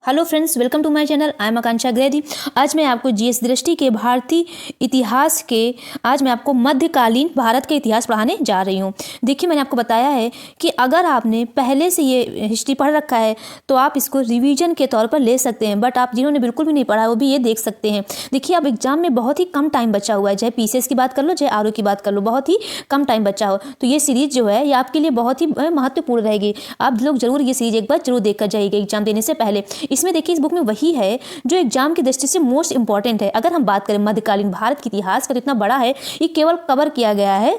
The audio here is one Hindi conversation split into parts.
Hello friends, welcome to my channel. I am Akanksha ग्रेडी। आज मैं आपको जीएस दृष्टि के भारतीय इतिहास के आज मैं आपको मध्यकालीन भारत का इतिहास पढ़ाने जा रही हूँ। देखिए, मैंने आपको बताया है कि अगर आपने पहले से ये हिस्ट्री पढ़ रखा है तो आप इसको रिवीजन के तौर पर ले सकते हैं, बट आप जिन्होंने बिल्कुल भी नहीं पढ़ा वो भी ये देख सकते हैं। देखिए, अब एग्जाम में बहुत ही कम टाइम बचा हुआ है, चाहे पीसीएस की बात कर लो चाहे आरओ की बात कर लो, बहुत ही कम टाइम बचा हो, तो ये सीरीज जो है ये आपके लिए बहुत ही महत्वपूर्ण रहेगी। आप लोग जरूर ये सीरीज एक बार जरूर देख कर जाइएगा एग्जाम देने से पहले। इसमें देखिए, इस बुक में वही है जो एग्जाम की दृष्टि से मोस्ट इंपॉर्टेंट है। अगर हम बात करें मध्यकालीन भारत के इतिहास का, तो इतना बड़ा है, ये केवल कवर किया गया है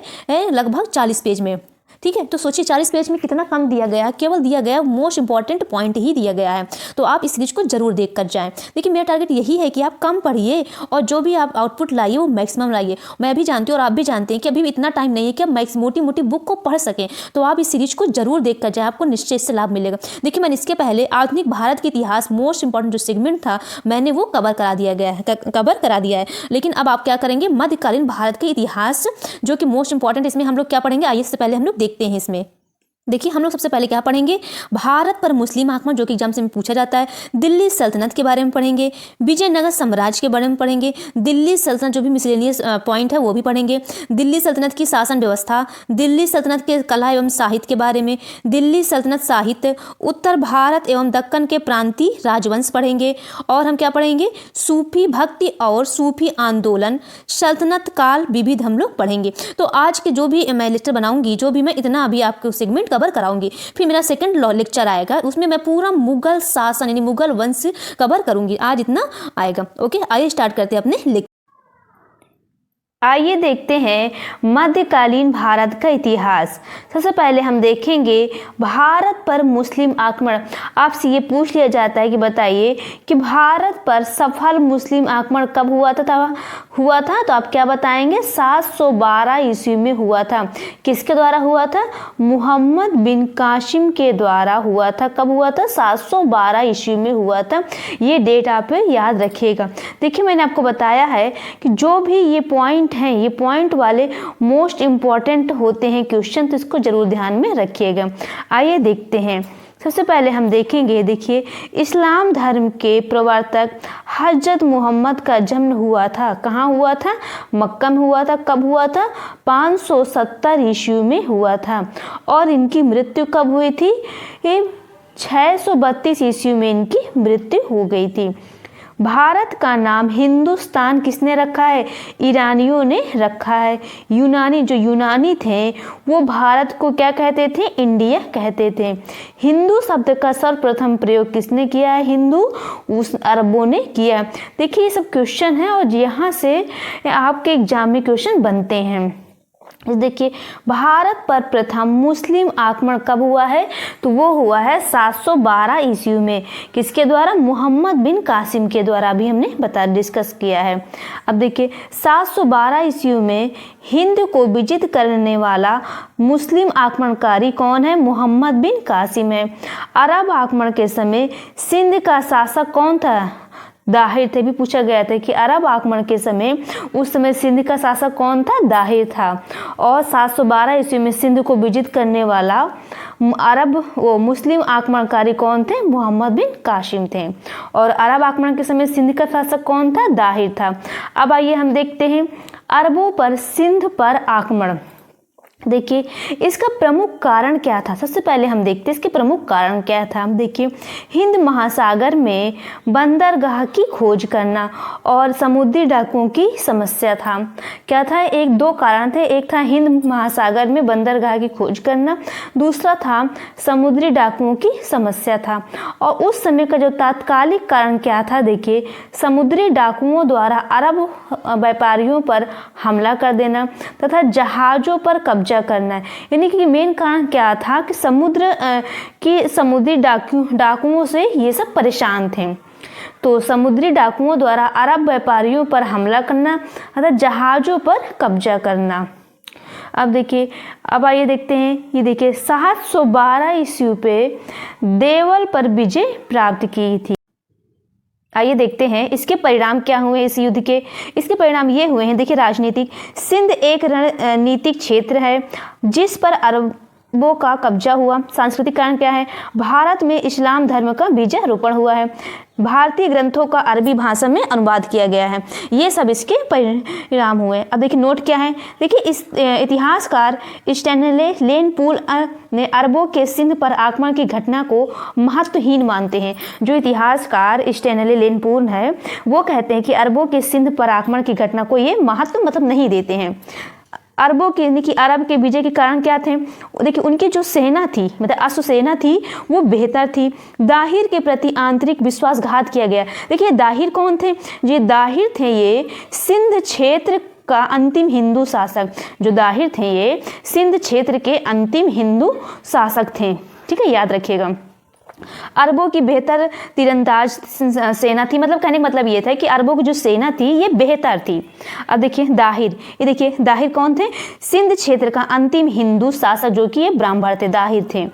लगभग 40 पेज में। ठीक है, तो सोचिए 40 पेज में कितना कम दिया गया, केवल दिया गया मोस्ट इंपॉर्टेंट पॉइंट ही दिया गया है। तो आप इस सीरीज को जरूर देख कर जाएं। देखिए, मेरा टारगेट यही है कि आप कम पढ़िए और जो भी आप आउटपुट लाइए वो मैक्सिमम लाइए। मैं भी जानती हूँ और आप भी जानते हैं कि अभी इतना टाइम नहीं है कि आप मोटी मोटी बुक को पढ़ सकें, तो आप इस सीरीज को जरूर देख कर जाएं, आपको निश्चय इससे लाभ मिलेगा। देखिए, मैंने इसके पहले आधुनिक भारत के इतिहास मोस्ट इंपॉर्टेंट जो सेगमेंट था मैंने वो कवर करा दिया है। लेकिन अब आप क्या करेंगे, मध्यकालीन भारत के इतिहास जो कि मोस्ट इंपॉर्टेंट, इसमें हम लोग क्या पढ़ेंगे, आइए इससे पहले हम लोग देखते हैं। इसमें देखिए, हम लोग सबसे पहले क्या पढ़ेंगे, भारत पर मुस्लिम आक्रमण, जो कि एग्जाम से पूछा जाता है। दिल्ली सल्तनत के बारे में पढ़ेंगे, विजयनगर साम्राज्य के बारे में पढ़ेंगे, दिल्ली सल्तनत जो भी मिसलेनियस पॉइंट है वो भी पढ़ेंगे, दिल्ली सल्तनत की शासन व्यवस्था, दिल्ली सल्तनत के कला एवं साहित्य के बारे में, दिल्ली सल्तनत साहित्य, उत्तर भारत एवं दक्कन के प्रांतीय राजवंश पढ़ेंगे। और हम क्या पढ़ेंगे, सूफी भक्ति और सूफी आंदोलन, सल्तनत काल विविध हम लोग पढ़ेंगे। तो आज के जो भी मैं लेक्चर बनाऊंगी, जो भी मैं इतना अभी आपको सेगमेंट कवर कराऊंगी, फिर मेरा सेकंड लेक्चर आएगा, उसमें मैं पूरा मुगल शासन यानी मुगल वंश कवर करूंगी। आज इतना आएगा। ओके, आइए स्टार्ट करते हैं अपने लेक्चर। आइए देखते हैं मध्यकालीन भारत का इतिहास। सबसे पहले हम देखेंगे भारत पर मुस्लिम आक्रमण। आपसे ये पूछ लिया जाता है कि बताइए कि भारत पर सफल मुस्लिम आक्रमण कब हुआ था, तो आप क्या बताएंगे, 712 ईस्वी में हुआ था। किसके द्वारा हुआ था, मोहम्मद बिन कासिम के द्वारा हुआ था। कब हुआ था, 712 ईस्वी में हुआ था। ये डेट आप याद रखिएगा। देखिए, मैंने आपको बताया है कि जो भी ये पॉइंट हैं, ये पॉइंट वाले मोस्ट इंपॉर्टेंट होते हैं क्वेश्चन, तो इसको जरूर ध्यान में रखिएगा। आइए देखते हैं। सबसे पहले हम देखेंगे, देखिए, इस्लाम धर्म के प्रवर्तक हजरत मोहम्मद का जन्म हुआ था। कहाँ हुआ था, मक्का में हुआ था। कब हुआ था, 570 ईस्वी में हुआ था। और इनकी मृत्यु कब हुई थी, 632 ईस्वी में इनकी मृत्यु हो गई थी। भारत का नाम हिंदुस्तान किसने रखा है, ईरानियों ने रखा है। यूनानी थे वो भारत को क्या कहते थे, इंडिया कहते थे। हिंदू शब्द का सर्वप्रथम प्रयोग किसने किया है, हिंदू उस अरबों ने किया। देखिए, ये सब क्वेश्चन है और यहाँ से आपके एग्जाम में क्वेश्चन बनते हैं। देखिए, भारत पर प्रथम मुस्लिम आक्रमण कब हुआ है, तो वो हुआ है 712 ईस्वी में। किसके द्वारा, मोहम्मद बिन कासिम के द्वारा, भी हमने डिस्कस किया है। अब देखिए, 712 ईस्वी में हिंद को विजित करने वाला मुस्लिम आक्रमणकारी कौन है, मोहम्मद बिन कासिम है। अरब आक्रमण के समय सिंध का शासक कौन था, दाहिर थे। भी पूछा गया था कि अरब आक्रमण के समय उस समय सिंध का शासक कौन था, दाहिर था। और 712 ईस्वी में सिंध को विजित करने वाला मुस्लिम आक्रमणकारी कौन थे, मोहम्मद बिन कासिम थे। और अरब आक्रमण के समय सिंध का शासक कौन था, दाहिर था। अब आइए हम देखते हैं अरबों पर सिंध पर आक्रमण। देखिए, इसका प्रमुख कारण क्या था, सबसे पहले हम देखते हैं इसके प्रमुख कारण क्या था। देखिए, हिंद महासागर में बंदरगाह की खोज करना और समुद्री डाकुओं की समस्या था। क्या था, दो कारण थे। एक था हिंद महासागर में बंदरगाह की खोज करना, दूसरा था समुद्री डाकुओं की समस्या था। और उस समय का जो तात्कालिक कारण क्या था, देखिए, समुद्री डाकुओं द्वारा अरब व्यापारियों पर हमला कर देना तथा जहाज़ों पर कब्जा करना है। यानी कि मेन कारण क्या था कि समुद्री डाकुओं से ये सब परेशान थे। तो समुद्री डाकुओं द्वारा अरब व्यापारियों पर हमला करना अर्थात जहाज़ों पर कब्जा करना। अब देखिए, अब आइए देखते हैं। ये देखिए, 712 ईस्वी पे देवल पर विजय प्राप्त की थी। आइए देखते हैं इसके परिणाम क्या हुए इस युद्ध के। इसके परिणाम ये हुए हैं, देखिए, राजनीतिक, सिंध एक रणनीतिक क्षेत्र है जिस पर वो का कब्जा हुआ। सांस्कृतिक कारण क्या है? भारत में इस्लाम धर्म का बीजारोपण हुआ है। भारतीय ग्रंथों का अरबी भाषा में अनुवाद किया गया है। ये सब इसके परिणाम हुए। अब देखिए नोट क्या है, देखिए इस इतिहासकार स्टैनले लेनपूल ने अरबों के सिंध पर आक्रमण की घटना को महत्वहीन मानते हैं। जो इतिहासकार स्टैनले लेनपूल है वो कहते हैं कि अरबों के सिंध पर आक्रमण की घटना को ये महत्व मतलब नहीं देते हैं। अरबों के यानी कि अरब के विजय के कारण क्या थे? देखिए उनकी जो सेना थी मतलब अश्व सेना थी वो बेहतर थी। दाहिर के प्रति आंतरिक विश्वासघात किया गया। देखिए दाहिर कौन थे? ये दाहिर थे ये सिंध क्षेत्र का अंतिम हिंदू शासक। जो दाहिर थे ये सिंध क्षेत्र के अंतिम हिंदू शासक थे। ठीक है, याद रखिएगा। अरबों की बेहतर तीरंदाज सेना थी, मतलब कहने का मतलब ये था कि अरबों की जो सेना थी ये बेहतर थी। अब देखिए दाहिर, ये देखिए दाहिर कौन थे? सिंध क्षेत्र का अंतिम हिंदू शासक जो कि ये ब्राह्मण थे, दाहिर थे।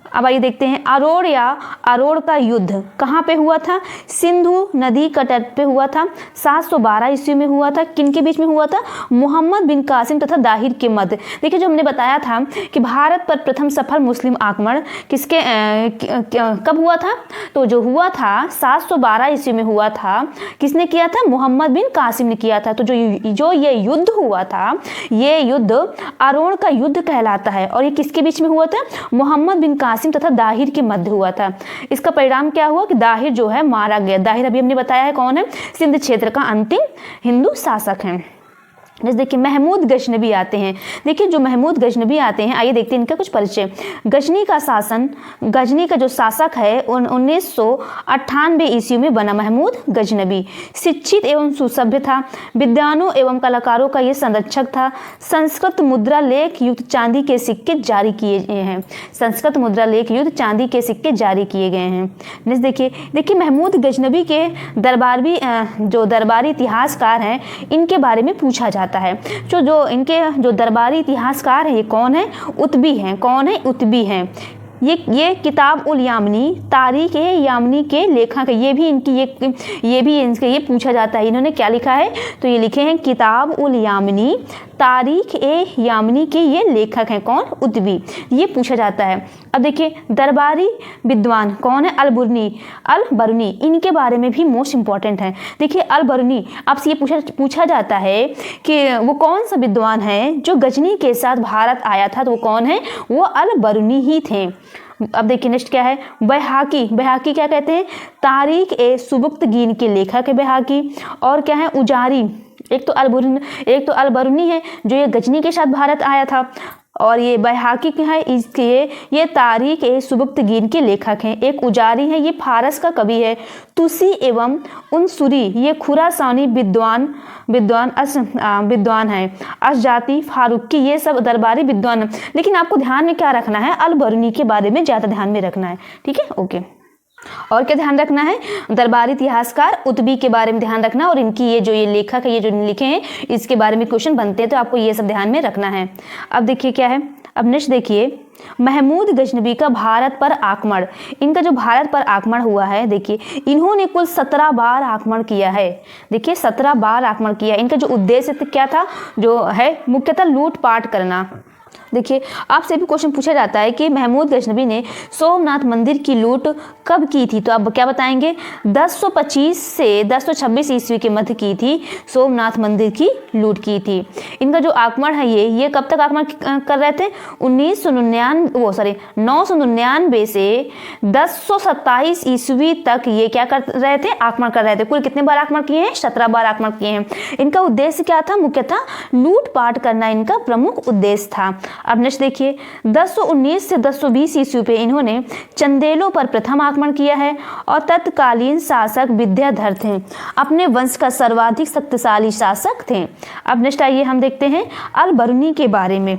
अब आइए देखते हैं अरोड़ या अरोड़ का युद्ध कहाँ पे हुआ था? सिंधु नदी का तट पे हुआ था। 712 ईस्वी में हुआ था। किनके बीच में हुआ था? मोहम्मद बिन कासिम तथा दाहिर के मध्य। देखिए जो हमने बताया था कि भारत पर प्रथम सफल मुस्लिम आक्रमण किसके कब हुआ था? तो जो हुआ था 712 ईस्वी में हुआ था। किसने किया था? मोहम्मद बिन कासिम ने किया था। तो जो ये युद्ध हुआ था ये युद्ध अरोड़ का युद्ध कहलाता है। और ये किसके बीच में हुआ था? मोहम्मद बिन कासिम तथा दाहिर के मध्य हुआ था। इसका परिणाम क्या हुआ कि दाहिर जो है मारा गया। दाहिर अभी हमने बताया है कौन है? सिंध क्षेत्र का अंतिम हिंदू शासक है। जैसे देखिए महमूद गजनबी आते हैं। देखिए जो महमूद गजनबी आते हैं, आइए देखते हैं इनका कुछ परिचय। गजनी का जो शासक है 1998 ईस्वी में बना महमूद गजनबी। शिक्षित एवं सुसभ्य था। विद्वानों एवं कलाकारों का ये संरक्षक था। संस्कृत मुद्रा लेख युक्त चांदी के सिक्के जारी किए गए हैं। संस्कृत मुद्रा लेख युक्त चांदी के सिक्के जारी किए गए हैं। नेक्स्ट देखिए महमूद गजनबी के दरबारी इतिहासकार हैं, इनके बारे में पूछा जाता है। जो इनके जो दरबारी इतिहासकार है ये कौन है? उतबी हैं। कौन है? उतबी हैं। ये किताब उल यामनी तारीख ए यामनी के लेखक है। ये पूछा जाता है इन्होंने क्या लिखा है? तो ये लिखे हैं किताब उल यामनी तारीख ए यामनी के ये लेखक हैं। कौन? उतबी। ये पूछा जाता है। अब देखिए दरबारी विद्वान कौन है? अल-बरूनी। इनके बारे में भी मोस्ट इंपॉर्टेंट है। देखिए अल-बरूनी आपसे ये पूछा जाता है कि वो कौन सा विद्वान है जो गजनी के साथ भारत आया था? तो वो कौन है? वो अल-बरूनी ही थे। अब देखिए नेक्स्ट क्या है? बैहाकी क्या कहते हैं? तारीख ए सुबुक्तगीन के लेखक है बैहाकी। और क्या है? उजारी। एक तो अल-बरूनी है जो ये गजनी के साथ भारत आया था, और ये बैहाकी है इसके ये तारीख ए सुबुक्तगीन के लेखक हैं। एक उजारी है, ये फारस का कवि है। तुसी एवं उनसुरी ये खुरासानी विद्वान हैं। अशजाती फारूकी ये सब दरबारी विद्वान हैं। लेकिन आपको ध्यान में क्या रखना है? अल-बरूनी के बारे में ज़्यादा ध्यान में रखना है। ठीक है, ओके। और क्या ध्यान रखना है? दरबारी इतिहासकार उतबी के बारे में ध्यान रखना, और इनकी ये लेखक है ये जो लिखे हैं इसके बारे में क्वेश्चन बनते हैं, तो आपको ये सब ध्यान में रखना है। अब देखिए क्या है? अब नेक्स्ट देखिए महमूद गजनबी का भारत पर आक्रमण। इनका जो भारत पर आक्रमण हुआ है, देखिए इन्होंने कुल 17 बार आक्रमण किया है। देखिए 17 बार आक्रमण किया। इनका जो उद्देश्य क्या था? जो है मुख्यतः लूटपाट करना। देखिए आपसे भी क्वेश्चन पूछा जाता है कि महमूद गजनबी ने सोमनाथ मंदिर की लूट कब की थी? तो आप क्या बताएंगे? 1025 से 1026 ईस्वी के मध्य की थी सोमनाथ मंदिर की लूट की थी। इनका जो आक्रमण है ये कब तक आक्रमण कर रहे थे? 999 से 1027 ईस्वी तक ये क्या कर रहे थे? आक्रमण कर रहे थे। कुल कितने बार आक्रमण किए हैं? 17 बार आक्रमण किए हैं। इनका उद्देश्य क्या था? मुख्यतः लूटपाट करना इनका प्रमुख उद्देश्य था। अब नेक्स्ट देखिए 1019 से 1020 ईस्वी पे इन्होंने चंदेलों पर प्रथम आक्रमण किया है, और तत्कालीन शासक विद्याधर थे। अपने वंश का सर्वाधिक शक्तिशाली शासक थे। अब नेक्स्ट आइए हम देखते हैं अल-बरूनी के बारे में।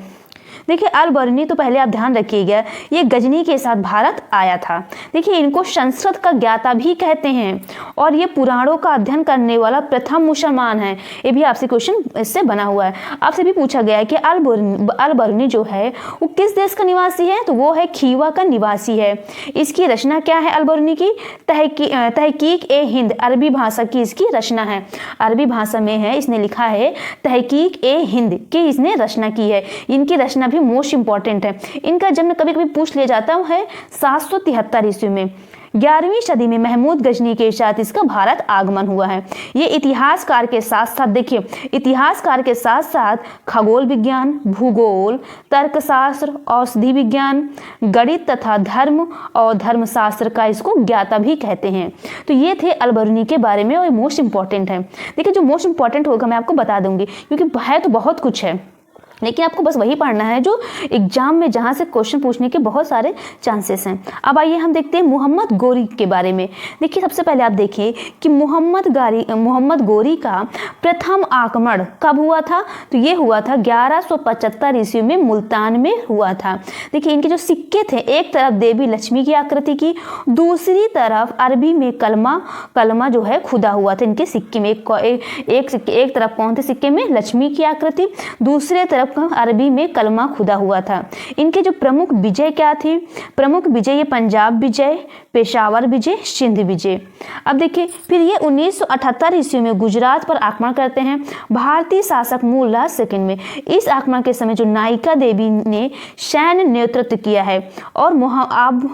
देखिए अल-बरूनी तो पहले आप ध्यान रखिएगा ये गजनी के साथ भारत आया था। देखिए इनको संस्कृत का ज्ञाता भी कहते हैं, और ये पुराणों का अध्ययन करने वाला प्रथम मुसलमान है। ये भी आपसे क्वेश्चन इससे बना हुआ है। आपसे भी पूछा गया है कि अल-बरूनी जो है वो किस देश का निवासी है? तो वो है खीवा का निवासी है। इसकी रचना क्या है? अल-बरूनी की तहकीक ए हिंद अरबी भाषा की इसकी रचना है। अरबी भाषा में है, इसने लिखा है तहकीक ए हिंद की इसने रचना की है। इनकी रचना भी सभी मोस्ट इंपॉर्टेंट है। इनका जन्म कभी कभी पूछ लिया जाता है 773 ईस्वी में। 11वीं सदी में महमूद गजनी के साथ इसका भारत आगमन हुआ है। ये इतिहासकार के साथ साथ देखिए, इतिहासकार के साथ साथ खगोल विज्ञान, भूगोल, तर्कशास्त्र, औषधि विज्ञान, गणित तथा धर्म और धर्मशास्त्र का इसको ज्ञाता भी कहते हैं। तो ये थे अल-बरूनी के बारे में और मोस्ट इंपॉर्टेंट है। देखिए जो मोस्ट इंपॉर्टेंट होगा मैं आपको बता दूंगी, क्योंकि है तो बहुत कुछ है, लेकिन आपको बस वही पढ़ना है जो एग्जाम में जहाँ से क्वेश्चन पूछने के बहुत सारे चांसेस हैं। अब आइए हम देखते हैं मोहम्मद गोरी के बारे में। देखिए सबसे पहले आप देखिए कि मोहम्मद गोरी का प्रथम आक्रमण कब हुआ था, तो ये हुआ था 1175 ईस्वी में मुल्तान में हुआ था। देखिए इनके जो सिक्के थे, एक तरफ देवी लक्ष्मी की आकृति की, दूसरी तरफ अरबी में कलमा जो है खुदा हुआ था इनके सिक्के में। एक तरफ कौन थे सिक्के में, लक्ष्मी की आकृति, दूसरे तरफ अरबी में कलमा खुदा हुआ था। इनके जो प्रमुख विजय क्या थी, प्रमुख विजय ये पंजाब विजय, पेशावर विजय, सिंध विजय। अब देखिए फिर ये 1978 ईस्वी में गुजरात पर आक्रमण करते हैं भारतीय शासक मूलराज सेकंड में। इस आक्रमण के समय जो नायिका देवी ने सैन्य नेतृत्व किया है और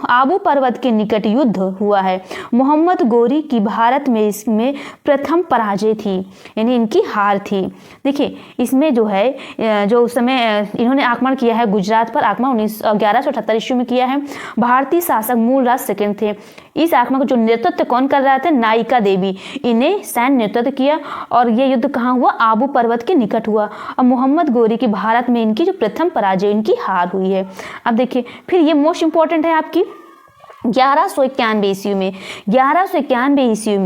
आबू पर्वत के निकट युद्ध हुआ है। मोहम्मद गोरी की भारत में इसमें प्रथम पराजय थी, यानी इनकी हार थी। देखिए इसमें जो है जो उस समय इन्होंने आक्रमण किया है गुजरात पर, आक्रमण 1178 ईस्वी में किया है। भारतीय शासक मूलराज सेकंड थे। इस आक्रमण का जो नेतृत्व कौन कर रहा था, नायिका देवी, इन्हें सैन्य नेतृत्व किया और ये युद्ध कहाँ हुआ, आबू पर्वत के निकट हुआ। और मोहम्मद गोरी की भारत में इनकी जो प्रथम पराजय, इनकी हार हुई है। अब देखिए फिर ये मोस्ट इंपॉर्टेंट है आपकी 1191 ईस्वी में। 1191 ईस्वी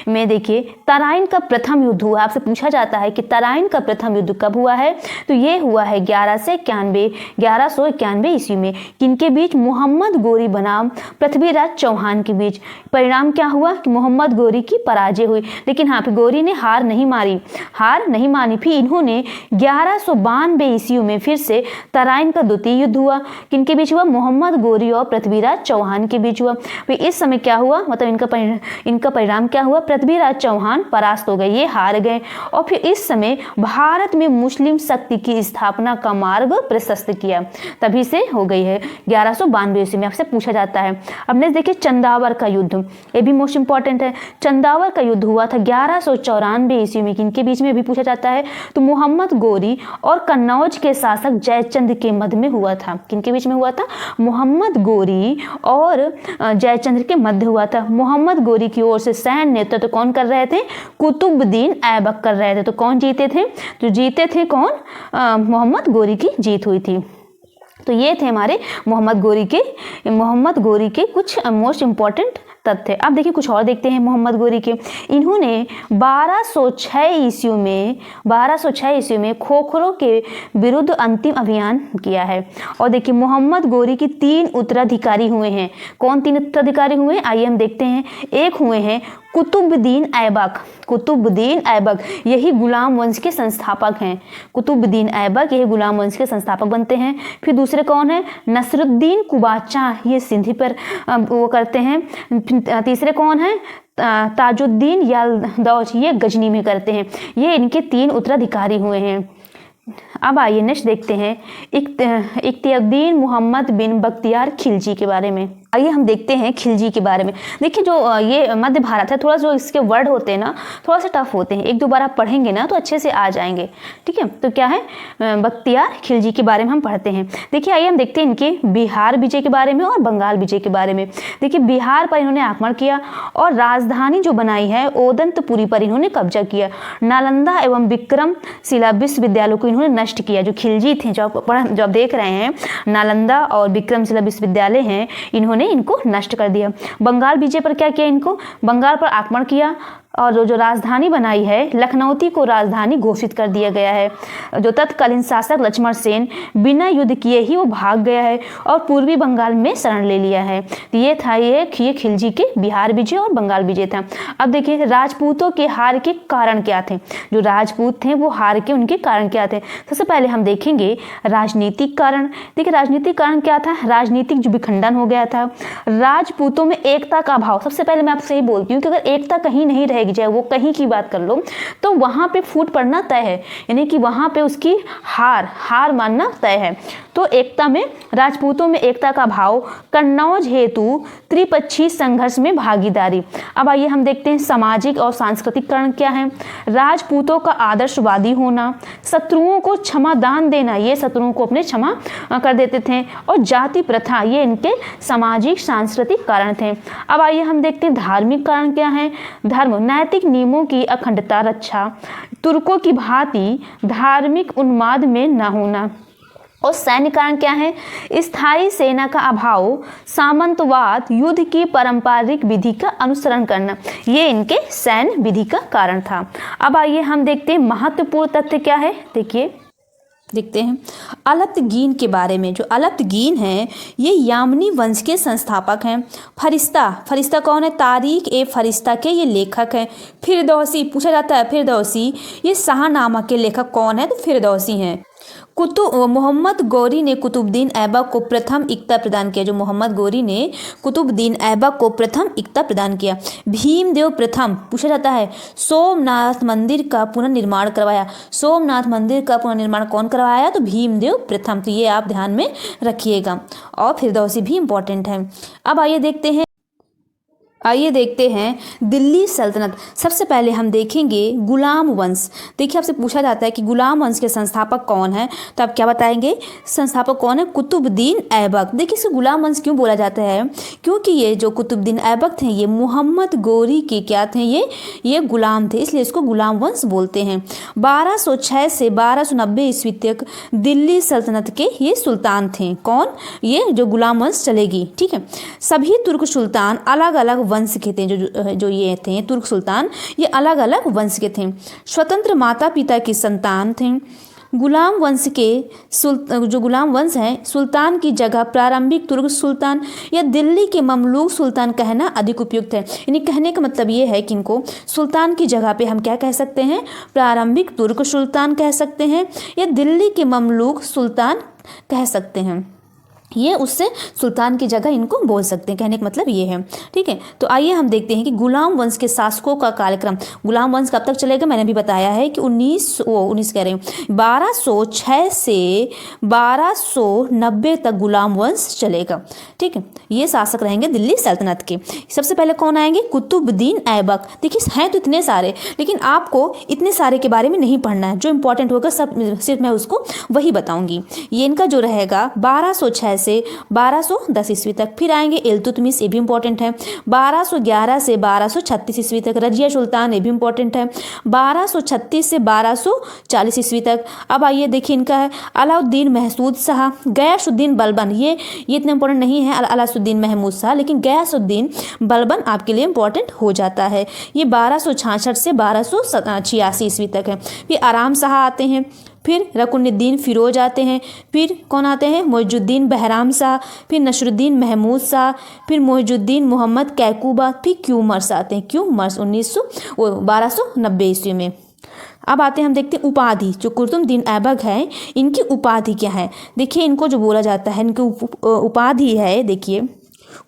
में देखिए तराइन का प्रथम युद्ध हुआ। आपसे पूछा जाता है कि तराइन का प्रथम युद्ध कब हुआ है, तो ये हुआ है 1191 ईस्वी में। किनके बीच, मोहम्मद गोरी बनाम पृथ्वीराज चौहान के बीच। परिणाम क्या हुआ कि मोहम्मद गोरी की पराजय हुई, लेकिन हाँ गोरी ने हार नहीं मानी। फिर इन्होंने 1192 ईस्वी में फिर से तराइन का द्वितीय युद्ध हुआ। किनके बीच हुआ, मोहम्मद गोरी और पृथ्वीराज चौहान के बीच हुआ। फिर इस समय क्या हुआ, मतलब इनका परिणाम क्या हुआ, पृथ्वीराज चौहान परास्त हो गए, ये हार गए। और फिर इस समय भारत में मुस्लिम शक्ति की स्थापना का मार्ग प्रशस्त किया, तभी से हो गई है 1192 ईस्वी में। आपसे पूछा जाता है। अब नेक्स्ट देखिए चंदावर का युद्ध, ये भी मोस्ट इंपॉर्टेंट है। चंदावर का युद्ध हुआ था 1194 ईस्वी में। किनके बीच में भी पूछा जाता है, तो मोहम्मद गोरी और कन्नौज के शासक जयचंद के मध्य में हुआ था। किनके बीच में हुआ था, मोहम्मद गोरी और जयचंद्र के मध्य हुआ था। मोहम्मद गोरी की ओर से सैन्य नेतृत्व कौन कर रहे थे, कुतुबुद्दीन ऐबक कर रहे थे। तो कौन जीते थे, तो जीते थे कौन, मोहम्मद गोरी की जीत हुई थी। तो ये थे हमारे मोहम्मद गोरी के कुछ मोस्ट इंपॉर्टेंट तथ्य। अब देखिए कुछ और देखते हैं मोहम्मद गोरी के। इन्होंने 1206 ईस्वी में खोखरों के विरुद्ध अंतिम अभियान किया है। और देखिए मोहम्मद गोरी की 3 उत्तराधिकारी हुए हैं। कौन 3 उत्तराधिकारी हुए, आइए हम देखते हैं। एक हुए हैं कुतुबुद्दीन ऐबक, यही गुलाम वंश के संस्थापक हैं। कुतुबुद्दीन ऐबक यही गुलाम वंश के संस्थापक बनते हैं। फिर दूसरे कौन है, नसरुद्दीन कुबाचा, ये सिंधी पर वो करते हैं। तीसरे कौन है, ताजुद्दीन यालदौज, ये गजनी में करते हैं। ये इनके 3 उत्तराधिकारी हुए हैं। अब आइए नेक्स्ट देखते हैं इख्तियारुद्दीन मोहम्मद बिन बख्तियार खिलजी के बारे में। आइए हम देखते हैं खिलजी के बारे में। देखिए जो ये मध्य भारत है, थोड़ा जो इसके वर्ड होते हैं ना थोड़ा सा टफ होते हैं, एक दो बार आप पढ़ेंगे ना तो अच्छे से आ जाएंगे। ठीक है, तो क्या है, बख्तियार खिलजी के बारे में हम पढ़ते हैं। देखिए आइए हम देखते हैं इनके बिहार विजय के बारे में और बंगाल विजय के बारे में। देखिए बिहार पर इन्होंने आक्रमण किया और राजधानी जो बनाई है ओदंतपुरी पर इन्होंने कब्जा किया। नालंदा एवं विक्रमशिला विश्वविद्यालय को इन्होंने नष्ट किया। जो खिलजी थे, जो आप देख रहे हैं, नालंदा और विक्रमशिला विश्वविद्यालय हैं, इन्होंने इनको नष्ट कर दिया। बंगाल विजय पर क्या किया, इनको बंगाल पर आक्रमण किया और जो राजधानी बनाई है लखनौती को राजधानी घोषित कर दिया गया है। जो तत्कालीन शासक लक्ष्मण सेन बिना युद्ध किए ही वो भाग गया है और पूर्वी बंगाल में शरण ले लिया है। तो ये था ये खिलजी के बिहार विजय और बंगाल विजय था। अब देखिए राजपूतों के हार के कारण क्या थे। जो राजपूत थे वो हार के उनके कारण क्या थे। सबसे पहले हम देखेंगे राजनीतिक कारण। देखिए राजनीतिक कारण क्या था, राजनीतिक जो विखंडन हो गया था, राजपूतों में एकता का अभाव। सबसे पहले मैं आपसे ये बोलती हूँ कि अगर एकता कहीं नहीं रहेगी चलेगी, चाहे वो कहीं की बात कर लो, तो वहाँ पे फूट पड़ना तय है, यानी कि वहाँ पे उसकी हार मानना तय है। तो एकता में, राजपूतों में एकता का भाव, कन्नौज हेतु त्रिपक्षीय संघर्ष में भागीदारी। अब आइए हम देखते हैं सामाजिक और सांस्कृतिक कारण क्या है। राजपूतों का आदर्शवादी होना, शत्रुओं को क्षमा दान देना, ये शत्रुओं को अपने क्षमा कर देते थे, और जाति प्रथा, ये इनके सामाजिक सांस्कृतिक कारण थे। अब आइए हम देखते हैं धार्मिक कारण क्या है। धर्म, नैतिक नियमों की अखंडता रक्षा, तुर्कों की भांति धार्मिक उन्माद में न होना। और सैन्य कारण क्या है। स्थायी सेना का अभाव, सामंतवाद, युद्ध की पारंपरिक विधि का अनुसरण करना, ये इनके सैन्य विधि का कारण था। अब आइए हम देखते हैं महत्वपूर्ण तथ्य क्या है। देखते हैं अलत्तगीन के बारे में। जो अलत्तगीन हैं ये यामनी वंश के संस्थापक हैं। फरिश्ता कौन है। तारीख ए फरिश्ता के ये लेखक हैं। फिरदौसी, पूछा जाता है फिरदौसी ये शाहनामा के लेखक कौन है, तो फिरदौसी हैं। मोहम्मद गौरी ने कुतुबुद्दीन ऐबक को प्रथम इक्ता प्रदान किया। जो मोहम्मद गौरी ने कुतुबुद्दीन ऐबक को प्रथम इक्ता प्रदान किया। भीमदेव प्रथम, पूछा जाता है सोमनाथ मंदिर का पुनर्निर्माण करवाया। सोमनाथ मंदिर का पुनर्निर्माण कौन करवाया, तो भीमदेव प्रथम। तो ये आप ध्यान में रखिएगा। और फिरदौसी भी इंपॉर्टेंट है। अब आइए देखते हैं दिल्ली सल्तनत। सबसे पहले हम देखेंगे गुलाम वंश। देखिए आपसे पूछा जाता है कि गुलाम वंश के संस्थापक कौन है, तो आप क्या बताएंगे, संस्थापक कौन है, कुतुबुद्दीन ऐबक। देखिए इसे गुलाम वंश क्यों बोला जाता है, क्योंकि ये जो कुतुबुद्दीन ऐबक थे ये मोहम्मद गौरी के क्या थे, ये गुलाम थे, इसलिए इसको गुलाम वंश बोलते हैं। 1206 से 1290 ईस्वी तक दिल्ली सल्तनत के ये सुल्तान थे। कौन, ये जो गुलाम वंश चलेगी, ठीक है। सभी तुर्क सुल्तान अलग अलग वंश के थे। जो ये थे तुर्क सुल्तान, ये अलग अलग वंश के थे। स्वतंत्र माता पिता की संतान थे। गुलाम वंश के जो गुलाम वंश हैं, सुल्तान की जगह प्रारंभिक तुर्क सुल्तान या दिल्ली के ममलूक सुल्तान कहना अधिक उपयुक्त है। यानी कहने का मतलब ये है कि इनको सुल्तान की जगह पे हम क्या कह सकते हैं, प्रारंभिक तुर्क सुल्तान कह सकते हैं या दिल्ली के ममलूक सुल्तान कह सकते हैं। ये उससे सुल्तान की जगह इनको बोल सकते हैं, कहने का मतलब ये है, ठीक है। तो आइए हम देखते हैं कि गुलाम वंश के शासकों का कार्यक्रम। गुलाम वंश कब तक चलेगा, मैंने भी बताया है कि 1206 से 1290 तक गुलाम वंश चलेगा, ठीक है। ये शासक रहेंगे दिल्ली सल्तनत के। सबसे पहले कौन आएंगे, कुतुबुद्दीन ऐबक। देखिए हैं तो इतने सारे, लेकिन आपको इतने सारे के बारे में नहीं पढ़ना है। जो इंपॉर्टेंट होगा सब सिर्फ मैं उसको वही बताऊंगी। ये इनका जो रहेगा 1206 से 1210 ईस्वी तक। फिर आएंगे इल्तुतमिश, ये भी इंपॉर्टेंट है। 1211 से 1236 ईस्वी तक। रजिया सुल्तान, ये भी इंपॉर्टेंट है। 1236 से 1240 ईस्वी तक। अब आइए देखिए इनका है अलाउद्दीन महसूद शाह, गयासुद्दीन बलबन। ये इतना इंपॉर्टेंट नहीं है अलाउद्दीन महमूद शाह, लेकिन गयासुद्दीन बलबन आपके लिए इंपॉर्टेंट हो जाता है। ये 1266 से 1286 ईस्वी तक है। फिर आराम शाह आते हैं, फिर रकुनुद्दीन फिरोज आते हैं, फिर कौन आते हैं, मोइजुद्दीन बहराम शाह, फिर नसरुद्दीन महमूद शाह, फिर मोइजुद्दीन मोहम्मद कैकूबा, फिर क्यूमर्स आते हैं। क्यूमर्स 1290 ईस्वी में। अब आते हैं हम देखते हैं उपाधि। जो कुतुबुद्दीन ऐबक है इनकी उपाधि क्या है। देखिए इनको जो बोला जाता है, इनकी उपाधि है, देखिए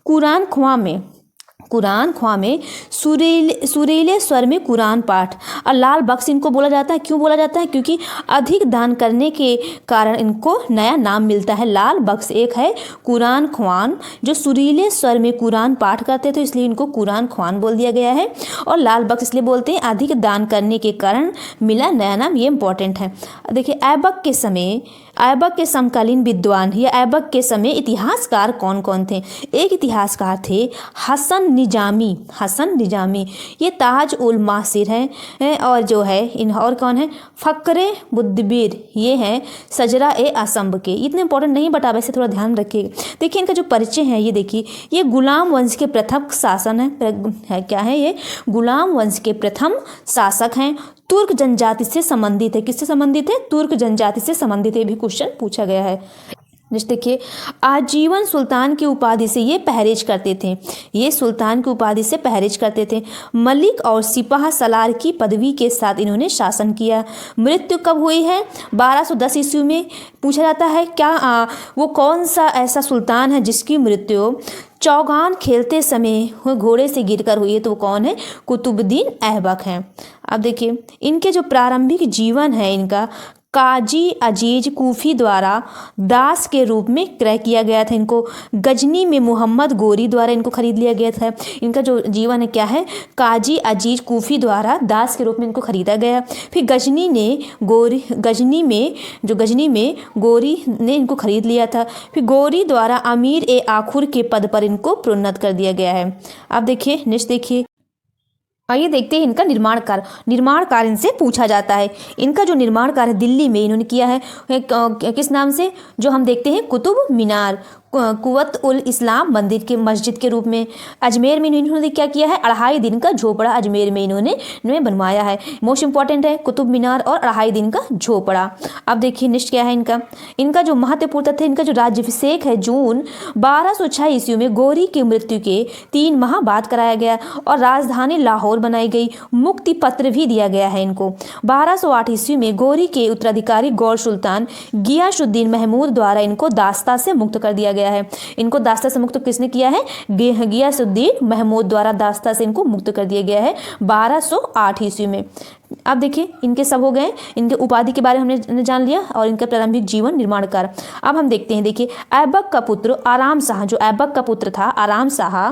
कुरान ख्वां में सुरीले स्वर में कुरान पाठ। और लाल बख्श इनको बोला जाता है। क्यों बोला जाता है, क्योंकि अधिक दान करने के कारण इनको नया नाम मिलता है, लाल बख्श। एक है कुरान ख्वां जो सुरीले स्वर में कुरान पाठ करते थे, इसलिए इनको कुरान ख्वां बोल दिया गया है। और लाल बख्श इसलिए बोलते हैं अधिक दान करने के कारण मिला नया नाम, ये इंपॉर्टेंट है। देखिए ऐबक के समकालीन विद्वान या ऐबक के समय इतिहासकार कौन कौन थे। एक इतिहासकार थे हसन निजामी, ये ताज उल मासिर हैं। और जो है और कौन है, फक्रे मुदब्बिर, ये हैं सजरा ए असम्ब के। इतने इंपॉर्टेंट नहीं, बट आप ऐसे थोड़ा ध्यान रखिएगा। देखिए इनका जो परिचय है, ये देखिए ये गुलाम वंश के प्रथम शासन है। क्या है ये, गुलाम वंश के प्रथम शासक हैं। तुर्क जनजाति से संबंधित है। किससे संबंधित है, तुर्क जनजाति से संबंधित है। भी क्वेश्चन पूछा गया है। देखिए आजीवन सुल्तान की उपाधि से ये परहेज करते थे। ये सुल्तान की उपाधि से परहेज करते थे। मलिक और सिपाह सलार की पदवी के साथ इन्होंने शासन किया। मृत्यु कब हुई है, 1210 ईस्वी में। पूछा जाता है क्या वो कौन सा ऐसा सुल्तान है जिसकी मृत्यु चौगान खेलते समय वह घोड़े से गिरकर हुई है, तो वो कौन है? कुतुबुद्दीन ऐबक हैं। अब देखिए इनके जो प्रारंभिक जीवन है इनका काजी अजीज कूफी द्वारा दास के रूप में क्रय किया गया था। इनको गजनी में मोहम्मद गोरी द्वारा इनको खरीद लिया गया था। इनका जो जीवन है क्या है? काजी अजीज कूफी द्वारा दास के रूप में इनको खरीदा गया। फिर गजनी में गोरी ने इनको खरीद लिया था। फिर गोरी द्वारा अमीर ए आखुर के पद पर इनको प्रोन्नत कर दिया गया है। अब देखिए नेक्स्ट देखिए, आइए देखते हैं इनका निर्माण कार्य इनसे पूछा जाता है। इनका जो निर्माण कार्य दिल्ली में इन्होंने किया है किस नाम से? जो हम देखते हैं कुतुब मीनार, कुवत उल इस्लाम मंदिर के मस्जिद के रूप में। अजमेर में इन्होंने क्या किया है? 2.5 दिन का झोपड़ा अजमेर में इन्होंने बनवाया है। मोस्ट इंपॉर्टेंट है कुतुब मीनार और 2.5 दिन का झोपड़ा। अब देखिए नेक्स्ट क्या है इनका जो महत्वपूर्ण तथ्य, इनका जो राज्याभिषेक है जून 1206 ईस्वी में गोरी की मृत्यु के 3 माह बाद कराया गया और राजधानी लाहौर बनाई गई। मुक्ति पत्र भी दिया गया है इनको। 1208 ईस्वी में गोरी के उत्तराधिकारी गौर सुल्तान गियासुद्दीन महमूद द्वारा इनको दास्ता से मुक्त कर दिया गया है। इनको दास्ता से मुक्त किसने किया है? गियासुद्दीन महमूद द्वारा दास्ता से इनको मुक्त कर दिया गया है 1208 ईस्वी में। अब देखिए इनके सब हो गए, इनके उपाधि के बारे में हमने जान लिया और इनका प्रारंभिक जीवन निर्माण कार्य। अब हम देखते हैं, देखिए ऐबक का पुत्र आराम शाह, जो ऐबक का पुत्र था आराम शाह,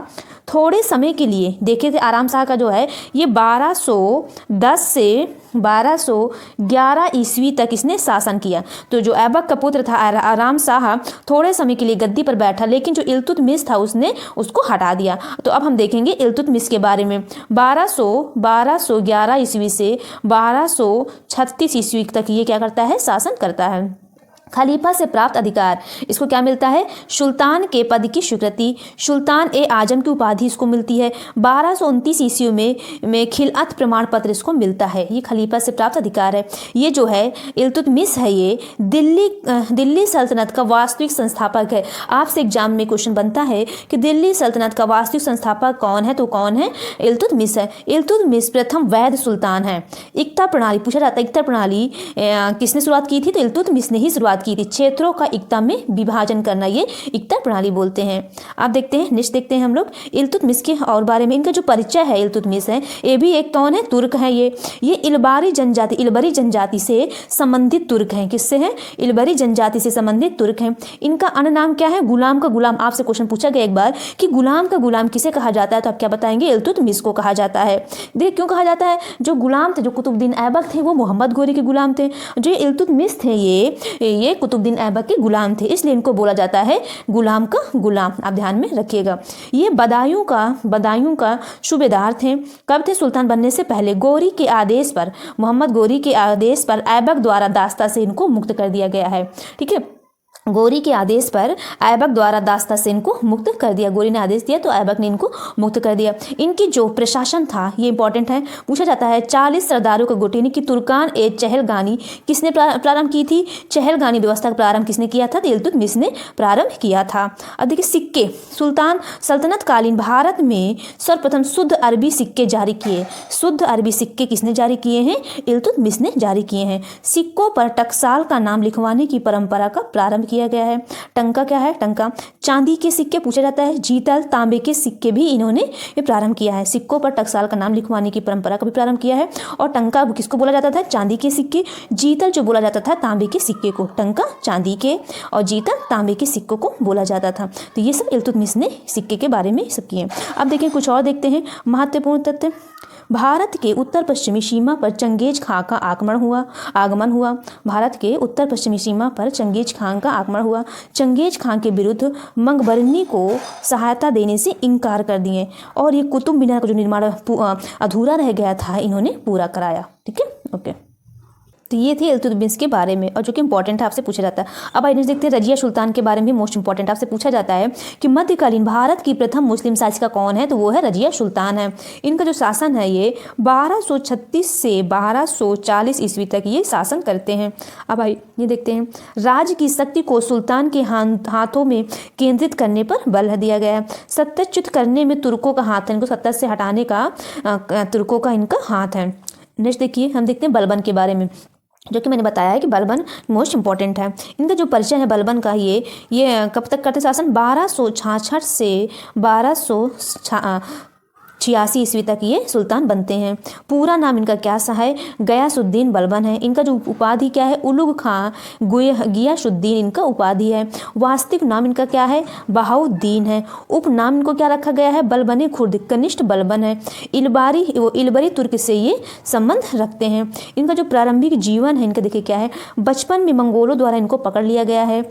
थोड़े समय के लिए देखे थे आराम शाह का जो है ये 1210 से 1211 ईस्वी तक इसने शासन किया। तो जो ऐबक का पुत्र था आराम शाह थोड़े समय के लिए गद्दी पर बैठा, लेकिन जो इल्तुतमिश था उसने उसको हटा दिया। तो अब हम देखेंगे इल्तुतमिश के बारे में। 1211 ईस्वी से 1236 ईस्वी तक ये क्या करता है? शासन करता है। खलीफा से प्राप्त अधिकार, इसको क्या मिलता है? सुल्तान के पद की स्वीकृति, सुल्तान ए आजम की उपाधि इसको मिलती है। 1229 ईस्वी में खिलअत प्रमाण पत्र इसको मिलता है। ये खलीफा से प्राप्त अधिकार है। ये जो है इल्तुतमिश है, ये दिल्ली सल्तनत का वास्तविक संस्थापक है। आपसे एग्जाम में क्वेश्चन बनता है कि दिल्ली सल्तनत का वास्तविक संस्थापक कौन है? तो कौन है? इल्तुतमिश है। इल्तुतमिश प्रथम वैध सुल्तान है। इक्ता प्रणाली पूछा जाता है, इक्ता प्रणाली किसने शुरुआत की थी? तो इल्तुतमिश ने ही शुरुआत की थी। क्षेत्रों का इक्ता में विभाजन करना, ये इक्ता प्रणाली बोलते हैं। आप देखते हैं नेक्स्ट देखते हैं हम लोग इल्तुतमिश के और बारे में। इनका जो परिचय है इल्तुतमिश है, ये भी एक कौन है? तुर्क है। ये इलबरी जनजाति से संबंधित तुर्क हैं। किससे हैं? इलबरी जनजाति से संबंधित तुर्क हैं। इनका अन्य नाम क्या है? गुलाम का गुलाम। आपसे क्वेश्चन पूछा गया एक बार कि गुलाम का गुलाम किसे कहा जाता है? तो आप क्या बताएंगे? इल्तुतमिश को कहा जाता है। देख क्यों कहा जाता है? जो गुलाम थे, जो कुतुबुद्दीन ऐबक थे, वो मोहम्मद गोरी के गुलाम थे। जो इल्तुतमिश थे ये कुतुबुद्दीन ऐबक के गुलाम थे, इसलिए इनको बोला जाता है गुलाम का गुलाम। आप ध्यान में रखिएगा। ये बदायूं का सूबेदार थे। कब थे? सुल्तान बनने से पहले। गोरी के आदेश पर, मोहम्मद गोरी के आदेश पर ऐबक द्वारा दास्ता से इनको मुक्त कर दिया गया है। ठीक है, गोरी के आदेश पर ऐबक द्वारा दास्ता से इनको मुक्त कर दिया। गोरी ने आदेश दिया तो ऐबक ने इनको मुक्त कर दिया। इनकी जो प्रशासन था ये इंपॉर्टेंट है, पूछा जाता है 40 सरदारों का गुट यानी कि तुर्कान ए चहलगानी किसने प्रारंभ की थी? चहलगानी व्यवस्था का प्रारंभ किसने किया था? तो इल्तुतमिश ने प्रारंभ किया था। अब देखिए सिक्के, सल्तनत कालीन भारत में सर्वप्रथम शुद्ध अरबी सिक्के जारी किए। शुद्ध अरबी सिक्के किसने जारी किए हैं? इल्तुतमिश ने जारी किए हैं। सिक्कों पर टकसाल का नाम लिखवाने की परंपरा का प्रारंभ किया गया है। टंका क्या है? टंका चांदी के सिक्के पूछा जाता है। जीतल तांबे के सिक्के भी इन्होंने ये प्रारंभ किया है। सिक्कों पर टकसाल का नाम लिखवाने की परंपरा का भी प्रारंभ किया है। और टंका किसको बोला जाता था? चांदी के सिक्के। जीतल जो बोला जाता था तांबे के सिक्के को। टंका चांदी के और जीतल तांबे के सिक्कों को बोला जाता था। तो ये सब इल्तुतमिश ने सिक्के के बारे में सब किए। अब देखिए कुछ और देखते हैं महत्वपूर्ण तथ्य। भारत के उत्तर पश्चिमी सीमा पर चंगेज खां का आगमन हुआ। भारत के उत्तर पश्चिमी सीमा पर चंगेज खां का आगमन हुआ। चंगेज खां के विरुद्ध मंगबरनी को सहायता देने से इनकार कर दिए और ये कुतुब मीनार का जो निर्माण अधूरा रह गया था इन्होंने पूरा कराया। ठीक है, ओके। तो ये थे इल्तुतमिश के बारे में और जो कि इंपॉर्टेंट है, आपसे पूछा जाता है। अब आइए देखते हैं रजिया सुल्तान के बारे में भी मोस्ट इंपॉर्टेंट आपसे पूछा जाता है कि मध्यकालीन भारत की प्रथम मुस्लिम शासिका कौन है? तो वो है रजिया सुल्तान है। इनका जो शासन है ये 1236 से 1240 ईस्वी तक ये शासन करते हैं। अब आइए ये देखते हैं राज्य की शक्ति को सुल्तान के हाथों में केंद्रित करने पर बल दिया गया। सत्ताच्युत करने में तुर्कों का हाथ है, इनको सत्ता से हटाने का तुर्कों का इनका हाथ है। नेक्स्ट देखिए हम देखते हैं बलबन के बारे में। जो कि मैंने बताया है कि बलबन मोस्ट इंपॉर्टेंट है। इनका जो परिचय है बलबन का, ये कब तक करते शासन, 1266 से 1286 ईस्वी तक ये सुल्तान बनते हैं। पूरा नाम इनका क्या सा है, गयासुद्दीन बलबन है। इनका जो उपाधि क्या है, उलुग खां गियासुद्दीन इनका उपाधि है। वास्तविक नाम इनका क्या है, बहाउद्दीन है। उपनाम इनको क्या रखा गया है, बलबन खुर्द कनिष्ठ बलबन है। इलबरी तुर्क से ये संबंध रखते हैं। इनका जो प्रारंभिक जीवन है इनका देखिए क्या है, बचपन में मंगोलों द्वारा इनको पकड़ लिया गया है।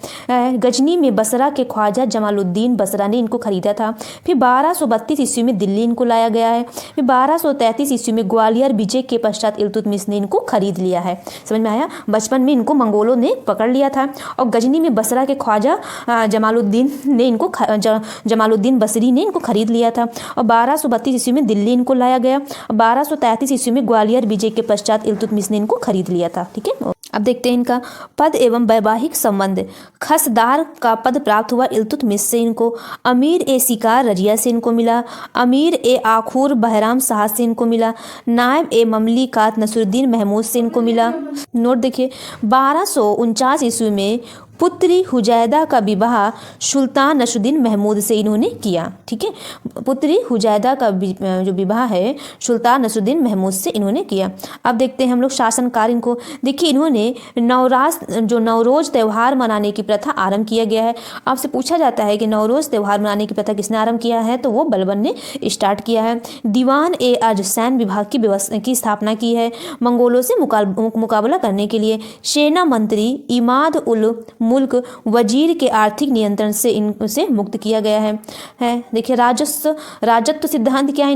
गजनी में बसरा के ख्वाजा जमालुद्दीन बसरा ने इनको खरीदा था। फिर 1232 ईस्वी में दिल्ली इनको लाया गया है। फिर 1233 ईस्वी में ग्वालियर विजय के पश्चात इल्तुतमिश ने इनको खरीद लिया है। समझ में आया, बचपन में इनको मंगोलों ने पकड़ लिया था और गजनी में बसरा के ख्वाजा जमालुद्दीन बसरी ने इनको खरीद लिया था और 1232 ईस्वी में दिल्ली इनको लाया गया। 1233 ईस्वी में ग्वालियर विजय के पश्चात इल्तुतमिश ने इनको खरीद लिया था। ठीक है, अब देखते हैं इनका पद एवं वैवाहिक संबंध। खसदार का पद प्राप्त हुआ इल्तुतमिश से इनको। अमीर ए शिकार रजिया से इनको मिला। अमीर ए आखूर बहराम शाह से इनको मिला। नायब ए ममलिकात नसरुद्दीन महमूद से इनको मिला। नोट देखिए, 1249 ईस्वी में पुत्री हुजैदा का विवाह सुल्तान नसरुद्दीन महमूद से इन्होंने किया। ठीक है, पुत्री हुजैदा का जो विवाह है सुल्तान नसरुद्दीन महमूद से इन्होंने किया। अब देखते हैं हम लोग शासनकाल इनको। देखिए, इन्होंने नवरोज त्यौहार मनाने की प्रथा आरंभ किया गया है। आपसे पूछा जाता है कि नवरोज त्यौहार मनाने की प्रथा किसने आरंभ किया है, तो वो बलबन ने स्टार्ट किया है। दीवान ए अज सैन्य विभाग की स्थापना की है मंगोलों से मुकाबला करने के लिए। सेना मंत्री इमाद उल मुल्क वजीर के आर्थिक नियंत्रण से इनसे मुक्त किया गया है। देखिए, राजत्व सिद्धांत क्या है,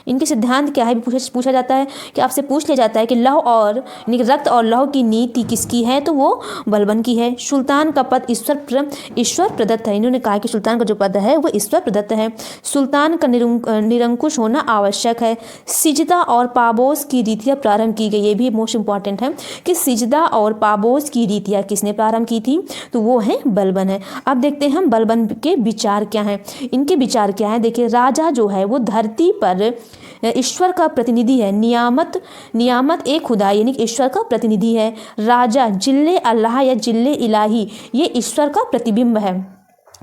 इनके सिद्धांत क्या है पूछा जाता है कि आपसे पूछ लिया जाता है कि लौह और रक्त और लौह की नीति किसकी है, तो वो बलबन की है। सुल्तान का पद ईश्वर प्रदत्त है। इन्होंने कहा कि सुल्तान का जो पद है वो ईश्वर प्रदत्त है। सुल्तान का निरंकुश होना आवश्यक है। सिजदा और पाबोस की रीतियाँ प्रारंभ की गई। ये भी मोस्ट इंपॉर्टेंट है कि सिजदा और पाबोस की रीतियाँ किसने प्रारंभ की थी, तो वो है बलबन है। अब देखते हैं हम बलबन के विचार क्या हैं। इनके विचार क्या है, देखिए, राजा जो है वो धरती पर ईश्वर का प्रतिनिधि है। नियामत एक खुदा यानी ईश्वर का प्रतिनिधि है। राजा जिल्ले अल्लाह या जिल्ले इलाही ये ईश्वर का प्रतिबिंब है।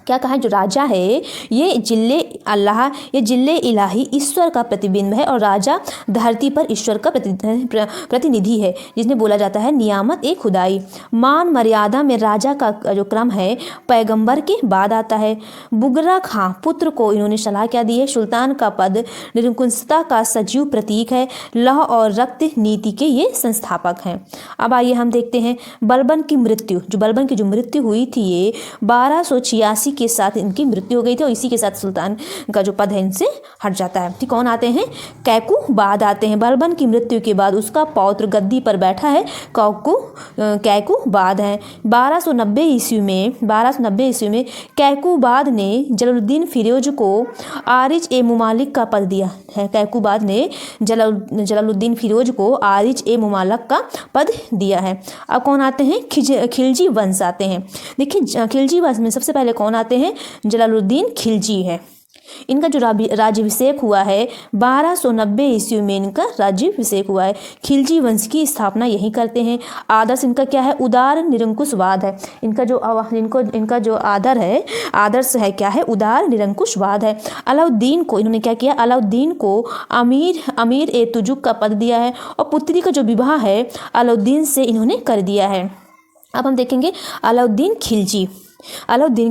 क्या कहा, जो राजा है ये जिल्ले अल्लाह या जिल्ले इलाही ईश्वर का प्रतिबिंब है और राजा धरती पर ईश्वर का प्रतिनिधि है, जिसने बोला जाता है नियामत एक खुदाई। मान मर्यादा में राजा का जो क्रम है पैगंबर के बाद आता है। बुगरा खां पुत्र को इन्होंने सलाह क्या दी है, सुल्तान का पद निरंकुशता का सजीव प्रतीक है। लौह और रक्त नीति के ये संस्थापक हैं। अब आइए हम देखते हैं बलबन की मृत्यु हुई थी ये 1286 के साथ इनकी मृत्यु हो गई थी और इसी के साथ सुल्तान का जो पद है इनसे हट जाता है। ठीक, कौन आते हैं, कैकूबाद आते हैं। बलबन की मृत्यु के बाद उसका पौत्र गद्दी पर बैठा है, कैकूबाद है। 1290 ईस्वी में कैकूबाद ने जलालुद्दीन फिरोज को आरिज ए मुमालिक का पद दिया है। कैकूबाद ने जलालुद्दीन फिरोज को आरिज ए मुमालिक का पद दिया है। अब कौन आते हैं, खिलजी वंश आते हैं। देखिए, खिलजी वंश में सबसे पहले कौन आते हैं, जलालुद्दीन खिलजी है। इनका जो राज्याभिषेक हुआ है 1290 ईस्वी में इनका राज्याभिषेक हुआ है। खिलजी वंश की स्थापना यही करते हैं। आदर्श इनका क्या है, उदार निरंकुशवाद है। इनका जो आदर्श है क्या है, उदार निरंकुशवाद है। अलाउद्दीन को इन्होंने क्या किया, अलाउद्दीन को अमीर ए तुजुक का पद दिया है और पुत्री का जो विवाह है अलाउद्दीन से इन्होंने कर दिया है। अब हम देखेंगे अलाउद्दीन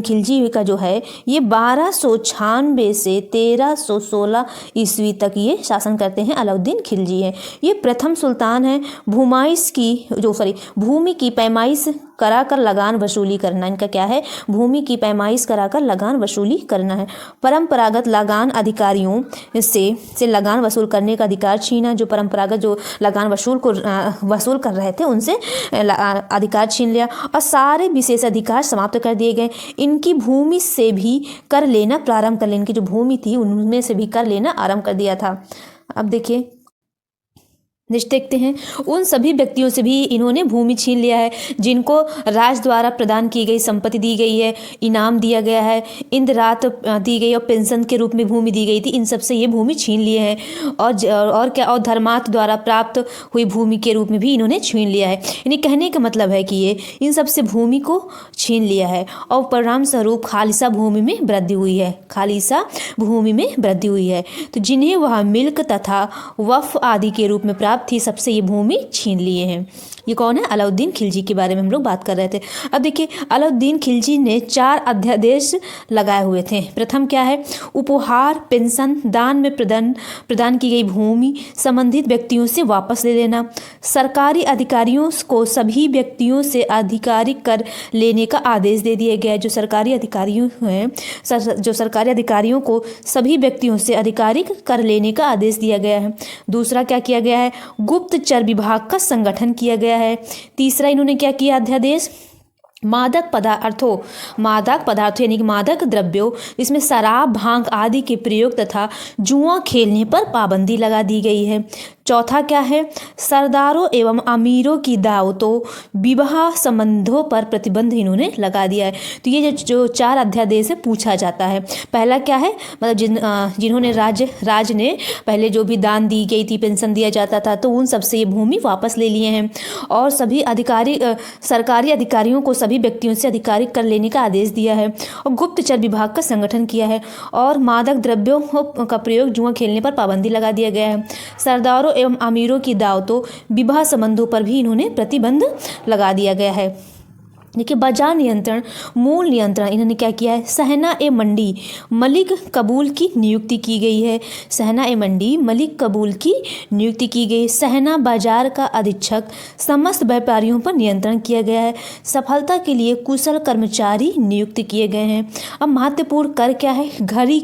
खिलजी का जो है ये 1296 से 1316 ईस्वी तक ये शासन करते हैं। अलाउद्दीन खिलजी है, ये प्रथम सुल्तान है। भूमि की पैमाइश कराकर लगान वसूली करना इनका क्या है, भूमि की पैमाइश कराकर लगान वसूली करना है। परंपरागत लगान अधिकारियों से लगान वसूल करने का अधिकार छीना। जो परंपरागत जो लगान वसूल कर रहे थे उनसे अधिकार छीन लिया और सारे विशेष अधिकार समाप्त कर दिए गए। इनकी भूमि से भी कर लेना प्रारंभ कर लिया। इनकी जो भूमि थी उनमें से भी कर लेना आरंभ कर दिया था। अब देखिए नेक्स्ट देखते हैं, उन सभी व्यक्तियों से भी इन्होंने भूमि छीन लिया है जिनको राज द्वारा प्रदान की गई संपत्ति दी गई है, इनाम दिया गया है, इंदिरात दी गई और पेंशन के रूप में भूमि दी गई थी, इन सब से ये भूमि छीन लिए हैं। और क्या, और धर्मार्थ द्वारा प्राप्त हुई भूमि के रूप में भी इन्होंने छीन लिया है। यानी कहने का मतलब है कि ये इन सब से भूमि को छीन लिया है और परिणाम स्वरूप खालिसा भूमि में वृद्धि हुई है, खालिसा भूमि में वृद्धि हुई है। तो जिन्हें वह मिल्क तथा वक्फ आदि के रूप में प्राप्त थी, सबसे ये भूमि छीन लिए हैं। ये कौन है? अलाउद्दीन खिलजी के बारे में हम लोग बात कर रहे थे। अब देखिए, अलाउद्दीन खिलजी ने 4 अध्यादेश लगाए हुए थे। प्रथम क्या है? उपहार, पेंशन, दान में प्रदान की गई भूमि संबंधित व्यक्तियों से वापस ले लेना, सरकारी अधिकारियों को सभी व्यक्तियों से आधिकारिक कर लेने का आदेश दे दिया गया है। जो सरकारी अधिकारियों हैं, जो सरकारी अधिकारियों को सभी व्यक्तियों से आधिकारिक कर लेने का आदेश दिया गया है। दूसरा क्या किया गया है? गुप्तचर विभाग का संगठन किया गया है। तीसरा इन्होंने क्या किया अध्यादेश? मादक पदार्थों यानी कि मादक द्रव्यों, इसमें शराब, भांग आदि के प्रयोग तथा जुआ खेलने पर पाबंदी लगा दी गई है। चौथा क्या है? सरदारों एवं अमीरों की दावतों, विवाह संबंधों पर प्रतिबंध इन्होंने लगा दिया है। तो ये जो 4 अध्यादेश से पूछा जाता है। पहला क्या है? मतलब जिन्होंने राज ने पहले जो भी दान दी गई थी, पेंशन दिया जाता था, तो उन सबसे ये भूमि वापस ले लिए हैं और सभी सरकारी अधिकारियों को सभी व्यक्तियों से आधिकारिक कर लेने का आदेश दिया है और गुप्तचर विभाग का संगठन किया है और मादक द्रव्यों का प्रयोग, जुआ खेलने पर पाबंदी लगा दिया गया है। सरदारों एवं अमीरों की दावतों, विवाह संबंधों पर भी इन्होंने प्रतिबंध लगा दिया गया है। देखिए, बाजार नियंत्रण, मूल नियंत्रण इन्होंने क्या किया है? सहना ए मंडी मलिक कबूल की नियुक्ति की गई है। सहना ए मंडी मलिक कबूल की नियुक्ति की गई। सहना बाजार का अधीक्षक, समस्त व्यापारियों पर नियंत्रण किया गया है। सफलता के लिए कुशल कर्मचारी नियुक्त किए गए हैं। अब महत्वपूर्ण कर क्या है? घरी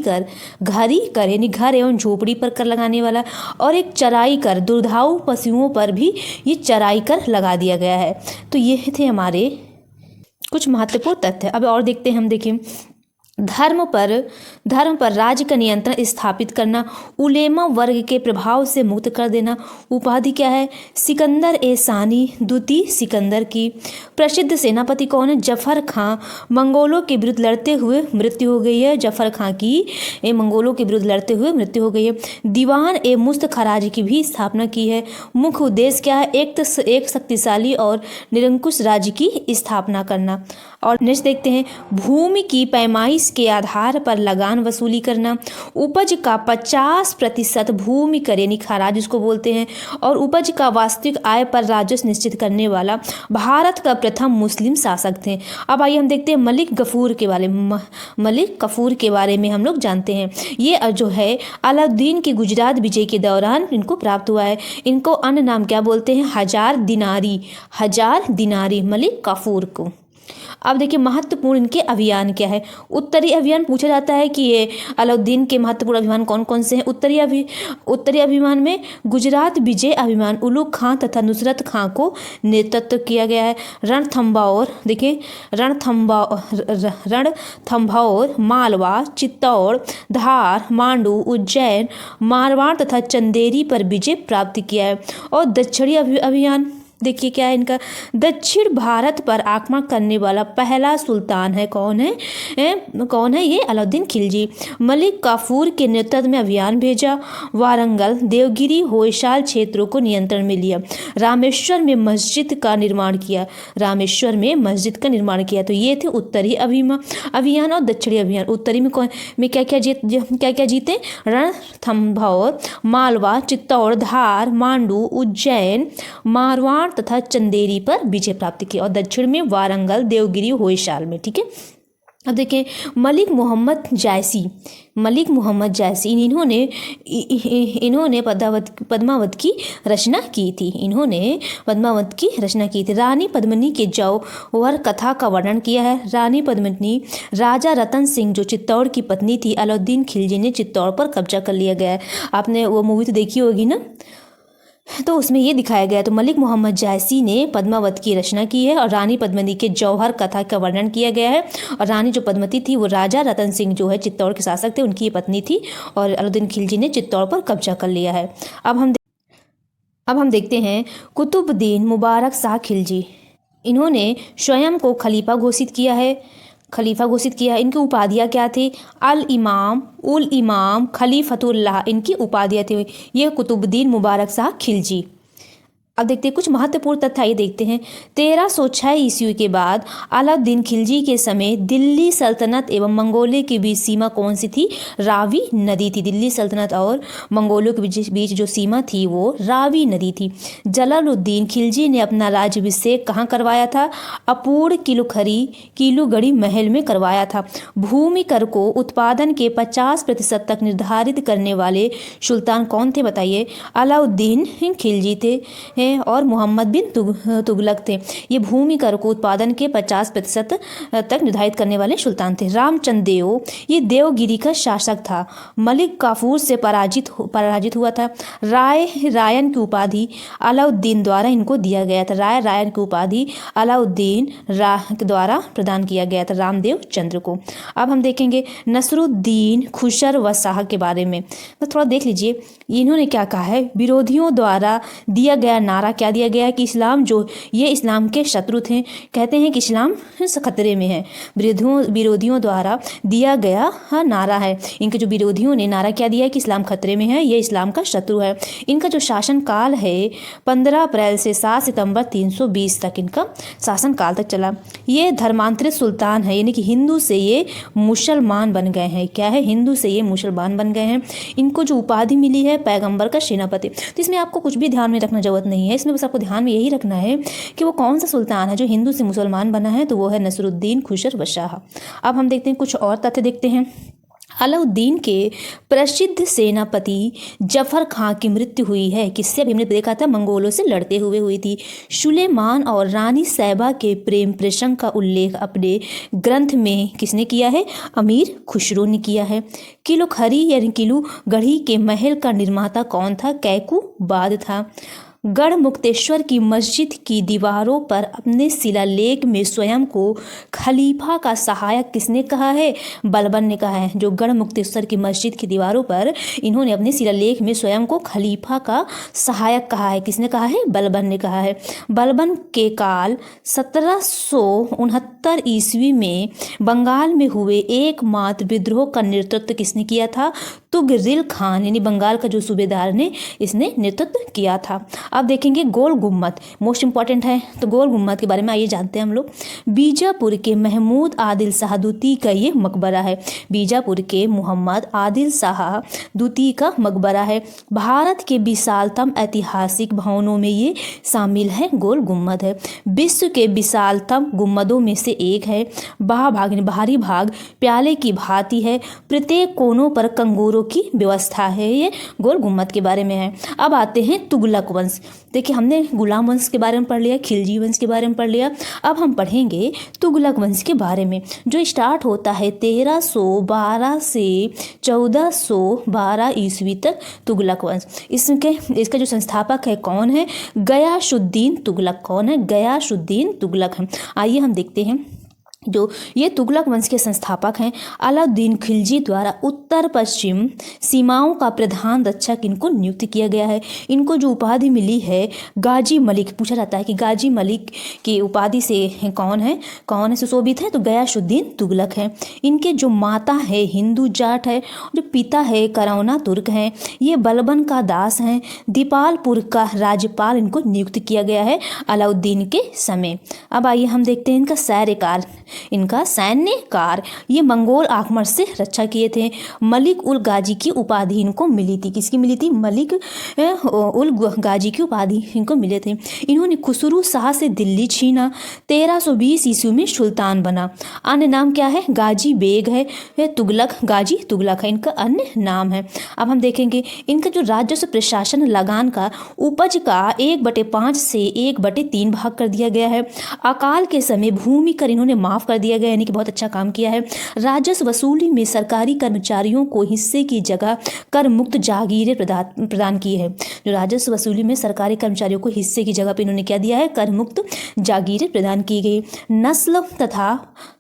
कर यानी घर एवं झोपड़ी पर कर लगाने वाला, और एक चराई कर, दुधारू पशुओं पर भी ये चराई कर लगा दिया गया है। तो ये थे हमारे कुछ महत्वपूर्ण तथ्य। अब और देखते हैं, हम देखें, धर्म पर राज्य का नियंत्रण स्थापित करना, उलेमा वर्ग के प्रभाव से मुक्त कर देना। उपाधि क्या है? सिकंदर ए सानी, द्वितीय सिकंदर की। प्रसिद्ध सेनापति कौन है? जफर खां। मंगोलों के विरुद्ध लड़ते हुए मृत्यु हो गई है। जफर खां की मंगोलों के विरुद्ध लड़ते हुए मृत्यु हो गई है। दीवान ए मुस्त खराज की भी स्थापना की है। मुख्य उद्देश्य क्या है? एक शक्तिशाली और निरंकुश राज्य की स्थापना करना। और नेक्स्ट देखते हैं, भूमि की पैमाइश के आधार पर लगान वसूली करना। उपज का 50% भूमि कर यानी खराज इसको बोलते हैं, और उपज का वास्तविक आय पर राजस्व निश्चित करने वाला भारत का प्रथम मुस्लिम शासक थे। अब आइए हम देखते हैं मलिक गफूर के बारे में हम लोग जानते हैं। ये जो है अलाउद्दीन के गुजरात विजय के दौरान इनको प्राप्त हुआ है। इनको अन्य नाम क्या बोलते हैं? हजार दिनारी मलिक गफूर को। अब देखिए, महत्वपूर्ण इनके अभियान क्या है? उत्तरी अभियान पूछा जाता है कि ये अलाउद्दीन के महत्वपूर्ण अभियान कौन कौन से हैं। उत्तरी अभियान में गुजरात विजय अभियान, उलुग खां तथा नुसरत खां को नेतृत्व किया गया है। रणथंभौर, देखिए रणथंभौर, मालवा, चित्तौड़, धार, मांडू, उज्जैन, मारवाड़ तथा चंदेरी पर विजय प्राप्त किया है। और दक्षिणी अभियान देखिए क्या है इनका? दक्षिण भारत पर आक्रमण करने वाला पहला सुल्तान है। कौन है ये? अलाउद्दीन खिलजी। मलिक काफूर के नेतृत्व में अभियान भेजा। वारंगल, देवगिरी, होयसाल क्षेत्रों को नियंत्रण में लिया। रामेश्वर में मस्जिद का निर्माण किया। तो ये थे उत्तरी अभियान और दक्षिणी अभियान। उत्तरी में क्या क्या जीते? रणथंभौर, मालवा, चित्तौड़, धार, मांडू, उज्जैन, मारवाड़ तथा चंदेरी पर विजय प्राप्त की, और दक्षिण में वारंगल, देवगिरी, होयसाल में। ठीक है। अब देखें, मलिक मोहम्मद जायसी इन्होंने पद्मावत की रचना की थी। रानी पद्मिनी के जौहर कथा का वर्णन किया है। रानी पद्मिनी राजा रतन सिंह जो चित्तौड़ की पत्नी थी, अलाउद्दीन खिलजी ने चित्तौड़ पर कब्जा कर लिया गया है। आपने वो मूवी तो देखी होगी ना, तो उसमें ये दिखाया गया। तो मलिक मोहम्मद जायसी ने पद्मावत की रचना की है और रानी पद्मिनी के जौहर कथा का वर्णन किया गया है। और रानी जो पद्मावती थी वो राजा रतन सिंह जो है चित्तौड़ के शासक थे, उनकी ये पत्नी थी, और अलाउद्दीन खिलजी ने चित्तौड़ पर कब्जा कर लिया है। अब हम अब हम देखते हैं कुतुबुद्दीन मुबारक शाह खिलजी। इन्होंने स्वयं को खलीफा घोषित किया है। इनकी उपाधियाँ क्या थी? अल इमाम, उल इमाम, खलीफतुल्लाह इनकी उपाधियाँ थी। ये कुतुबुद्दीन मुबारक शाह खिलजी। अब देखते हैं कुछ महत्वपूर्ण तथ्य ये देखते हैं। 1306 ईस्वी के बाद अलाउद्दीन खिलजी के समय दिल्ली सल्तनत एवं मंगोलिया के बीच सीमा कौन सी थी? रावी नदी थी। दिल्ली सल्तनत और मंगोलियों के बीच जो सीमा थी वो रावी नदी थी। जलालुद्दीन खिलजी ने अपना राज्याभिषेक कहाँ करवाया था? अपूर्ण किलूगढ़ी महल में करवाया था। भूमि कर को उत्पादन के 50% तक निर्धारित करने वाले सुल्तान कौन थे बताइए? अलाउद्दीन खिलजी थे और मोहम्मद बिन तुगलक थे। ये भूमि कर को उत्पादन के 50% तक निर्धारित करने वाले सुल्तान थे। रामचंद्र देव ये देवगिरी का शासक था। मलिक काफूर से पराजित हुआ था। रायन की उपाधि अलाउद्दीन द्वारा इनको दिया गया था। रायन की उपाधि अलाउद्दीन द्वारा प्रदान किया गया था रामदेव चंद्र को। अब हम देखेंगे नसरुद्दीन खुसर व शाह के बारे में। तो थोड़ा देख लीजिए इन्होंने क्या कहा है। विरोधियों द्वारा दिया गया नारा क्या दिया गया है कि ये इस्लाम के शत्रु थे। कहते हैं कि इस्लाम खतरे में है। विरोधियों द्वारा दिया गया नारा है। इनके जो विरोधियों ने नारा क्या दिया है कि इस्लाम खतरे में है, ये इस्लाम का शत्रु है। इनका जो शासन काल है 15 अप्रैल से 7 सितंबर 320 तक इनका शासन काल तक चला। ये धर्मांतरित सुल्तान है, यानी कि हिंदू से ये मुसलमान बन गए हैं। क्या है? हिंदू से ये मुसलमान बन गए हैं। इनको जो उपाधि मिली है पैगंबर का सेनापति। तो इसमें आपको कुछ भी ध्यान में रखना जरूरत नहीं है। इसमें बस आपको ध्यान में यही रखना है कि वो कौन सा सुल्तान है जो हिंदू से मुसलमान बना है, तो वो है नसरुद्दीन खुसर व शाह। अब हम देखते हैं कुछ और तथ्य देखते हैं। अलाउद्दीन के प्रसिद्ध सेनापति जफर खां की मृत्यु हुई है। किससे? अभी हमने देखा था मंगोलों से लड़ते हुए हुई थी। सुलेमान और रानी सैबा के प्रेम प्रसंग का उल्लेख अपने ग्रंथ में किसने किया है? अमीर खुसरो ने किया है। किलूखरी यानी किलूगढ़ी के महल का निर्माता कौन था? कैकूबाद था। गढ़ मुक्तेश्वर की मस्जिद की दीवारों पर अपने शिलालेख में स्वयं को खलीफा का सहायक किसने कहा है? बलबन ने कहा है। जो गढ़ मुक्तेश्वर की मस्जिद की दीवारों पर इन्होंने अपने शिलालेख में स्वयं को खलीफा का सहायक कहा है। किसने कहा है? बलबन ने कहा है। बलबन के काल 1769 ईस्वी में बंगाल में हुए एकमात्र विद्रोह का नेतृत्व किसने किया था? तुगरिल खान, यानी बंगाल का जो सूबेदार ने इसने नेतृत्व किया था। अब देखेंगे गोल गुम्मद, मोस्ट इंपॉर्टेंट है। तो गोल गुम्मद के बारे में आइए जानते हैं हम लोग। बीजापुर के महमूद आदिल शाह द्वितीय का ये मकबरा है। बीजापुर के मोहम्मद आदिल शाह द्वितीय का मकबरा है। भारत के विशालतम ऐतिहासिक भवनों में ये शामिल है। गोल गुम्मद है। विश्व के विशालतम गुम्मदों में से एक है। बाहरी भाग प्याले की भांति है। प्रत्येक कोनों पर कंगोरों की व्यवस्था है। ये गोल गुम्मद के बारे में है। अब आते हैं तुगलक वंश। देखिए हमने गुलाम वंश के बारे में पढ़ लिया, खिलजी वंश के बारे में पढ़ लिया। अब हम पढ़ेंगे तुगलक वंश के बारे में, जो स्टार्ट होता है 1312 से 1412 ईस्वी तक। तुगलक वंश इसका जो संस्थापक है कौन है? गयासुद्दीन तुगलक। कौन है? गयासुद्दीन तुगलक है। आइए हम देखते हैं जो ये तुगलक वंश के संस्थापक हैं। अलाउद्दीन खिलजी द्वारा उत्तर पश्चिम सीमाओं का प्रधान रक्षक इनको नियुक्त किया गया है। इनको जो उपाधि मिली है गाजी मलिक, पूछा जाता है कि गाजी मलिक की उपाधि से कौन है सुशोभित है? तो गयासुद्दीन तुगलक है। इनके जो माता है हिंदू जाट है, जो पिता है करौना तुर्क हैं। ये बलबन का दास हैं। दीपालपुर का राज्यपाल इनको नियुक्त किया गया है अलाउद्दीन के समय। अब आइए हम देखते हैं इनका सैन्य कार्य। ये मंगोल आक्रमण से रक्षा किए थे। मलिक उल गाजी की उपाधि इनको मिली थी। किसकी मिली थी? मलिक उल गाजी की उपाधि इनको मिले थे। इन्होंने खुसरू शाह से दिल्ली छीना। 1320 ईस्वी में सुल्तान बना। अन्य नाम क्या है? गाजी बेग है। तुगलक, गाजी तुगलक है इनका अन्य नाम है। अब हम देखेंगे इनका जो राजस्व प्रशासन लगान का उपज का 1/5 से 1/3 भाग कर दिया गया है। अकाल के समय भूमि कर इन्होंने माफ कर दिया गया, यानी कि बहुत अच्छा काम किया है। राजस्व वसूली में सरकारी कर्मचारियों को हिस्से की जगह कर मुक्त जागीरें प्रदान की है। जो राजस्व वसूली में सरकारी कर्मचारियों को हिस्से की जगह पे इन्होंने क्या दिया है? कर मुक्त जागीरें प्रदान की गई। नस्ल तथा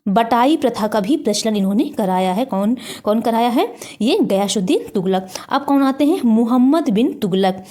बटाई प्रथा का भी प्रचलन इन्होंने कराया है। कौन कराया है? ये गयासुद्दीन तुगलक। अब कौन आते हैं? मोहम्मद बिन तुगलक।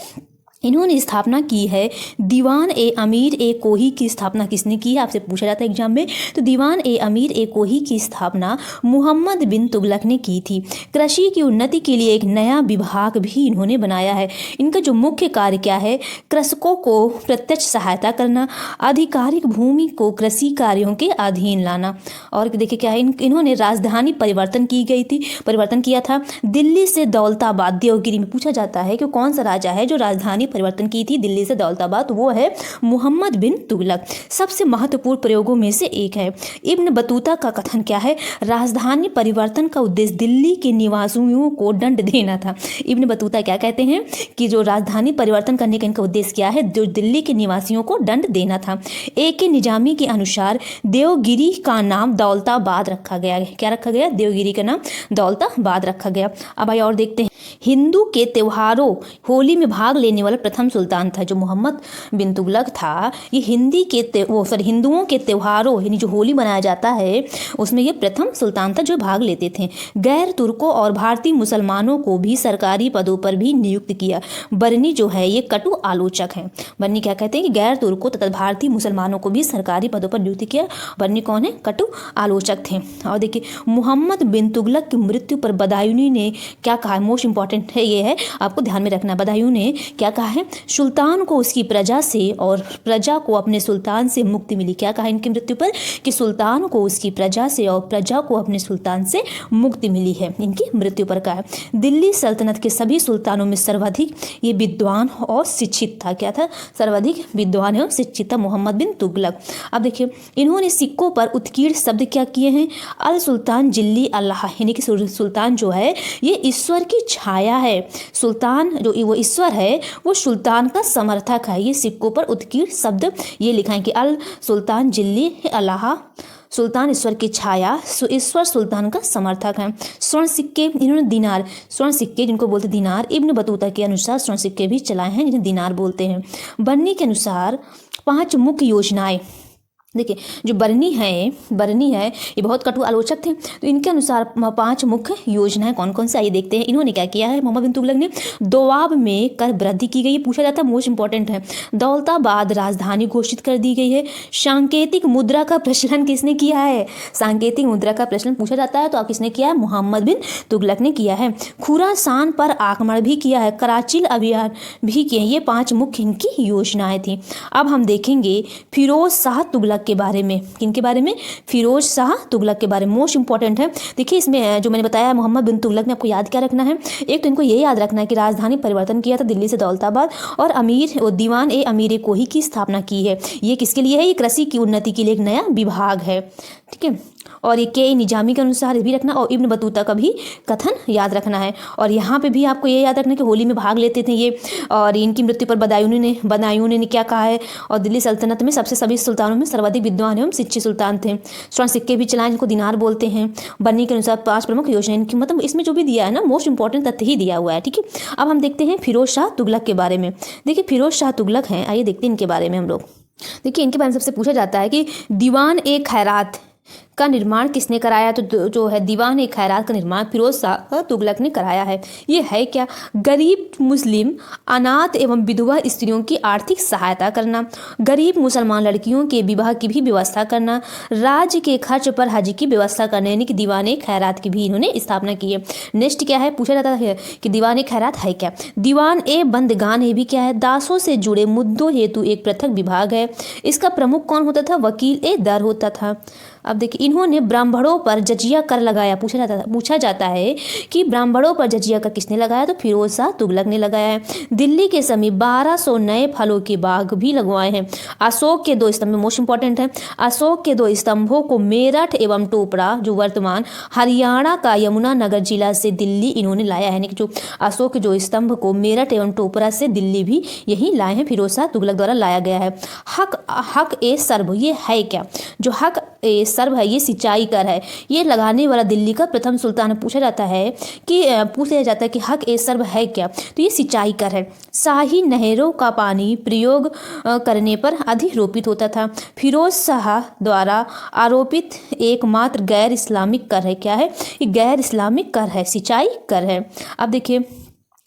इन्होंने स्थापना की है। दीवान ए अमीर ए कोही की स्थापना किसने की है, आपसे पूछा जाता है एग्जाम में। तो दीवान ए अमीर ए कोही की स्थापना मोहम्मद बिन तुगलक ने की थी। कृषि की उन्नति के लिए एक नया विभाग भी इन्होंने बनाया है। इनका जो मुख्य कार्य क्या है, कृषकों को प्रत्यक्ष सहायता करना, आधिकारिक भूमि को कृषि कार्यों के अधीन लाना। और देखिए क्या है, इन्होंने राजधानी परिवर्तन किया था। दिल्ली से दौलताबाद देवगिरी में पूछा जाता है कि कौन सा राजा है जो राजधानी परिवर्तन की थी दिल्ली से दौलताबाद, वो है मोहम्मद बिन तुगलक। सबसे महत्वपूर्ण प्रयोगों में से एक है। इब्न बतूता का कथन क्या है, राजधानी परिवर्तन का उद्देश्य दिल्ली के निवासियों को दंड देना था। इब्न बतूता क्या कहते हैं कि जो राजधानी परिवर्तन करने का इनका उद्देश्य क्या है, जो दिल्ली के निवासियों को दंड देना था। ए निजामी के अनुसार देवगिरी का नाम दौलताबाद रखा गया। क्या रखा गया, देवगिरी का नाम दौलताबाद रखा गया। अब आइए और देखते हैं। हिंदू के त्योहारों होली में भाग लेने वाला प्रथम सुल्तान था जो मोहम्मद बिन तुगलक था। ये हिंदुओं के त्योहारों यानी जो होली मनाया जाता है उसमें ये प्रथम सुल्तान था जो भाग लेते थे। गैर तुर्कों और भारतीय मुसलमानों को भी सरकारी पदों पर भी नियुक्त किया। बर्नी जो है ये कटु आलोचक हैं। बर्नी क्या कहते हैं कि गैर तुर्कों तथा भारतीय मुसलमानों को भी सरकारी पदों पर नियुक्त किया। बर्नी कौन है, कटु आलोचक थे। और देखिए मोहम्मद बिन तुगलक की मृत्यु पर बदायूनी ने क्या कहा, मोस्ट इंपॉर्टेंट है ये है, आपको ध्यान में रखना। बदायूं ने क्या कहा है, सुल्तान को उसकी प्रजा से और प्रजा को अपने सुल्तान से मुक्ति मिली। क्या कहा इनकी मृत्यु पर कि सुल्तान को उसकी प्रजा से और प्रजा को अपने सुल्तान से मुक्ति मिली है, इनकी मृत्यु पर कहा है। दिल्ली सल्तनत के सभी सुल्तानों में सर्वाधिक ये विद्वान और शिक्षित था। क्या था, सर्वाधिक विद्वान एवं शिक्षित था मोहम्मद बिन तुगलक। अब देखिए इन्होंने सिक्कों पर उत्कीर्ण शब्द क्या किए हैं, अल सुल्तान जिल्ली अल्लाह, यानी कि सुल्तान जो है ये ईश्वर की छाया है। सुल्तान जो वो ईश्वर है वो सुल्तान का समर्थक है। ये सिक्कों पर उत्कीर्ण शब्द ये लिखा है कि अल सुल्तान जिल्ली अल्लाह, सुल्तान ईश्वर की छाया, ईश्वर सुल्तान का समर्थक है। स्वर्ण सिक्के, इन्होंने दिनार, स्वर्ण सिक्के जिनको बोलते दिनार, इब्न बतूता के अनुसार स्वर्ण सिक्के भी चलाए हैं जिन्हें दिनार बोलते हैं। बर्नी के अनुसार 5 मुख्य योजनाएं, देखिए जो बर्नी है ये बहुत कटु आलोचक थे। तो इनके अनुसार 5 मुख्य योजनाएं कौन कौन सी, आइए देखते हैं। इन्होंने क्या किया है, मोहम्मद बिन तुगलक ने दोआब में कर वृद्धि की गई है, पूछा जाता है, मोस्ट इंपॉर्टेंट है। दौलताबाद राजधानी घोषित कर दी गई है। सांकेतिक मुद्रा का प्रचलन किसने किया है, सांकेतिक मुद्रा का प्रचलन पूछा जाता है तो आप किसने किया है, मोहम्मद बिन तुगलक ने किया है। खुरासान पर आक्रमण भी किया है, कराचिल अभियान भी किए। ये 5 मुख्य इनकी योजनाएं थी। अब हम देखेंगे फिरोज शाह तुगलक के बारे में। किनके बारे में, फिरोज शाह तुगलक के बारे में, मोस्ट इंपॉर्टेंट है। देखिए इसमें जो मैंने बताया मोहम्मद बिन तुगलक ने, आपको याद क्या रखना है, एक तो इनको ये याद रखना है कि राजधानी परिवर्तन किया था दिल्ली से दौलताबाद, और दीवान ए अमीर ए कोही की स्थापना की है। ये किसके लिए है, ये कृषि की उन्नति के लिए एक नया विभाग है, ठीक है। और ये के निजामी के अनुसार भी रखना, और इब्न बतूता का भी कथन याद रखना है। और यहाँ पे भी आपको ये याद रखना है कि होली में भाग लेते थे ये, और इनकी मृत्यु पर बदायूं ने क्या कहा है, और दिल्ली सल्तनत में सभी सुल्तानों में सर्वाधिक विद्वान एवं शिक्षित सुल्तान थे। स्वर्ण सिक्के भी चलाए जिनको दिनार बोलते हैं। बर्नी के अनुसार 5 प्रमुख योजना, इनकी मतलब इसमें जो भी दिया है ना, मोस्ट इंपॉर्टेंट तथ्य ही दिया हुआ है, ठीक है। अब हम देखते हैं फिरोज शाह तुगलक के बारे में। देखिए फिरोज शाह तुगलक हैं, आइए देखते हैं इनके बारे में हम लोग। देखिए इनके बारे में सबसे पूछा जाता है कि दीवान ए खैरात का निर्माण किसने कराया, तो जो है दीवान ए खैरात का निर्माण फिरोज शाह तुगलक ने कराया है। ये है क्या, गरीब मुस्लिम अनाथ एवं विधवा स्त्रियों की आर्थिक सहायता करना, गरीब मुसलमान लड़कियों के विवाह की भी व्यवस्था करना, राज्य के खर्च पर हज की व्यवस्था करने, यानी कि दीवान ए खैरात की भी इन्होंने स्थापना की है। नेक्स्ट क्या है, पूछा जाता है कि दीवान ए खैरात है क्या। दीवान ए बंदगान है भी क्या है, दासों से जुड़े मुद्दों हेतु एक पृथक विभाग है। इसका प्रमुख कौन होता था, वकील ए दर होता था। अब देखिए इन्होंने ब्राह्मणों पर जजिया कर लगाया। पूछा जाता है कि ब्राह्मणों पर जजिया कर किसने लगाया, तो फिरोज शाह तुगलक ने लगाया है। दिल्ली के समीप 1200 नए फलों के बाग भी लगवाए हैं। अशोक के 2 स्तंभ मोस्ट इंपॉर्टेंट है। अशोक के 2 स्तंभों को मेरठ एवं टोपरा जो वर्तमान हरियाणा का यमुनानगर जिला से दिल्ली इन्होंने लाया है, यानी कि जो अशोक के 2 स्तंभ को मेरठ एवं टोपरा से दिल्ली भी यही लाए हैं, फिरोज शाह तुगलक द्वारा लाया गया है। हक ए सर्व, ये है क्या, जो हक ए सर्व है ये सिंचाई कर है। ये लगाने वाला दिल्ली का प्रथम सुल्तान। पूछा जाता है कि हक ए सर्व है क्या, तो ये सिंचाई कर है। शाही नहरों का पानी प्रयोग करने पर अधिरोपित होता था। फिरोज शाह द्वारा आरोपित एकमात्र गैर इस्लामिक कर है, क्या है, ये गैर इस्लामिक कर है, सिंचाई कर है। अब देखिए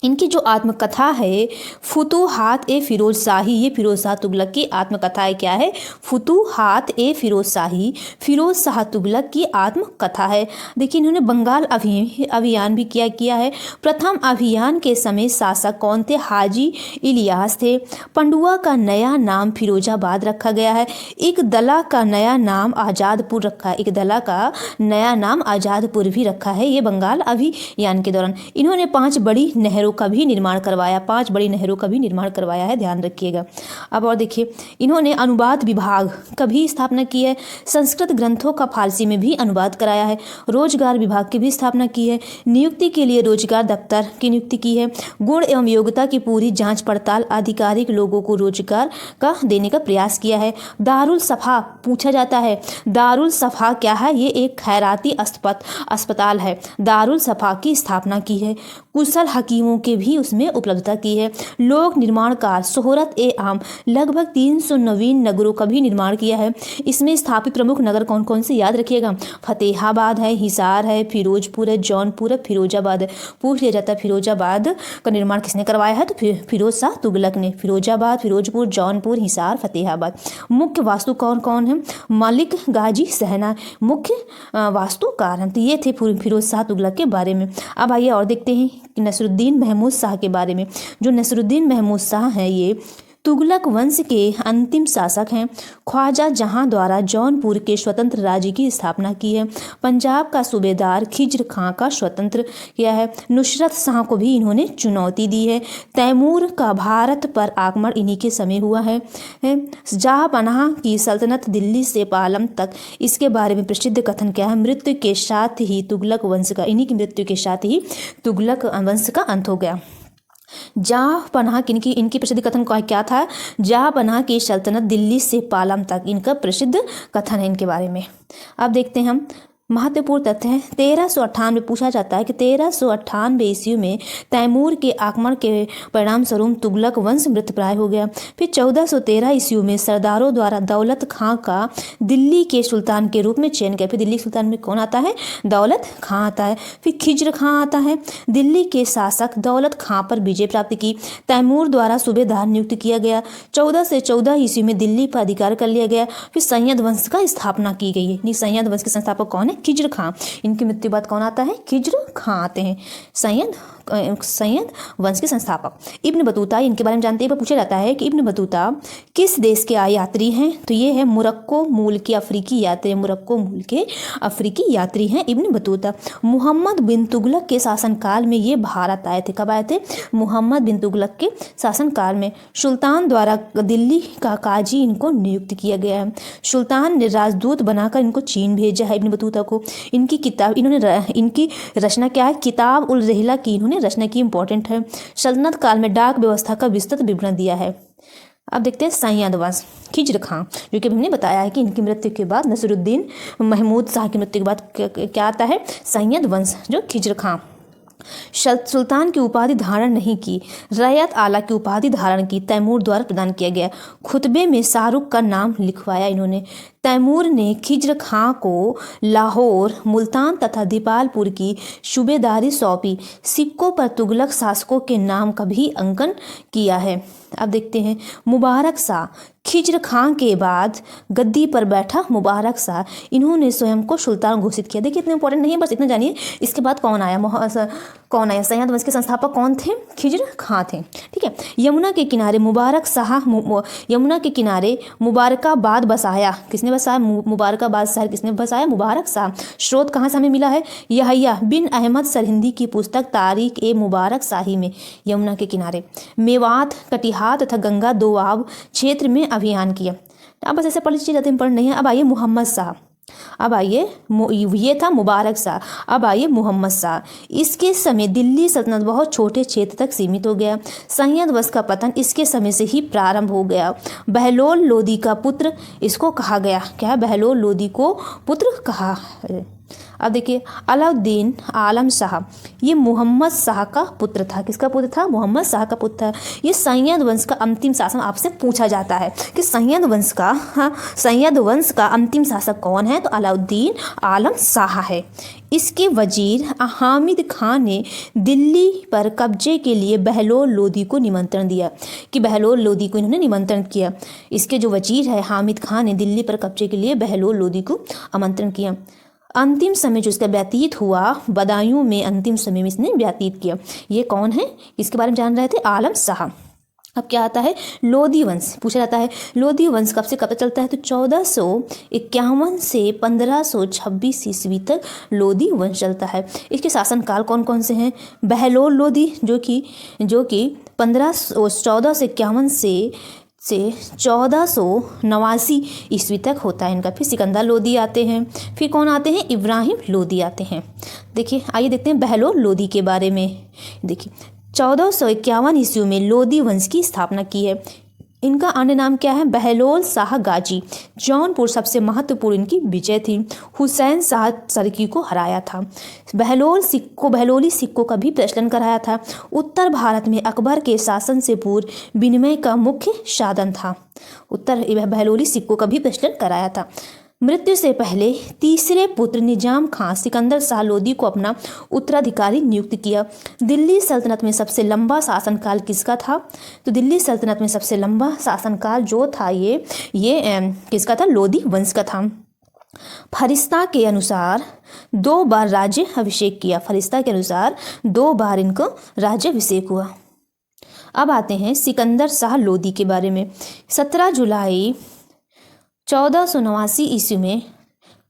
इनकी जो आत्मकथा है फुतूहात ए फिरोज शाही, ये फिरोज शाह तुगलक की आत्मकथा है। क्या है? फुतूहात ए फिरोज शाही, फिरोज शाह तुगलक की आत्मकथा है। देखिए इन्होंने बंगाल अभियान भी किया है। प्रथम अभियान के समय शासक कौन थे? हाजी इलियास थे। पंडुआ का नया नाम फिरोजाबाद रखा गया है। इकदला का नया नाम आज़ादपुर रखा है। इकदला का नया नाम आज़ादपुर भी रखा है। ये बंगाल अभियान के दौरान इन्होंने 5 बड़ी नहरों का भी निर्माण करवाया। 5 बड़ी नहरों का भी निर्माण करवाया है, ध्यान रखिएगा। अब और देखिए इन्होंने अनुवाद विभाग का भी स्थापना की है। संस्कृत ग्रंथों का फारसी में भी अनुवाद कराया है। रोजगार विभाग की भी स्थापना की है। नियुक्ति के लिए रोजगार दफ्तर की नियुक्ति की है। गुण एवं योग्यता की पूरी जांच पड़ताल, आधिकारिक लोगों को रोजगार का देने का प्रयास किया है। दारुल सफा पूछा जाता है। दारुल सफा क्या है? ये एक खैराती अस्पताल है। दारुल सफा की स्थापना की है। कुशल हकीमों के भी उसमें उपलब्धता की है। लोक निर्माण कार्य शोहरत ए आम, लगभग 300 नवीन नगरों का भी निर्माण किया है। इसमें स्थापित प्रमुख नगर कौन कौन से याद रखिएगा? फतेहाबाद है, हिसार है, फिरोजपुर है, जौनपुर है, फिरोजाबाद है। पूछ लिया जाता है फिरोजाबाद का निर्माण किसने करवाया है? तो फिरोज शाह तुगलक ने। फिरोजाबाद, फिरोजपुर, जौनपुर, हिसार, फतेहाबाद। मुख्य वास्तु कौन कौन है? मलिक गाजी सहना मुख्य वास्तुकार हैं। तो ये थे फिरोज शाह तुगलक के बारे में। अब आइए और देखते हैं कि नसरुद्दीन महमूद शाह के बारे में। जो नसरुद्दीन महमूद शाह हैं ये तुगलक वंश के अंतिम शासक हैं। ख्वाजा जहां द्वारा जौनपुर के स्वतंत्र राज्य की स्थापना की है। पंजाब का सूबेदार खिज्र खां का स्वतंत्र किया है। नुसरत शाह को भी इन्होंने चुनौती दी है। तैमूर का भारत पर आक्रमण इन्हीं के समय हुआ है। जहांपनाह की सल्तनत दिल्ली से पालम तक, इसके बारे में प्रसिद्ध कथन क्या है? मृत्यु के साथ ही तुगलक वंश का, इन्हीं की मृत्यु के साथ ही तुगलक वंश का अंत हो गया। जहांपनाह इनकी प्रसिद्ध कथन क्या था? जहांपनाह की सल्तनत दिल्ली से पालम तक, इनका प्रसिद्ध कथन है इनके बारे में। अब देखते हैं हम महत्वपूर्ण तथ्य है। 1398 पूछा जाता है कि 1398 ईस्वी में तैमूर के आक्रमण के परिणाम स्वरूप तुगलक वंश मृतप्राय हो गया। फिर 1413 ईस्वी में सरदारों द्वारा दौलत खां का दिल्ली के सुल्तान के रूप में चयन किया। फिर दिल्ली के सुल्तान में कौन आता है? दौलत खां आता है। फिर खिज्र खां आता है। दिल्ली के शासक दौलत खां पर विजय प्राप्त की। तैमूर द्वारा सूबेदार नियुक्त किया गया। 14 से 14 ईस्वी में दिल्ली पर अधिकार कर लिया गया। फिर सैयद वंश का स्थापना की गई है। सैयद वंश के संस्थापक कौन है? खिज्र खां। इनकी मृत्यु बाद कौन आता है? खिज्र खां आते हैं, सैयद वंश के संस्थापक। इब्न बतूता, इनके बारे में जानते हैं। पूछा जाता है कि इब्न बतूता किस देश के यात्री हैं? तो ये है मोरक्को मूल के अफ्रीकी यात्री। मोरक्को मूल के अफ्रीकी यात्री हैं इब्न बतूता। मुहम्मद बिन तुगलक के शासनकाल में ये भारत आए थे। कब आए थे? मुहम्मद बिन तुगलक के शासनकाल में। सुल्तान द्वारा दिल्ली का काजी इनको नियुक्त किया गया है। सुल्तान ने राजदूत बनाकर इनको चीन भेजा है इब्न बतूता को। इनकी किताब, इनकी रचना क्या है? किताब उल रहला की इन्होंने रचना की, इंपॉर्टेंट है। सल्तनत काल में डाक व्यवस्था का विस्तृत विवरण दिया है। अब देखते हैं सैयद वंश। खिज्र खां, जो कि हमने बताया है कि इनकी मृत्यु के बाद, नसरुद्दीन महमूद शाह की मृत्यु के बाद क्या आता है? सैयद वंश, जो खिज्र खां। सुल्तान की उपाधि धारण नहीं की, रैयत आला की उपाधि धारण की, तैमूर द्वारा प्रदान किया गया। खुतबे में शाहरुख का नाम लिखवाया इन्होंने। तैमूर ने खिज्र खां को लाहौर, मुल्तान तथा दीपालपुर की सूबेदारी सौंपी। सिक्कों पर तुगलक शासकों के नाम का भी अंकन किया है। अब देखते हैं मुबारक शाह। खिज्र खां के बाद गद्दी पर बैठा मुबारक शाह, इन्होंने स्वयं को सुल्तान घोषित किया। देखिए इतना इंपॉर्टेंट नहीं है, बस इतना जानिए। इसके बाद कौन आया? सैयद वंश के संस्थापक कौन थे? खिज्र खां थे। ठीक है। यमुना के किनारे मुबारकाबाद बसाया। किसने बसाया? मुबारकाबाद शहर किसने बसाया? मुबारक शाह। स्रोत कहाँ से हमें मिला है? यहया बिन अहमद सरहिंदी की पुस्तक तारीख ए मुबारक शाही में। यमुना के किनारे मेवात, कटिहार तथा गंगा दोआब क्षेत्र में अभियान किया। अब बस ऐसे पढ़ लीजिए, ज़्यादा इंपॉर्टेंट नहीं है। अब आइए मुहम्मद शाह। ये था मुबारक शाह। अब आइए मुहम्मद शाह। इसके समय दिल्ली सल्तनत बहुत छोटे क्षेत्र तक सीमित हो गया। सैयद वंश का पतन इसके समय से ही प्रारंभ हो गया। बहलोल लोदी का पुत्र इसको कहा गया। क्या है? बहलोल लोदी को पुत्र कहा। अब देखिए अलाउद्दीन आलम शाह, ये मोहम्मद शाह का पुत्र था। किसका पुत्र था? मोहम्मद शाह का पुत्र था। ये सैयद वंश का अंतिम शासक आपसे पूछा जाता है कि सैयद वंश का अंतिम शासक कौन है? तो अलाउद्दीन आलम शाह है। इसके वजीर हामिद खान ने दिल्ली पर कब्जे के लिए बहलोल लोदी को निमंत्रण दिया कि बहलोल लोदी को इन्होंने निमंत्रण किया। इसके जो वजीर है हामिद खान ने दिल्ली पर कब्जे के लिए बहलोल लोदी को आमंत्रण किया। अंतिम समय जो इसका व्यतीत हुआ बदायूं में, अंतिम समय में इसने व्यतीत किया। ये कौन है? इसके बारे में जान रहे थे? आलम शाह। अब क्या आता है? लोदी वंश पूछा जाता है। लोदी वंश कब से कब तक चलता है? तो 1451 से 1526 ईस्वी तक लोदी वंश चलता है। इसके शासनकाल कौन कौन से हैं? बहलोल लोदी जो कि 1451 से 1489 ईस्वी तक होता है इनका। फिर सिकंदर लोदी आते हैं। फिर कौन आते हैं? इब्राहिम लोदी आते हैं। देखिए आइए देखते हैं बहलोल लोदी के बारे में। देखिए 1451 ईस्वी में लोदी वंश की स्थापना की है। इनका अन्य नाम क्या है? बहलोल शाह गाजी। जौनपुर सबसे महत्वपूर्ण इनकी विजय थी। हुसैन शाह सरकी को हराया था। बहलोली सिक्कों का भी प्रचलन कराया था। उत्तर भारत में अकबर के शासन से पूर्व विनिमय का मुख्य साधन था। बहलोली सिक्कों का भी प्रचलन कराया था। मृत्यु से पहले तीसरे पुत्र निजाम खां सिकंदर शाह लोदी को अपना उत्तराधिकारी नियुक्त किया। दिल्ली सल्तनत में सबसे लंबा शासनकाल किसका था? तो दिल्ली सल्तनत में सबसे लंबा शासनकाल जो था ये किसका था? लोदी वंश का था। फरिश्ता के अनुसार 2 बार राज्य अभिषेक किया। फरिश्ता के अनुसार 2 बार इनको राज्य अभिषेक हुआ। अब आते हैं सिकंदर शाह लोदी के बारे में। 17 जुलाई 1489 ईस्वी में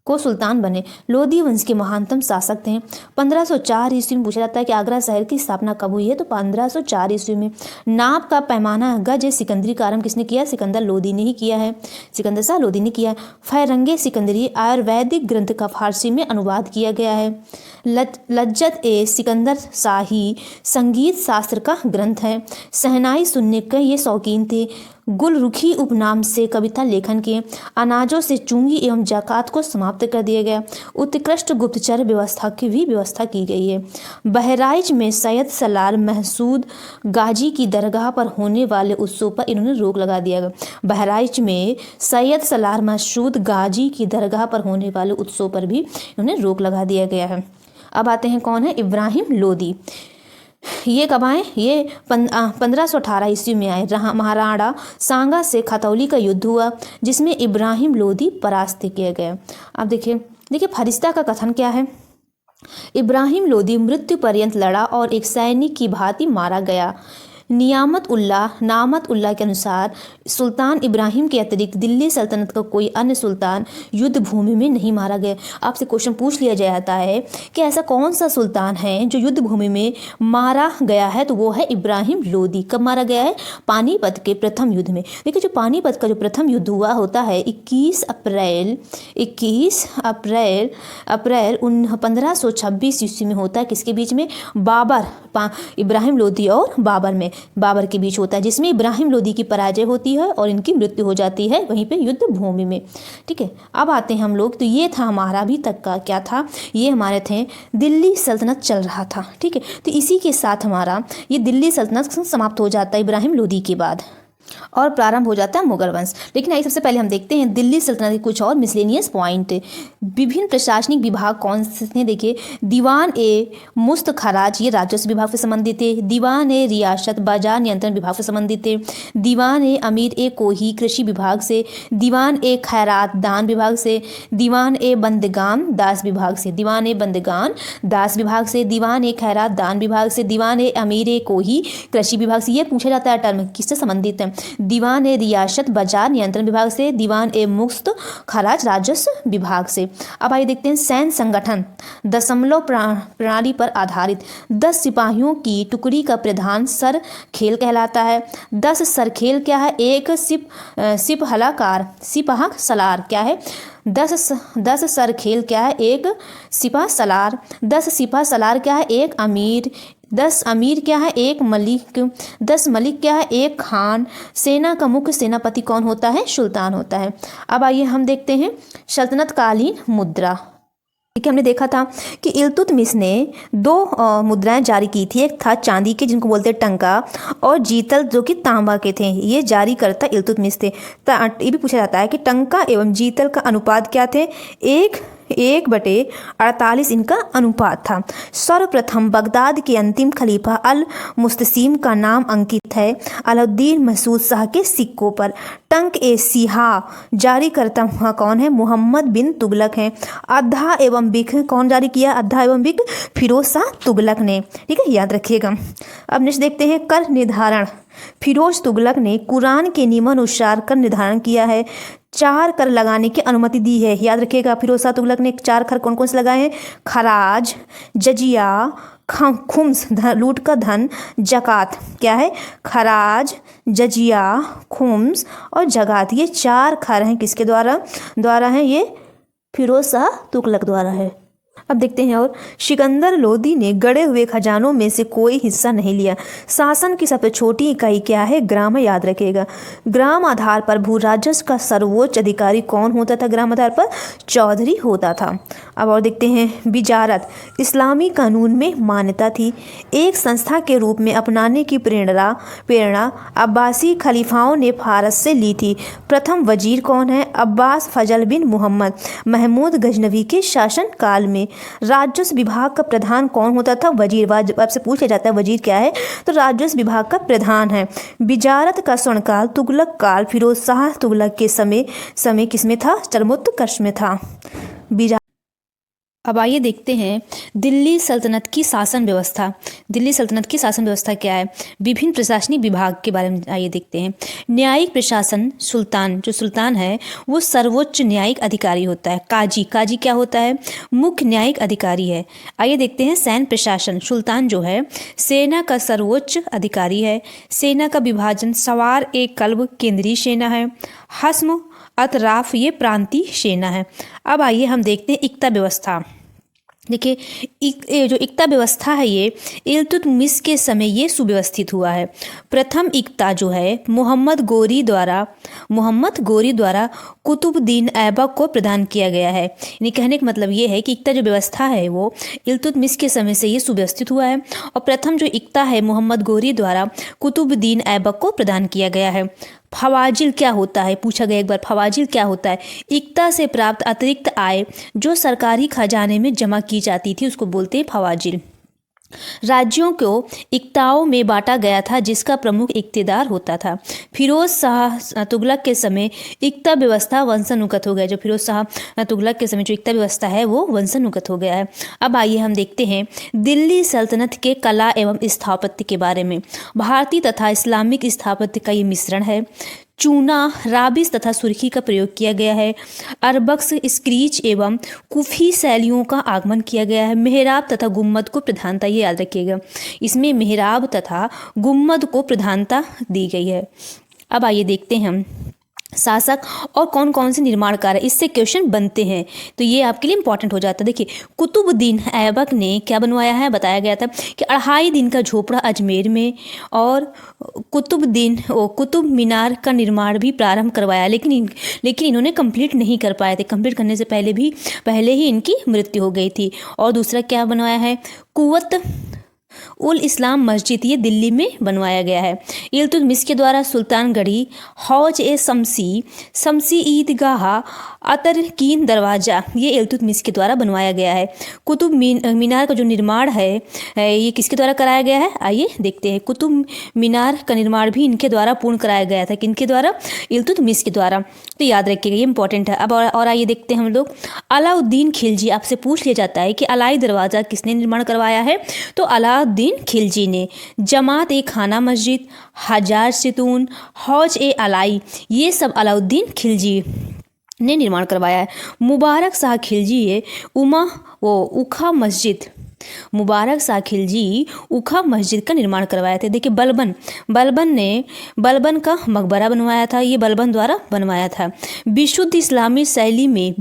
को सुल्तान बने। लोदी वंश के महानतम शासक थे। 1504 ईस्वी में पूछा जाता है कि आगरा शहर की स्थापना कब हुई है? तो 1504 ईस्वी में। नाप का पैमाना गज सिकंदरी का आरंभ किसने किया? सिकंदर लोदी ने ही किया है। सिकंदर शाह लोदी ने किया। फैरंगे सिकंदरी आयुर्वैदिक ग्रंथ का फारसी में अनुवाद किया गया है। लज्जत ए सिकंदर शाही संगीत शास्त्र का ग्रंथ है। शहनाई सुनने के ये शौकीन थे। गुलरुखी उपनाम से कविता लेखन किए। अनाजों से चुंगी एवं ज़कात को समाप्त कर दिया गया। उत्कृष्ट गुप्तचर व्यवस्था की भी व्यवस्था की गई है। बहराइच में सैयद सलार महसूद गाजी की दरगाह पर होने वाले उत्सव पर इन्होंने रोक लगा दिया गया। बहराइच में सैयद सलार महसूद गाजी की दरगाह पर होने वाले उत्सव पर भी इन्होंने रोक लगा दिया गया है। अब आते हैं कौन है? इब्राहिम लोदी। ये कब आए? ये 1518 ईस्वी में आए। महाराणा सांगा से खतौली का युद्ध हुआ जिसमें इब्राहिम लोदी परास्त किए गए। अब देखिए फरिश्ता का कथन क्या है? इब्राहिम लोदी मृत्यु पर्यंत लड़ा और एक सैनिक की भांति मारा गया। नामत उल्लाह के अनुसार सुल्तान इब्राहिम के अतिरिक्त दिल्ली सल्तनत का कोई अन्य सुल्तान युद्ध भूमि में नहीं मारा गया। आपसे क्वेश्चन पूछ लिया जाता है कि ऐसा कौन सा सुल्तान है जो युद्ध भूमि में मारा गया है? तो वो है इब्राहिम लोदी। कब मारा गया है? पानीपत के प्रथम युद्ध में। देखिए जो पानीपत का जो प्रथम युद्ध हुआ होता है 21 अप्रैल 1526 ईस्वी में होता है। किसके बीच में? इब्राहिम लोदी और बाबर के बीच होता है, जिसमें इब्राहिम लोदी की पराजय होती है और इनकी मृत्यु हो जाती है वहीं पे युद्ध भूमि में। ठीक है, अब आते हैं हम लोग। तो ये था हमारा अभी तक का क्या था? ये हमारे थे दिल्ली सल्तनत चल रहा था। ठीक है, तो इसी के साथ हमारा ये दिल्ली सल्तनत समाप्त हो जाता है इब्राहिम लोदी के बाद और प्रारंभ हो जाता है मुगल वंश। लेकिन आइए सबसे पहले हम देखते हैं दिल्ली सल्तनत के कुछ और मिसलेनियस पॉइंट। विभिन्न प्रशासनिक विभाग कौन से थे? देखिए दीवान ए मुस्त खराज ये राजस्व विभाग से संबंधित थे। दीवान ए रियासत बाजार नियंत्रण विभाग से संबंधित थे। दीवान ए अमीर ए कोही कृषि विभाग से। दीवान ए खैरात दान विभाग से। दीवान ए बंदगान दास विभाग से। दीवान ए बंदगान दास विभाग से। दीवान ए खैरात दान विभाग से। दीवान ए अमीर ए कोही कृषि विभाग से। ये पूछा जाता है टर्म किससे संबंधित है? दीवान ए रियासत बाजार नियंत्रण विभाग से। दीवान ए मुक्त खराज राजस्व विभाग से। अब आइए देखते हैं सैन्य संगठन दशमलव प्रणाली पर आधारित। 10 सिपाहियों की टुकड़ी का प्रधान सर खेल कहलाता है। 10 सरखेल क्या है? एक सिपाह सलार क्या है? 10 सरखेल क्या है? एक सिपाह सलार। 10 सिपाह सलार क्या है? एक अमीर। 10 अमीर क्या है? एक मलिक। 10 मलिक क्या है? एक खान। सेना का मुख्य सेनापति कौन होता है? सुल्तान होता है। अब आइए हम देखते हैं सल्तनत कालीन मुद्रा। कि हमने देखा था कि इल्तुतमिश ने दो मुद्राएं जारी की थी। एक था चांदी के जिनको बोलते हैं टंका, और जीतल जो कि तांबा के थे। ये जारी करता इल्तुतमिश थे। ये भी पूछा जाता है कि टंका एवं जीतल का अनुपात क्या थे। 1:48 इनका अनुपात था। सर्वप्रथम बगदाद के अंतिम खलीफा अल मुस्तसिम का नाम अंकित है अलाउद्दीन महसूद शाह के सिक्कों पर। टंक ए सिहा जारी करता हुआ कौन है? मोहम्मद बिन तुगलक हैं। अद्धा एवं बिक कौन जारी किया? अद्धा एवं बिक फिरोज शाह तुगलक ने। ठीक है, याद रखिएगा। अब नेक्स्ट देखते हैं कर निर्धारण। फिरोज तुगलक ने कुरान के नियमानुसार कर निर्धारण किया है। 4 कर लगाने की अनुमति दी है। याद रखिएगा, फिरोज शाह तुगलक ने 4 कर कौन कौन से लगाए हैं? खराज, जजिया, खुम्स लूट का धन, जकात। क्या है? खराज, जजिया, खुम्स और जकात। ये 4 कर हैं किसके द्वारा हैं? ये फिरोज शाह तुगलक द्वारा है। अब देखते हैं और सिकंदर लोदी ने गड़े हुए खजानों में से कोई हिस्सा नहीं लिया। शासन की सबसे छोटी इकाई क्या है? ग्राम है, याद रखिएगा। ग्राम आधार पर भू राजस्व का सर्वोच्च अधिकारी कौन होता था? ग्राम आधार पर चौधरी होता था। अब और देखते हैं बिजारत। इस्लामी कानून में मान्यता थी। एक संस्था के रूप में अपनाने की प्रेरणा अब्बासी खलीफाओं ने फारस से ली थी। प्रथम वजीर कौन है? अब्बास फजल बिन मोहम्मद महमूद गजनवी के शासन काल में। राजस्व विभाग का प्रधान कौन होता था? वजीर। आपसे पूछा जाता है वजीर क्या है, तो राजस्व विभाग का प्रधान है। बिजारत का स्वर्णकाल तुगलक काल फिरोज शाह तुगलक के समय किसमें था? चरमोत्कर्ष में था। अब आइए देखते हैं दिल्ली सल्तनत की शासन व्यवस्था। दिल्ली सल्तनत की शासन व्यवस्था क्या है? विभिन्न प्रशासनिक विभाग के बारे में आइए देखते हैं। न्यायिक प्रशासन, सुल्तान, जो सुल्तान है वो सर्वोच्च न्यायिक अधिकारी होता है। काजी क्या होता है? मुख्य न्यायिक अधिकारी है। आइए देखते हैं सैन्य प्रशासन। सुल्तान जो है सेना का सर्वोच्च अधिकारी है। सेना का विभाजन सवार ए कल्ब केंद्रीय सेना है, हस्म अतराफ ये प्रांतीय सेना है। अब आइए हम देखते हैं इक्ता व्यवस्था। देखिए जो इक्ता व्यवस्था है ये इल्तुतमिश के समय ये सुव्यवस्थित हुआ है। प्रथम इक्ता जो है मोहम्मद गोरी द्वारा कुतुबुद्दीन ऐबक को प्रदान किया गया है। यानी कहने का मतलब ये है कि इक्ता जो व्यवस्था है वो इल्तुतमिश के समय से ये सुव्यवस्थित हुआ है। और प्रथम जो इक्ता है मोहम्मद गोरी द्वारा कुतुबुद्दीन ऐबक को प्रदान किया गया है। फवाजिल क्या होता है? पूछा गया एक बार, फवाजिल क्या होता है? इक्ता से प्राप्त अतिरिक्त आय जो सरकारी खजाने में जमा की जाती थी उसको बोलते हैं फवाजिल। राज्यों को इक्ताओं में बांटा गया था जिसका प्रमुख इक्तेदार होता था। फिरोज शाह तुगलक के समय इक्ता व्यवस्था वंशानुगत हो गया। जो फिरोज शाह तुगलक के समय जो इक्ता व्यवस्था है वो वंशानुगत हो गया है। अब आइए हम देखते हैं दिल्ली सल्तनत के कला एवं स्थापत्य के बारे में। भारतीय तथा इस्लामिक स्थापत्य का ये मिश्रण है। चूना, राबिस तथा सुर्खी का प्रयोग किया गया है। अरबक्स, स्क्रीच एवं कुफी शैलियों का आगमन किया गया है। मेहराब तथा गुम्मद को प्रधानता, ये याद रखिएगा, इसमें मेहराब तथा गुम्मद को प्रधानता दी गई है। अब आइए देखते हैं हम शासक और कौन कौन से निर्माण कार्य, इससे क्वेश्चन बनते हैं तो ये आपके लिए इंपॉर्टेंट हो जाता है। देखिए कुतुबुद्दीन ऐबक ने क्या बनवाया है? बताया गया था कि 2.5 दिन का झोपड़ा अजमेर में, और कुतुब मीनार का निर्माण भी प्रारंभ करवाया, लेकिन इन्होंने कंप्लीट नहीं कर पाए थे। कंप्लीट करने से पहले ही इनकी मृत्यु हो गई थी। और दूसरा क्या बनवाया है? कुव्वत उल इस्लाम मस्जिद, ये दिल्ली में बनवाया गया है। इल्तुतमिश के द्वारा सुल्तानगढ़ी, हौज ए शमसी ईदगाह, अतरकीन दरवाज़ा, ये इल्तुतमिश के द्वारा बनवाया गया है। कुतुब मीनार का जो निर्माण है ये किसके द्वारा कराया गया है? आइए देखते हैं। कुतुब मीनार का निर्माण भी इनके द्वारा पूर्ण कराया गया था। किनके द्वारा? इल्तुतमिश के द्वारा। तो याद रखिएगा, ये इंपॉर्टेंट है। अब और आइए देखते हैं हम लोग अलाउद्दीन खिलजी। आपसे पूछ लिया जाता है कि अलाई दरवाज़ा किसने निर्माण करवाया है? तो अलाउद्दीन खिलजी ने। जमात ए खाना मस्जिद, हजार सितून, हौज ए अलाई, ये सब अलाउद्दीन खिलजी ने निर्माण करवाया है। मुबारक शाह खिलजी ये उखा मस्जिद, मुबारक शाह खिलजी उखा मस्जिद का निर्माण करवाए थे। देखिए बलबन ने बलबन का मकबरा बनवाया था, ये बलबन द्वारा बनवाया था। विशुद्ध इस्लामी शैली में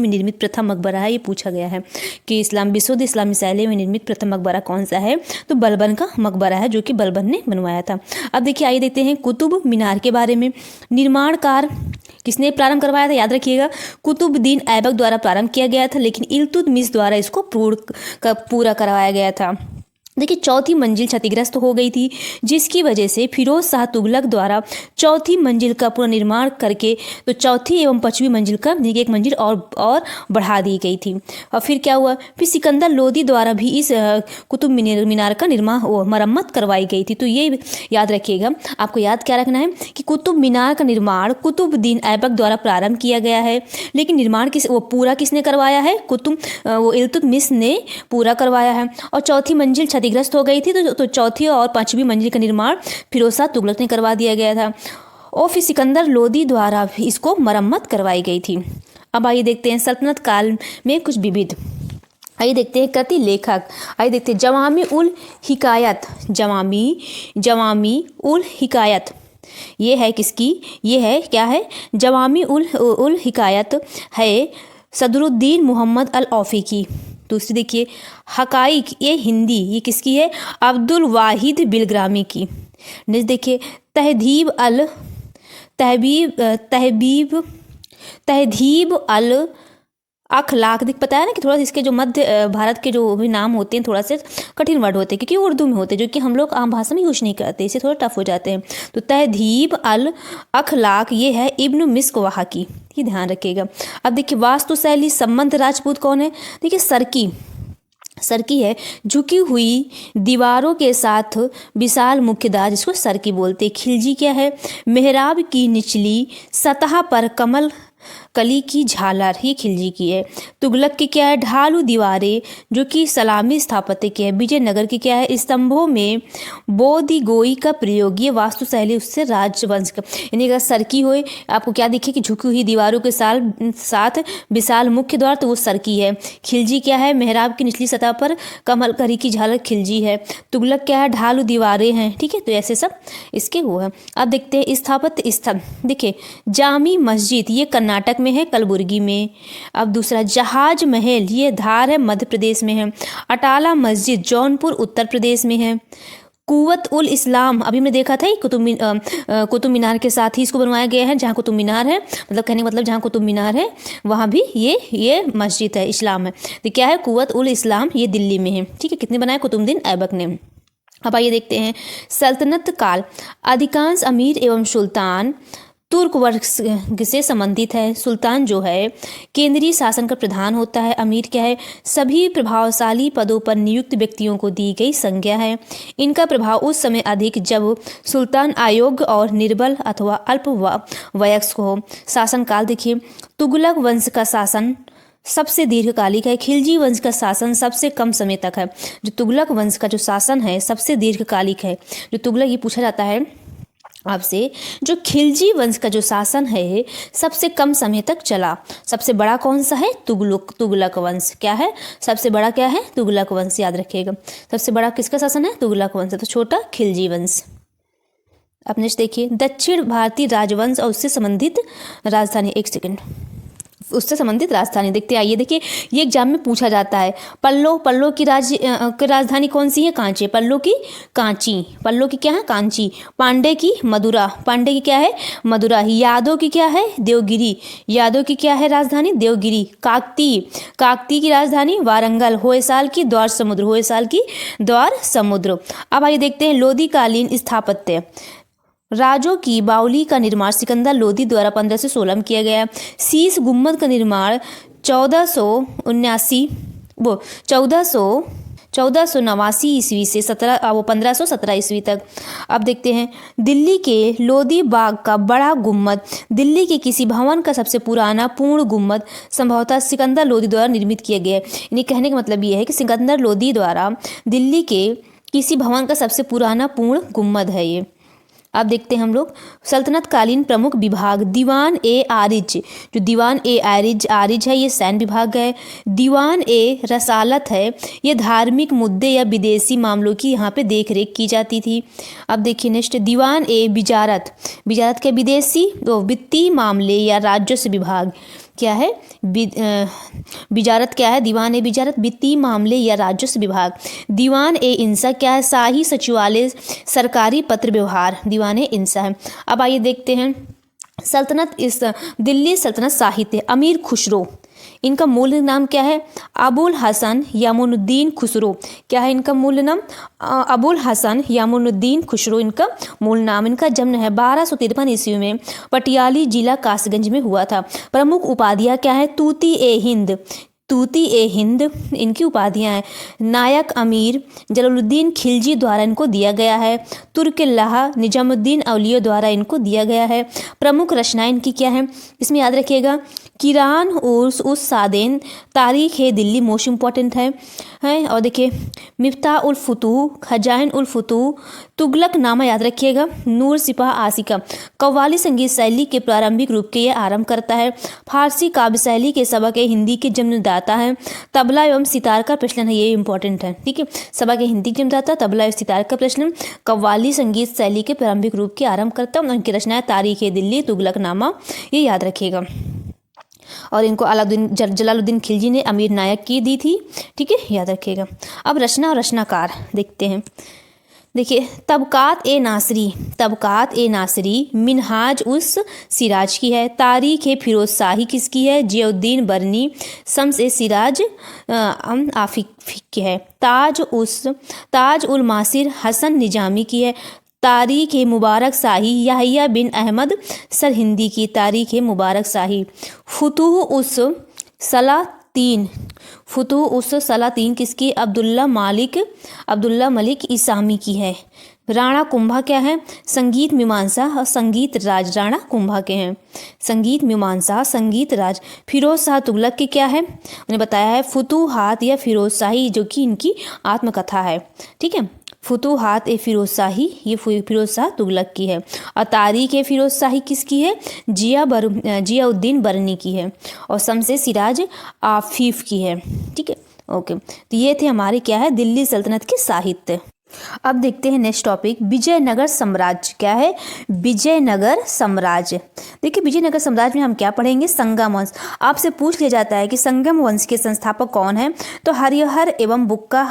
निर्मित प्रथम मकबरा है। ये पूछा गया है कि विशुद्ध इस्लामी शैली में निर्मित प्रथम मकबरा कौन सा है? तो बलबन का मकबरा है, जो कि बलबन ने बनवाया था। अब देखिए आइए देखते हैं कुतुब मीनार के बारे में। निर्माण कार्य किसने प्रारंभ करवाया था, याद रखिएगा, कुतुबुद्दीन ऐबक द्वारा प्रारंभ किया गया था, लेकिन इल्तुतमिश द्वारा इसको पूरा करवाया गया था। देखिए, चौथी मंजिल क्षतिग्रस्त हो गई थी, जिसकी वजह से फिरोज शाह तुगलक द्वारा चौथी मंजिल का पुनर्निर्माण करके तो चौथी एवं पांचवी मंजिल का एक मंजिल और बढ़ा दी गई थी। और फिर क्या हुआ, फिर सिकंदर लोदी द्वारा भी इस कुतुब मीनार का मरम्मत करवाई गई थी। तो ये याद रखिएगा, आपको याद क्या रखना है कि कुतुब मीनार का निर्माण कुतुबुद्दीन ऐबक द्वारा प्रारंभ किया गया है, लेकिन निर्माण पूरा किसने करवाया है, इल्तुतमिश ने पूरा करवाया है। और चौथी मंजिल क्षतिग्रस्त हो गई थी, तो चौथी और पांचवी मंजिल का निर्माण फिरोज शाह तुगलक ने करवा दिया गया था, और फिर सिकंदर लोदी द्वारा भी इसको मरम्मत करवाई गई थी। अब आइए देखते हैं सल्तनत काल में कुछ विविध, आइए देखते हैं कृति लेखक, आइए देखते हैं जवामी उल हिकायत, ये है किसकी, ये है क्या है, जवामी उल हिकायत है सदरुद्दीन मोहम्मद अल औफी की। दूसरी देखिए हकाइक, ये हिंदी, ये किसकी है, अब्दुल वाहिद बिलग्रामी की। नेक्स्ट देखिए तहदीब अल अखलाक, देख पता है ना कि थोड़ा इसके जो मध्य भारत के जो भी नाम होते हैं थोड़ा से कठिन वर्ड होते हैं, क्योंकि उर्दू में होते हैं, जो कि हम लोग आम भाषा में यूज नहीं करते, इससे थोड़ा टफ हो जाते हैं। तो तहदीब अल अखलाक ये है इब्न मिस्कवाहा की, ये ध्यान रखिएगा। अब देखिए वास्तुशैली संबंध राजपूत कौन है, देखिए सरकी है, झुकी हुई दीवारों के साथ विशाल मुख्य द्वार, जिसको सरकी बोलते हैं। खिलजी क्या है, मेहराब की निचली सतह पर कमल कली की झालर, ही खिलजी की है। तुगलक की क्या है, ढालू दीवारें, जो कि सलामी स्थापत्य की है। विजयनगर की क्या है, स्तंभों में बोधि गोई का प्रयोग, ये वास्तुशैली उससे राजवंश का, यानी अगर सरकी हो, आपको क्या दिखे कि झुकी हुई दीवारों के साथ विशाल मुख्य द्वार, तो वो सरकी है। खिलजी क्या है, मेहराब की निचली सतह पर कमल कली की झालर, खिलजी है। तुगलक क्या है, ढालू दीवारें हैं, ठीक है, तो ऐसे सब इसके वो है। अब देखते हैं स्थापत्य स्थल, देखिए जामी मस्जिद, ये कर्नाटक में है, कलबुर्गी में। अब दूसरा जहाज महल, ये धार है, मध्य प्रदेश में है। अटाला मस्जिद जौनपुर उत्तर प्रदेश में है। कुवत उल इस्लाम, अभी हमने देखा था कुतुब मीनार के साथ ही इसको बनवाया गया है, जहाँ कुतुब मीनार है, मतलब कहने का मतलब जहाँ कुतुब मीनार है वहाँ भी ये मस्जिद है, इस्लाम है। तो क्या है, कुवत उल इस्लाम, ये दिल्ली में है, ठीक है, कितने बनाया, कुतुबुद्दीन ऐबक ने। अब आइए देखते हैं सल्तनत काल, अधिकांश अमीर एवं सुल्तान तुर्क वर्ग से संबंधित है। सुल्तान जो है केंद्रीय शासन का प्रधान होता है। अमीर क्या है, सभी प्रभावशाली पदों पर नियुक्त व्यक्तियों को दी गई संज्ञा है। इनका प्रभाव उस समय अधिक जब सुल्तान अयोग्य और निर्बल अथवा अल्प वयस्क हो। शासनकाल देखिए, तुगलक वंश का शासन सबसे दीर्घकालिक है, खिलजी वंश का शासन सबसे कम समय तक है। जो तुगलक वंश का जो शासन है सबसे दीर्घकालिक है। जो तुगलक, ये पूछा जाता है आपसे, जो खिलजी वंश का जो शासन है सबसे कम समय तक चला। सबसे बड़ा कौन सा है, तुगलक वंश। क्या है, सबसे बड़ा क्या है, तुगलक वंश, याद रखिएगा। सबसे बड़ा किसका शासन है, तुगलक वंश, तो छोटा खिलजी वंश। अब नेक्स्ट देखिए दक्षिण भारतीय राजवंश और उससे संबंधित राजधानी, एक सेकंड, उससे संबंधित राजधानी देखते आइए। देखिए ये एग्जाम में पूछा जाता है। पल्लो की राजधानी कौन सी है, कांची। पल्लो की कांची, पल्लो की क्या है, कांची। पांडे की मदुरा, पांडे की क्या है, मदुरा। यादव की क्या है, देवगिरी, यादव की क्या है राजधानी, देवगिरी। काकती की राजधानी वारंगल। होयसाल की द्वार समुद्र, होयसाल की द्वार समुद्र। अब आइए देखते हैं लोधी कालीन स्थापत्य। राजों की बावली का निर्माण सिकंदर लोधी द्वारा 1516 में किया गया। शीश गुम्बद का निर्माण 1489 ईस्वी से 1517 ईस्वी तक। अब देखते हैं दिल्ली के लोधी बाग का बड़ा गुम्बद, दिल्ली के किसी भवन का सबसे पुराना पूर्ण गुम्बद संभवतः सिकंदर लोधी द्वारा निर्मित किया गया है। यानी कहने का मतलब ये है कि सिकंदर लोधी द्वारा दिल्ली के किसी भवन का सबसे पुराना पूर्ण गुम्बद है ये। अब देखते हैं हम लोग सल्तनत कालीन प्रमुख विभाग। दीवान ए आरिज, जो दीवान ए आरिज है ये सैन्य विभाग है। दीवान ए रसालत है, ये धार्मिक मुद्दे या विदेशी मामलों की यहाँ पे देखरेख की जाती थी। अब देखिए नेक्स्ट दीवान ए बिजारत, बिजारत के विदेशी तो वित्तीय मामले या राजस्व विभाग। क्या है, बिजारत क्या है, दीवान ए बिजारत वित्तीय मामले या राजस्व विभाग। दीवान ए इंसा क्या है, शाही सचिवालय सरकारी पत्र व्यवहार, दीवान ए इंसा है। अब आइए देखते हैं सल्तनत इस दिल्ली सल्तनत साहित्य अमीर खुसरो, इनका मूल नाम क्या है? अबुल हसन यामुनुद्दीन खुसरो। क्या है इनका मूल नाम? अबुल हसन यामुनुद्दीन खुसरो इनका मूल नाम। इनका जन्म है 1253 ईस्वी में पटियाली जिला कासगंज में हुआ था। प्रमुख उपाधियाँ क्या है? तूती ए हिंद, तूती ए हिंद इनकी उपाधियाँ हैं। नायक अमीर जलालुद्दीन खिलजी द्वारा इनको दिया गया है। तुर्कल्लाह निजामुद्दीन औलिया द्वारा इनको दिया गया है। प्रमुख रचनाएं इनकी क्या है? इसमें याद रखिएगा किरान उस सादेन, तारीख है दिल्ली मोस्ट इम्पॉर्टेंट है। और देखिए मिफ्ताह उल फुतूह, खजाइन उल फुतूह, तुगलक नामा याद रखिएगा, नूर सिपाह आसिका। कव्वाली संगीत शैली के प्रारंभिक रूप के यह आरंभ करता है। फारसी काव्य शैली के सबक हिंदी के जन्मदाता है। तबला एवं सितार का प्रचलन है, ये इंपॉर्टेंट है, ठीक है। सबक हिंदी के जन्मदाता, तबला एवं सितार का प्रचलन, कव्वाली संगीत शैली के प्रारंभिक रूप के आरंभ करता है। उनकी रचनाएं तारीख दिल्ली, तुगलक नामा, ये याद रखिएगा। और इनको जलालुद्दीन खिलजी ने अमीर नायक की दी थी, ठीक है, याद रखिएगा। अब रचना और रचनाकार देखते हैं। देखिए तबकात ए नासरी मिनहाज उस सिराज की है। तारीख फिरोज शाही किसकी है? जियाउद्दीन बरनी शम्स ए सिराज आफिक की है। ताज उल मासिर हसन निजामी की है। तारीख मुबारक शाही याहिया बिन अहमद सरहिंदी की। तारीख मुबारक शाही। फुतूह उस सलातीन किसकी? अब्दुल्ला मलिक इसामी की है। राणा कुंभा क्या है? संगीत मीमांसा और संगीत राज राणा कुंभा के हैं। संगीत मीमांसा, संगीत राज। फिरोज शाह तुगलक के क्या है? उन्हें बताया है फुतूहात या फिरोज शाही, जो कि इनकी आत्मकथा है, ठीक है। फुतूहात ए फिरोज शाही, ये फिरोज शाह तुगलक की है। और तारीख फिरोज शाही किसकी है? जियाउद्दीन बरनी की है। और शम्स-ए सिराज आफिफ की है, ठीक है, ओके। तो ये थे हमारे क्या है? दिल्ली सल्तनत के साहित्य। अब देखते हैं नेक्स्ट टॉपिक, विजयनगर साम्राज्य। क्या है? विजयनगर साम्राज्य। देखिए विजयनगर साम्राज्य में हम क्या पढ़ेंगे? संगम वंश। आपसे पूछ लिया जाता है कि संगम वंश के संस्थापक कौन है? तो हरिहर एवं बुक्का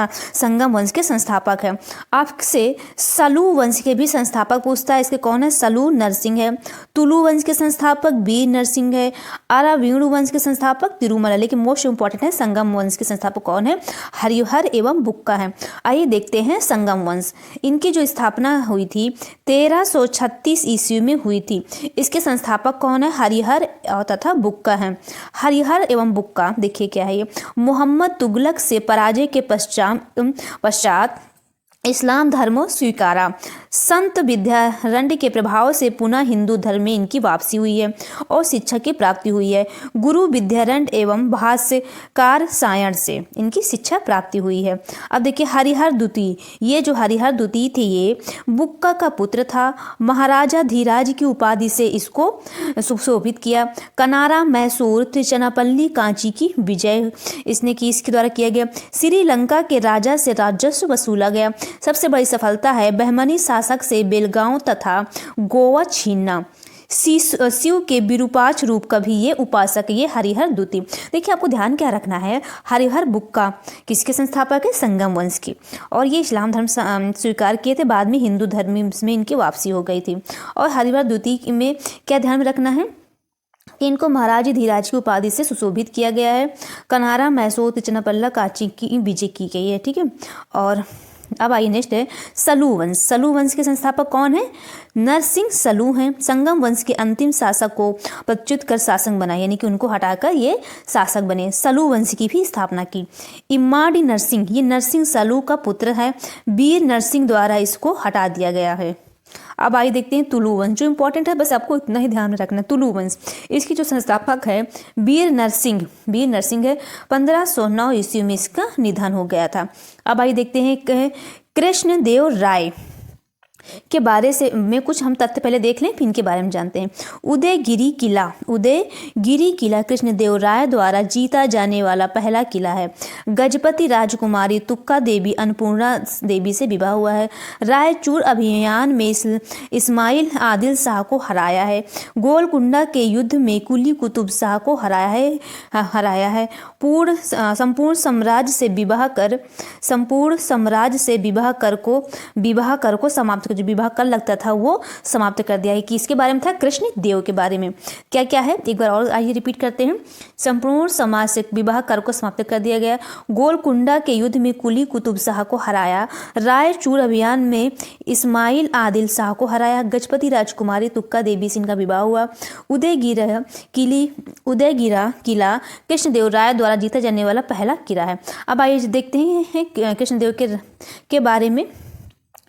संगम वंश के संस्थापक है। आपसे सलू वंश के भी संस्थापक पूछता है, इसके कौन है? सलू नरसिंह है। तुलु वंश के संस्थापक वीर नरसिंह है। अरावीणु वंश के संस्थापक तिरुमला। लेकिन मोस्ट इंपॉर्टेंट है संगम वंश के संस्थापक कौन है? हरिहर एवं बुक्का है। आइए देखते हैं संगम वंश। इनकी जो स्थापना हुई थी 1336 ईस्वी में हुई थी। इसके संस्थापक कौन है? हरिहर तथा बुक्का हैं। हरिहर एवं बुक्का देखिए क्या है ये, मोहम्मद तुगलक से पराजय के पश्चात इस्लाम धर्म स्वीकारा। संत विद्यारण्य के प्रभाव से पुनः हिंदू धर्म में इनकी वापसी हुई है और शिक्षा की प्राप्ति हुई है। गुरु विद्यारण्य एवं भाष्यकार सायण से इनकी शिक्षा प्राप्ति हुई है। अब देखिए हरिहर द्वितीय, ये जो हरिहर द्वितीय थे ये बुक्का का पुत्र था। महाराजा धीराज की उपाधि से इसको सुशोभित किया। कनारा, मैसूर, त्रिचनापल्ली, कांची की विजय इसने की, इसके द्वारा किया गया। श्रीलंका के राजा से राजस्व वसूला गया। सबसे बड़ी सफलता है बहमनी शासक से बेलगांव तथा गोवा छीनना। शिव के विरूपाक्ष रूप का भी ये उपासक, ये हरिहर द्वितीय। देखिए आपको ध्यान क्या रखना है, हरिहर बुक्का किसके संस्थापक है? संगम वंश की। और ये इस्लाम धर्म स्वीकार किए थे, बाद में हिंदू धर्म में इनकी वापसी हो गई थी। और हरिहर द्वितीय में क्या ध्यान में रखना है कि इनको महाराज धीराज की उपाधि से सुशोभित किया गया है। कन्हारा, मैसूर, त्रिचनापल्ला, कांची की विजय की गई है, ठीक है। और अब आइए नेक्स्ट है सलू वंश। सलू वंश के संस्थापक कौन है? नरसिंह सलू हैं। संगम वंश के अंतिम शासक को पदच्युत कर शासक बनाए, यानी कि उनको हटाकर ये शासक बने। सलू वंश की भी स्थापना की। इमाड़ी नरसिंह, ये नरसिंह सलू का पुत्र है। वीर नरसिंह द्वारा इसको हटा दिया गया है। अब आइए देखते हैं तुलु वंश, जो इंपॉर्टेंट है, बस आपको इतना ही ध्यान में रखना है। तुलु वंश, इसकी जो संस्थापक है वीर नरसिंह है। 1509 ईस्वी में इसका निधन हो गया था। अब आइए देखते हैं कृष्णदेव राय के बारे से में कुछ हम तथ्य पहले देख लें, फिर इनके बारे में जानते हैं। उदयगिरी किला कृष्णदेव राय द्वारा जीता जाने वाला पहला किला है। गजपति राजकुमारी तुक्का देवी अन्नपूर्णा देवी से विवाह हुआ है। रायचूर अभियान में इस्माइल आदिल शाह को हराया है। गोलकुंडा के युद्ध में कुली कुतुब शाह को हराया है। संपूर्ण साम्राज्य से विवाह कर को समाप्त इसका जो विवाह कल लगता था वो समाप्त कर दिया है। कि इसके बारे में था, कृष्ण देव के बारे में। क्या क्या है एक बार और आइए रिपीट करते हैं। संपूर्ण समाज से विवाह कर को समाप्त कर दिया गया। गोलकुंडा के युद्ध में कुली कुतुब शाह को हराया। रायचूर अभियान में इस्माइल आदिल शाह को हराया। गजपति राजकुमारी तुक्का देवी से इनका विवाह हुआ। उदयगिरा किला कृष्णदेव राय द्वारा जीता जाने वाला पहला किला है। अब आइए देखते हैं कृष्णदेव के बारे में।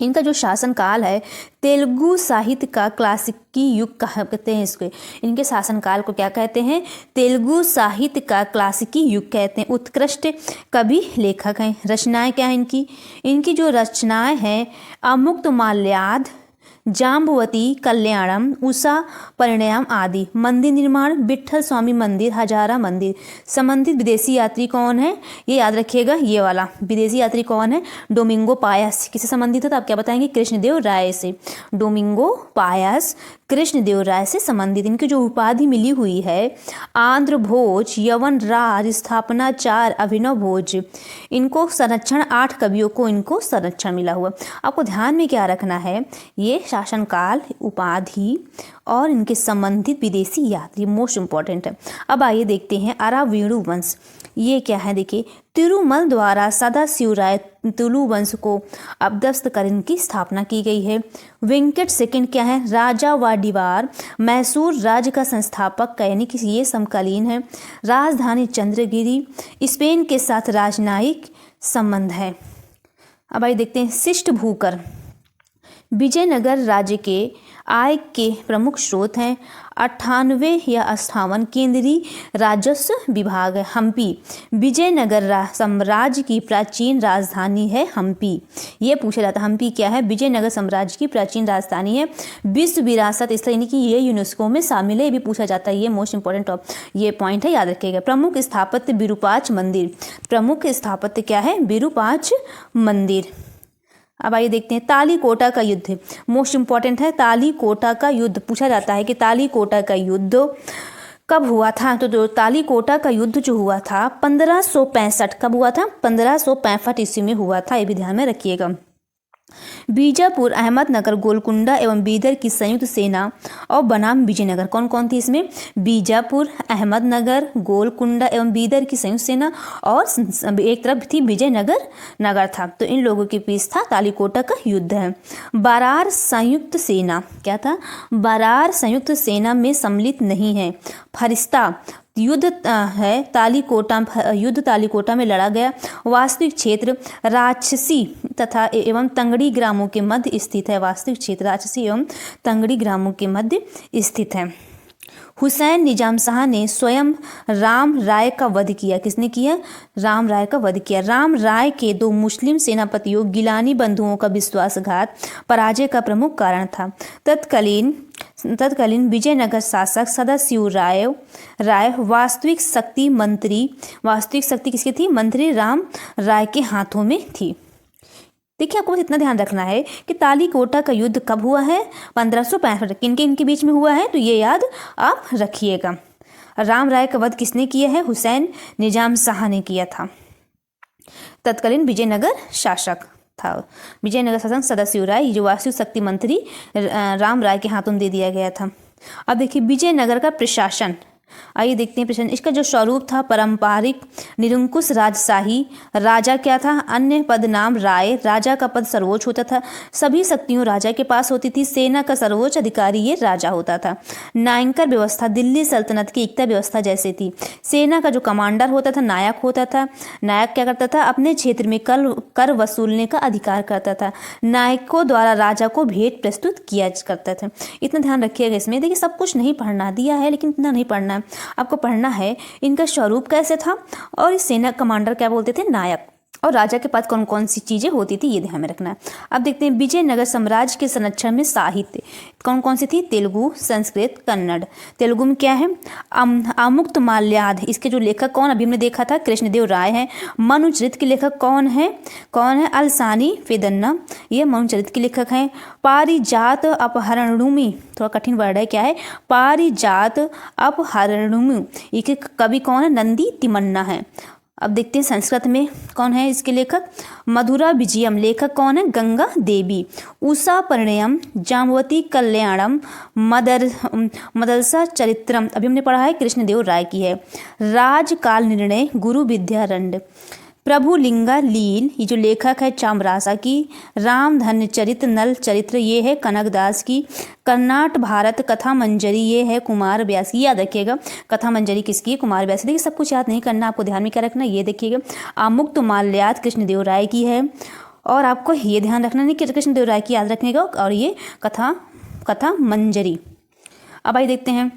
इनका जो शासनकाल है तेलुगु साहित्य का क्लासिकी युग कहते हैं इसको। इनके शासनकाल को क्या कहते हैं? तेलुगु साहित्य का क्लासिकी युग कहते हैं। उत्कृष्ट कवि लेखक हैं। रचनाएं क्या हैं इनकी जो रचनाएं हैं अमुक्तमाल्याद, जाम्बवती, कल्याणम, उषा परिणयम आदि। मंदिर निर्माण विट्ठल स्वामी मंदिर, हजारा मंदिर। संबंधित विदेशी यात्री कौन है? ये याद रखिएगा, ये वाला विदेशी यात्री कौन है? Domingo Paes. किससे संबंधित है तो आप क्या बताएंगे? कृष्णदेव राय से। डोमिंगो पायस कृष्णदेव राय से संबंधित। इनकी जो उपाधि मिली हुई है आंध्र भोज, यवन राज, स्थापनाचार, अभिनव भोज। इनको संरक्षण 8 कवियों को इनको संरक्षण मिला हुआ। आपको ध्यान में क्या रखना है? ये शासनकाल, उपाधि और इनके संबंधित विदेशी यात्री मोस्ट इंपॉर्टेंट है। अब आइए देखते हैं अरावीणु वंश। ये क्या है? देखिए, तिरुमल द्वारा सदाशिवराय तुलु वंश को अपदस्थ कर इनकी स्थापना की गई है। वेंकट सेकंड क्या है? राजा वाडिवार मैसूर राज्य का संस्थापक, यानी कि ये समकालीन है। राजधानी चंद्रगिरी, स्पेन के साथ राजनयिक संबंध है। अब आइए देखते हैं शिष्ट भूकर। विजयनगर राज्य के आय के प्रमुख स्रोत हैं। 98 या 58 केंद्रीय राजस्व विभाग है। हम्पी विजयनगर साम्राज्य की प्राचीन राजधानी है। हम्पी ये पूछा जाता है। हम्पी क्या है? विजयनगर साम्राज्य की प्राचीन राजधानी है। विश्व विरासत स्थल यानी कि ये यूनेस्को में शामिल है। ये भी पूछा जाता है। ये मोस्ट इंपॉर्टेंट ये पॉइंट है, याद रखिएगा। प्रमुख स्थापत्य विरूपाक्ष मंदिर। प्रमुख स्थापत्य क्या है? विरूपाक्ष मंदिर। अब आइए देखते हैं तालीकोटा का युद्ध, मोस्ट इंपॉर्टेंट है। तालीकोटा का युद्ध पूछा जाता है कि तालीकोटा का युद्ध कब हुआ था? तो जो तालीकोटा का युद्ध जो हुआ था 1565। कब हुआ था? 1565 ईस्वी में हुआ था। ये भी ध्यान में रखिएगा। बीजापुर, अहमदनगर, गोलकुंडा एवं बीदर की संयुक्त सेना और बनाम विजयनगर। कौन कौन थी इसमें? बीजापुर, अहमदनगर, गोलकुंडा एवं बीदर की संयुक्त सेना और एक तरफ थी विजयनगर नगर था। तो इन लोगों के बीच था तालीकोटा का युद्ध है। बरार संयुक्त सेना क्या था? बरार संयुक्त सेना में सम्मिलित नहीं है। फरिश्ता युद्ध है तालीकोटा में लड़ा गया। वास्तविक क्षेत्र राजसी तथा एवं तंगड़ी ग्रामों के मध्य स्थित है। वास्तविक क्षेत्र राजसी एवं तंगड़ी ग्रामों के मध्य स्थित है। हुसैन निजाम शाह ने स्वयं राम राय का वध किया। किसने किया? राम राय का वध किया। राम राय के 2 मुस्लिम सेनापतियों गिलानी बंधुओं का विश्वासघात पराजय का प्रमुख कारण था। तत्कालीन विजयनगर शासक सदाशिव राय वास्तविक शक्ति किसकी थी? मंत्री राम राय के हाथों में थी। देखिए, आपको बस इतना ध्यान रखना है कि तालीकोटा का युद्ध कब हुआ है? 1565। इनके बीच में हुआ है, तो ये याद आप रखिएगा। राम राय का वध किसने किया है? हुसैन निजाम शाह ने किया था। तत्कालीन विजयनगर शासक था। विजयनगर शासक सदाशिव राय, जो वास्तविक शक्ति मंत्री राम राय के हाथों में दे दिया गया था। अब देखिए विजयनगर का प्रशासन। आइए देखते हैं प्रश्न। इसका जो स्वरूप था पारंपरिक निरंकुश राजशाही। राजा क्या था? अन्य पद नाम राय। राजा का पद सर्वोच्च होता था। सभी शक्तियों राजा के पास होती थी। सेना का सर्वोच्च अधिकारी ये राजा होता था। नायकर व्यवस्था दिल्ली सल्तनत की एकता व्यवस्था जैसे थी। सेना का जो कमांडर होता था नायक होता था। नायक क्या करता था? अपने क्षेत्र में कर वसूलने का अधिकार करता था। नायकों द्वारा राजा को भेंट प्रस्तुत किया करता था। इतना ध्यान रखिएगा इसमें। देखिए, सब कुछ नहीं पढ़ना दिया है, लेकिन इतना नहीं पढ़ना। आपको पढ़ना है इनका स्वरूप कैसे था और इस सेना कमांडर क्या बोलते थे? नायक। और राजा के पास कौन कौन सी चीज़ें होती थी, ये ध्यान में रखना है। अब देखते हैं विजयनगर साम्राज्य के संरक्षण में साहित्य कौन कौन सी थी? तेलुगु, संस्कृत, कन्नड़। तेलुगु में क्या है? अमुक्तमाल्याद। इसके जो लेखक कौन? अभी हमने देखा था कृष्णदेव राय हैं। मनुचरित के लेखक कौन है? अलसानी पेदन्ना, ये मनुचरित के लेखक हैं। पारिजात अपहरणुमि, थोड़ा कठिन वर्ड है, क्या है? पारिजात अपहरणुमि, इसके कवि कौन है? नंदी तिम्मन्ना है। अब देखते हैं संस्कृत में कौन है इसके लेखक। मधुरा विजयम, लेखक कौन है, गंगा देवी। उषा परिणयम, जाम्बवती कल्याणम, मदरसा चरित्रम, अभी हमने पढ़ा है कृष्णदेव राय की है। राजकाल निर्णय, गुरु विद्यारण्य। प्रभु लिंगा लील, ये जो लेखक है चामरासा की। रामधन्य चरित्र, नल चरित्र, ये है कनकदास की। कर्नाट भारत कथा मंजरी, ये है कुमार व्यास की। याद रखिएगा कथा मंजरी किसकी है, कुमार व्यास। देखिए सब कुछ याद नहीं करना, आपको ध्यान में क्या रखना, ये देखिएगा। आमुक्त माल्यात कृष्णदेव राय की है। और आपको ये ध्यान रखना नहीं कि कृष्णदेव राय की याद रखने का, और ये कथा मंजरी। अब आइए देखते हैं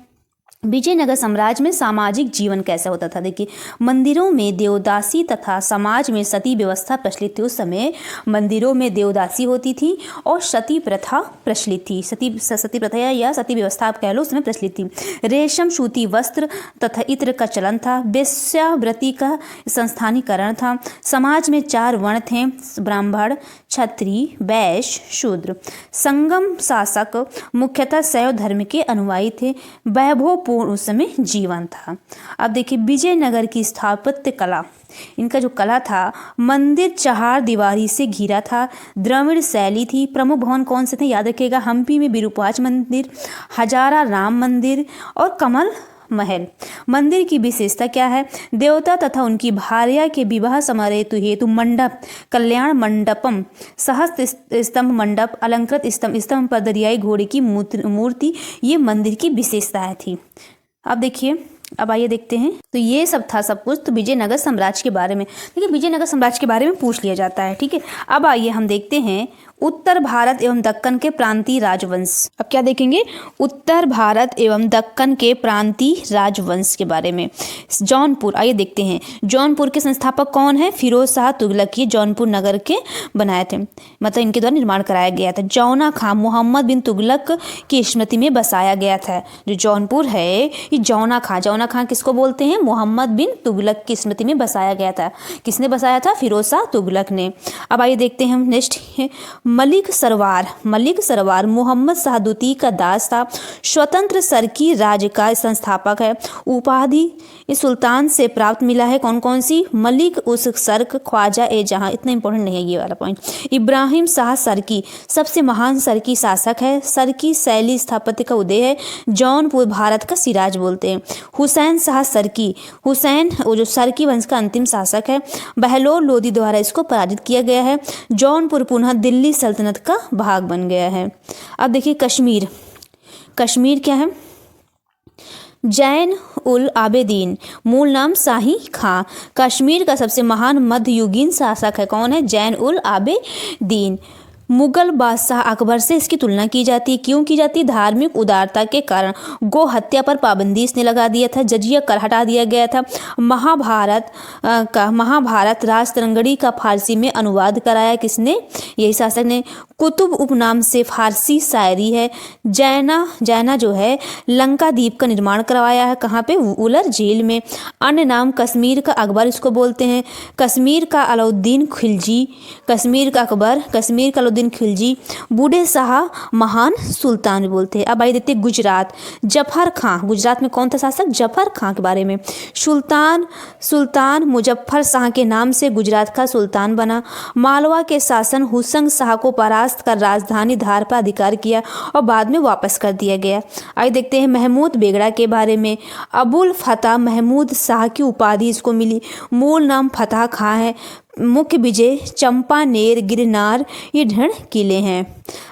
विजयनगर साम्राज्य में सामाजिक जीवन कैसा होता था। देखिए मंदिरों में देवदासी तथा समाज में सती व्यवस्था प्रचलित थी। उस समय मंदिरों में देवदासी होती थी और सती प्रथा प्रचलित थी। सती प्रथा या सती व्यवस्था आप कह लो, उस समय प्रचलित थी। रेशम सूती वस्त्र तथा इत्र का चलन था। वेश्यावृत्ति का संस्थानीकरण था। समाज में 4 वर्ण थे, ब्राह्मण, क्षत्रिय, वैश्य, शूद्र। संगम शासक मुख्यतः शैव धर्म के अनुयायी थे। वैभवपूर्ण उस समय जीवन था। अब देखिए विजयनगर की स्थापत्य कला, इनका जो कला था, मंदिर 4 दीवारी से घिरा था। द्रविड़ शैली थी। प्रमुख भवन कौन से थे, याद रखिएगा, हम्पी में विरूपाक्ष मंदिर, हजारा राम मंदिर और कमल महल। मंदिर की विशेषता क्या है, देवता तथा उनकी भार्या के विवाह समारोह हेतु मंडप, कल्याण मंडपम, सहस्त्र स्तंभ मंडप, अलंकृत स्तंभ पर दरियाई घोड़े की मूर्ति, ये मंदिर की विशेषताएं थी। अब देखिए, अब आइए देखते हैं। तो ये सब था सब कुछ तो विजयनगर साम्राज्य के बारे में। देखिए विजयनगर साम्राज्य के बारे में पूछ लिया जाता है, ठीक है। अब आइए हम देखते हैं उत्तर भारत एवं दक्कन के प्रांतीय राजवंश। अब क्या देखेंगे, उत्तर भारत एवं दक्कन के प्रांतीय राजवंश के बारे में। जौनपुर, आइए देखते हैं जौनपुर के संस्थापक कौन है, फिरोज शाह तुगलक। ये जौनपुर नगर के बनाए थे, मतलब इनके द्वारा निर्माण कराया गया था। जौना खां मोहम्मद बिन तुगलक की स्मृति में बसाया गया था। जो जौनपुर है ये जौना खां किसको बोलते हैं, मोहम्मद बिन तुगलक की स्मृति में बसाया गया था। किसने बसाया था, फिरोज शाह तुगलक ने। अब आइए देखते हैं हम नेक्स्ट है मलिक सरवार मोहम्मद शाह द्वितीय का दास था। स्वतंत्र सरकी राज्य का संस्थापक है। उपाधि इस सुल्तान से प्राप्त मिला है कौन कौन सी, मलिक उस सर्क, ख्वाजा ए जहां, इतना इंपॉर्टेंट नहीं है ये वाला पॉइंट। इब्राहिम शाह सरकी सबसे महान सरकी शासक है। सरकी शैली स्थापत्य का उदय है। जौनपुर भारत का सिराज बोलते हैं। हुसैन शाह सरकी, हुसैन वो जो सरकी वंश का अंतिम शासक है। बहलोल लोदी द्वारा इसको पराजित किया गया है। जौनपुर पुनः दिल्ली सल्तनत का भाग बन गया है। अब देखिए कश्मीर क्या है, जैन उल आबेदीन, मूल नाम शाही खां। कश्मीर का सबसे महान मध्ययुगीन शासक है कौन है, जैन उल आबेदीन। मुगल बादशाह अकबर से इसकी तुलना की जाती है। क्यों की जाती है, धार्मिक उदारता के कारण। गो हत्या पर पाबंदी इसने लगा दिया था। जजिया कर हटा दिया गया था। महाभारत राजतरंगड़ी का फारसी में अनुवाद कराया किसने, यही शासक ने। कुतुब उपनाम से फारसी शायरी है। जैना जो है लंका द्वीप का निर्माण करवाया है, कहाँ पे, उलर झील में। अन्य नाम कश्मीर का अकबर इसको बोलते हैं। कश्मीर का अलाउद्दीन खिलजी, कश्मीर का अकबर, कश्मीर का अलाउद्दीन खिलजी। बूढ़े शाह महान सुल्तान भी बोलते हैं। अब आइए देखते हैं गुजरात, जफर खां। गुजरात में कौन था शासक, जफर खां के बारे में। सुल्तान मुजफ्फर शाह के नाम से गुजरात का सुल्तान बना। मालवा के शासन हुसैन शाह को परास्त कर राजधानी धार पर अधिकार किया और बाद में वापस कर दिया गया। आइए देखते हैं महमूद बेगड़ा के बारे में। अबुल फतह महमूद शाह की उपाधि इसको मिली। मूल नाम फतह खां है। मुख्य विजय चंपानेर, गिरनार, ये ढेर किले हैं।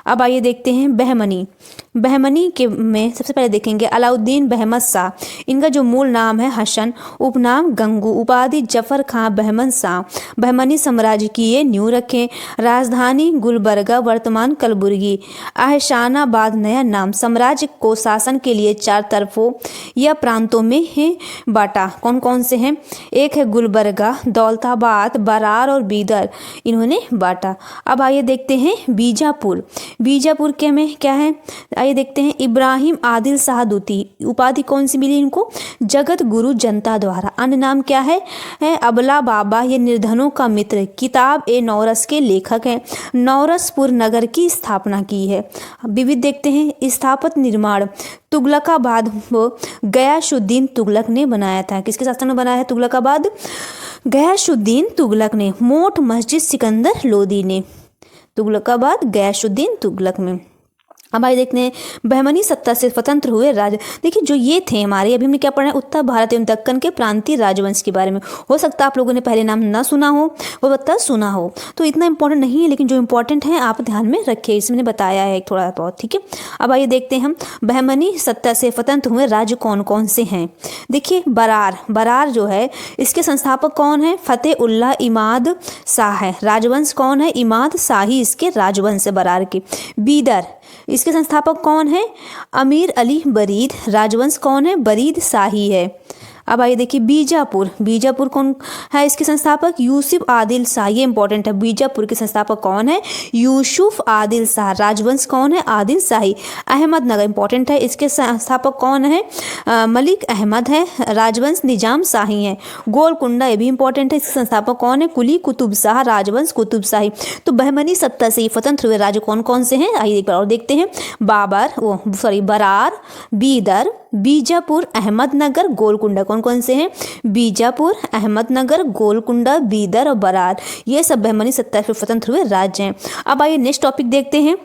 अब आइए देखते हैं बहमनी के में सबसे पहले देखेंगे अलाउद्दीन बहमद शाह। इनका जो मूल नाम है हसन, उपनाम गंगू, उपाधि जफर खां बहमद शाह। बहमनी साम्राज्य की ये नींव रखें। राजधानी गुलबर्गा, वर्तमान कलबुर्गी। आहसानाबाद नया नाम। साम्राज्य को शासन के लिए 4 तरफों या प्रांतों में है बांटा। कौन कौन से हैं, एक है गुलबर्गा, दौलताबाद, बरार और बीदर, इन्होंने बांटा। अब आइए देखते हैं बीजापुर के में क्या है। आइए देखते हैं इब्राहिम आदिल शाह दूती, उपाधि कौन सी मिली इनको? जगत गुरु जनता द्वारा। अन्य नाम क्या है? अबला बाबा, ये निर्धनों का मित्र। किताब ए नौरस के लेखक हैं। नौरसपुर नगर की स्थापना की है। विविध देखते हैं, स्थापत्य निर्माण तुगलकाबाद गयासुद्दीन तुगलक ने बनाया था। किसके शासन में बनाया है तुगलकाबाद? गयासुद्दीन तुगलक ने। मोट मस्जिद सिकंदर लोदी ने। तुगलकाबाद गयासुद्दीन तुगलक में। अब आइए देखते हैं बहमनी सत्ता से स्वतंत्र हुए राज्य। देखिए जो ये थे हमारे, अभी हमने क्या पढ़ा है, उत्तर भारत एवं दक्कन के प्रांतीय राजवंश के बारे में। हो सकता है आप लोगों ने पहले नाम ना सुना हो, वो बता सुना हो, तो इतना इंपॉर्टेंट नहीं है, लेकिन जो इंपॉर्टेंट है आप ध्यान में रखिए, इसमें मैंने बताया है थोड़ा बहुत, ठीक है। अब आइए देखते हैं हम बहमनी सत्ता से स्वतंत्र हुए राज्य कौन कौन से हैं। देखिए बरार जो है, इसके संस्थापक कौन है? फतेह उल्लाह इमाद शाह है। राजवंश कौन है? इमाद शाही इसके राजवंश है बरार के। बीदर, इसके संस्थापक कौन है? अमीर अली बरीद। राजवंश कौन है? बरीद शाही है। अब आइए देखिए बीजापुर कौन है इसके संस्थापक? यूसुफ आदिल शाह। ये इंपॉर्टेंट है, बीजापुर के संस्थापक कौन है? यूसुफ आदिल शाह। राजवंश कौन है? आदिल शाही। अहमदनगर इंपॉर्टेंट है, इसके संस्थापक कौन है? मलिक अहमद है। राजवंश निजाम शाही है। गोलकुंडा, ये भी इंपॉर्टेंट है, इसके संस्थापक कौन है? कुली कुतुब शाह। राजवंश कुतुब शाही। तो बहमनी सत्ता से स्वतंत्र हुए राज्य कौन कौन से हैं? आइए एक बार और देखते हैं। बरार, बीदर, बीजापुर, अहमदनगर, गोलकुंडा। कौन कौन से हैं? बीजापुर, अहमदनगर, गोलकुंडा, बीदर और बरार। ये सब बहमनी सत्ता से स्वतंत्र हुए राज्य हैं। अब आइए नेक्स्ट टॉपिक देखते हैं,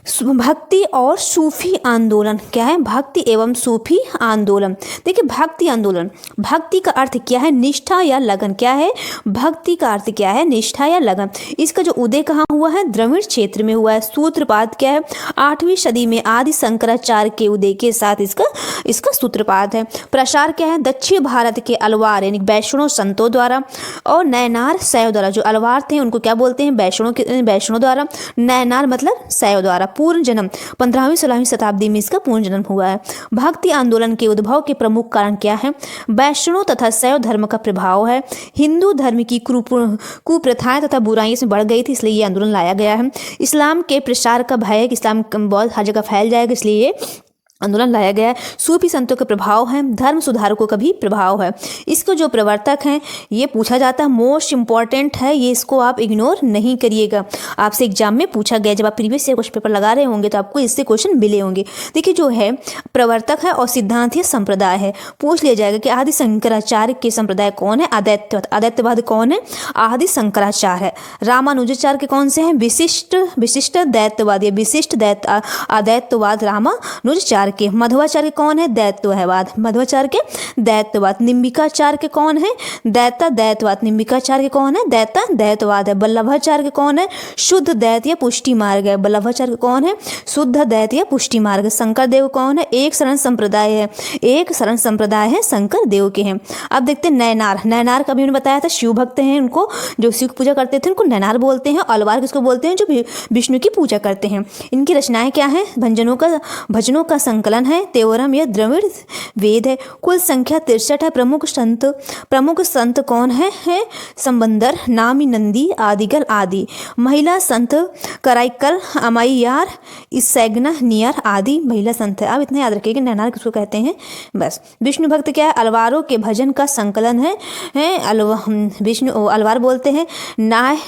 भक्ति और सूफी आंदोलन। क्या है? भक्ति एवं सूफी आंदोलन। देखिए भक्ति आंदोलन, भक्ति का अर्थ क्या है? निष्ठा या लगन। क्या है? भक्ति का अर्थ क्या है? निष्ठा या लगन। इसका जो उदय कहाँ हुआ है? द्रविड़ क्षेत्र में हुआ है। सूत्रपात क्या है? 8वीं सदी में आदि शंकराचार्य के उदय के साथ इसका सूत्रपात है। प्रसार क्या है? दक्षिण भारत के अलवार यानी वैष्णव संतों द्वारा और नयनार शैव द्वारा। जो अलवार थे उनको क्या बोलते हैं? वैष्णव द्वारा। नयनार मतलब शैव द्वारा। पूर्ण जन्म 15वीं-16वीं शताब्दी में इसका पूर्ण जन्म हुआ है। भक्ति आंदोलन के उद्भव के प्रमुख कारण क्या है? वैष्णव तथा शैव धर्म का प्रभाव है। हिंदू धर्म की कुप्रथाएं तथा बुराइयां इसमें बढ़ गई थी, इसलिए ये आंदोलन लाया गया है। इस्लाम के प्रसार का भय है कि इस्लाम बहुत हर जगह फैल जाएगा, इसलिए ये आंदोलन लाया गया है। सूफी संतों के प्रभाव है। धर्म सुधारकों का भी प्रभाव है। इसको जो प्रवर्तक हैं ये पूछा जाता है, मोस्ट इंपॉर्टेंट है, ये इसको आप इग्नोर नहीं करिएगा। आपसे एग्जाम में पूछा गया, जब आप प्रीवियस ईयर क्वेश्चन पेपर लगा रहे होंगे तो आपको इससे क्वेश्चन मिले होंगे। देखिए जो है प्रवर्तक है और सिद्धांत है, संप्रदाय है। पूछ लिया जाएगा कि आदि शंकराचार्य के संप्रदाय कौन है? अद्वैतवाद कौन है? आदि शंकराचार्य है। रामानुजाचार्य के कौन से हैं? विशिष्ट दैत्यवाद या विशिष्ट अद्वैतवाद रामानुजाचार्य के। मध्वाचार्य कौन है? दैत्यवाद। मध्वाचार्य के दैत्यवाद। निम्बिकाचार्य के कौन है? दैत्यवाद। निम्बिकाचार्य के कौन है? दैत्यवाद है। वल्लभाचार्य के कौन है? शुद्ध दैत्य या पुष्टि मार्ग है। वल्लभाचार्य कौन है? शुद्ध दैत्य या पुष्टि मार्ग। शंकर देव कौन है? एक शरण संप्रदाय है। एक शरण संप्रदाय है, शंकर देव के हैं। अब देखते हैं नैनार का भी मैंने बताया था, शिव भक्त हैं, उनको जो शिव की पूजा करते थे उनको नैनार बोलते हैं। अलवार किसको बोलते हैं? जो विष्णु की पूजा करते हैं। इनकी रचनाएं क्या है? भजनों का संकलन है। तेवरम यह द्रविड़ वेद है। कुल संख्या 63 है। प्रमुख संत कौन है? संबंदर, नामी नंदी, आदिगल आदि। महिला संत कराईकल, अमाइयार, इसैगना नियर आदि महिला संत है। आप इतना याद रखिए कि नैनार किसको कहते हैं, बस। विष्णु भक्त क्या है? अलवारों के भजन का संकलन है। विष्णु अलवार बोलते हैं।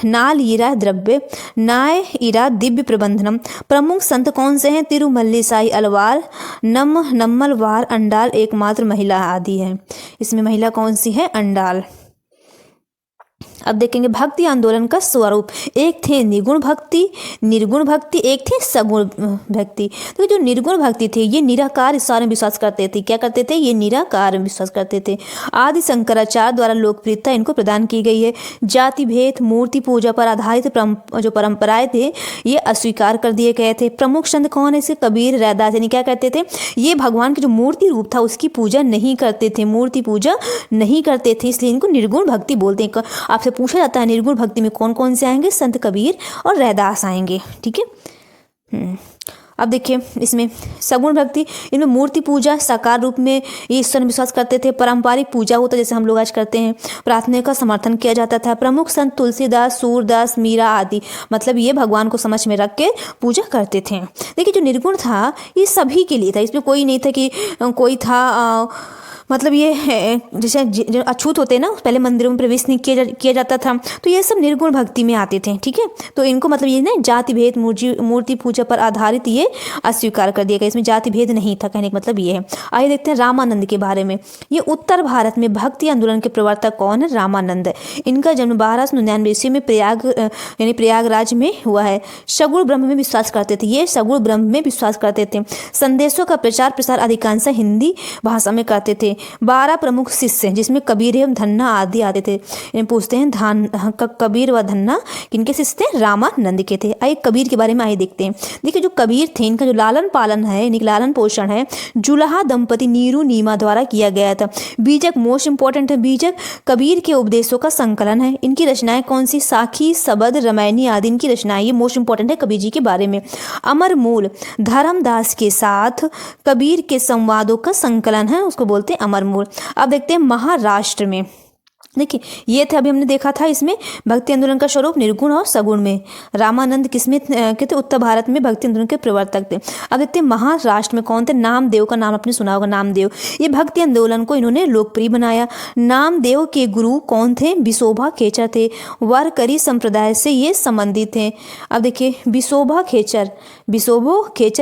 नाल ईरा द्रव्य, नाय ईरा दिव्य प्रबंधनम। प्रमुख संत कौन से हैं? तिरुमल्ली साई अलवार, नम्मलवार, अंडाल एकमात्र महिला आदि है। इसमें महिला कौन सी है? अंडाल। अब देखेंगे भक्ति आंदोलन का स्वरूप। एक थे निर्गुण भक्ति, एक थे सगुण भक्ति। तो जो निर्गुण भक्ति थे ये निराकार ईश्वर में विश्वास करते थे। क्या करते थे? ये निराकार में विश्वास करते थे। आदि शंकराचार्य द्वारा लोकप्रियता इनको प्रदान की गई है। जाति भेद, मूर्ति पूजा पर आधारित जो परंपराएं थे ये अस्वीकार कर दिए गए थे। प्रमुख संत कौन है? इसके कबीर, रैदास। यानी क्या कहते थे? ये भगवान की जो मूर्ति रूप था उसकी पूजा नहीं करते थे, मूर्ति पूजा नहीं करते थे, इसलिए इनको निर्गुण भक्ति बोलते हैं। आपसे पूछा जाता है निर्गुण भक्ति में कौन कौन से आएंगे? संत कबीर और रैदास आएंगे, ठीक है। अब देखिए इसमें सगुण भक्ति, इनमें मूर्ति पूजा, साकार रूप में ये ईश्वर में विश्वास करते थे। पारंपरिक पूजा होता जैसे हम लोग आज करते हैं। प्रार्थना का समर्थन किया जाता था। प्रमुख संत तुलसीदास, सूरदास, मीरा आदि, मतलब ये भगवान को समझ में रख के पूजा करते थे। देखिए जो निर्गुण था ये सभी के लिए था, इसमें कोई नहीं था कि कोई था मतलब ये जैसे जो अछूत होते हैं ना, पहले मंदिरों में प्रवेश नहीं किया जाता था, तो ये सब निर्गुण भक्ति में आते थे। ठीक है, तो इनको मतलब ये ना जाति भेद मूर्ति पूजा पर आधारित ये अस्वीकार कर दिया गया, इसमें जाति भेद नहीं था, कहने का मतलब ये है। आइए देखते हैं रामानंद के बारे में। ये उत्तर भारत में भक्ति आंदोलन के प्रवर्तक कौन है? रामानंद। इनका जन्म 1299 ईस्वी में प्रयागराज में हुआ है। सगुण ब्रह्म में विश्वास करते थे, ये सगुण ब्रह्म में विश्वास करते थे। संदेशों का प्रचार प्रसार अधिकांश हिंदी भाषा में करते थे। 12 प्रमुख शिष्य जिसमें कबीर एवं धन्ना आदि आते थे। इन्हें पूछते हैं कबीर व धन्ना किनके शिष्य थे? रामानंद के थे। आइए कबीर के बारे में आइए देखते हैं। देखिए जो कबीर थे इनका जो लालन पालन है, इनका लालन पोषण है जुलाहा दंपति नीरू नीमा द्वारा किया गया था। बीजक मोस्ट इंपॉर्टेंट है। बीजक कबीर के उपदेशों का संकलन है। इनकी रचनाएं कौन सी? साखी, सबद, रामायणी आदि इनकी रचनाएं, ये मोस्ट इंपॉर्टेंट है कबीर जी के बारे में। अमर मूल धर्मदास के साथ कबीर के संवादों का संकलन है, उसको बोलते हैं अमर मूल। अब देखते हैं महाराष्ट्र में। देखिए ये थे, अभी हमने देखा था इसमें भक्ति आंदोलन का स्वरूप निर्गुण और सगुण में। रामानंद किसमें कहते? उत्तर भारत में भक्ति आंदोलन के प्रवर्तक थे। अब देखते हैं महाराष्ट्र में कौन थे? नामदेव का नाम आपने सुना होगा, नामदेव। ये भक्ति आंदोलन को इन्होंने लोकप्रिय बनाया। नामदेव के गुरु कौन थे? विसोबा खेचर थे। वारकरी संप्रदाय से ये संबंधित थे। अब देखिए विसोबा खेचर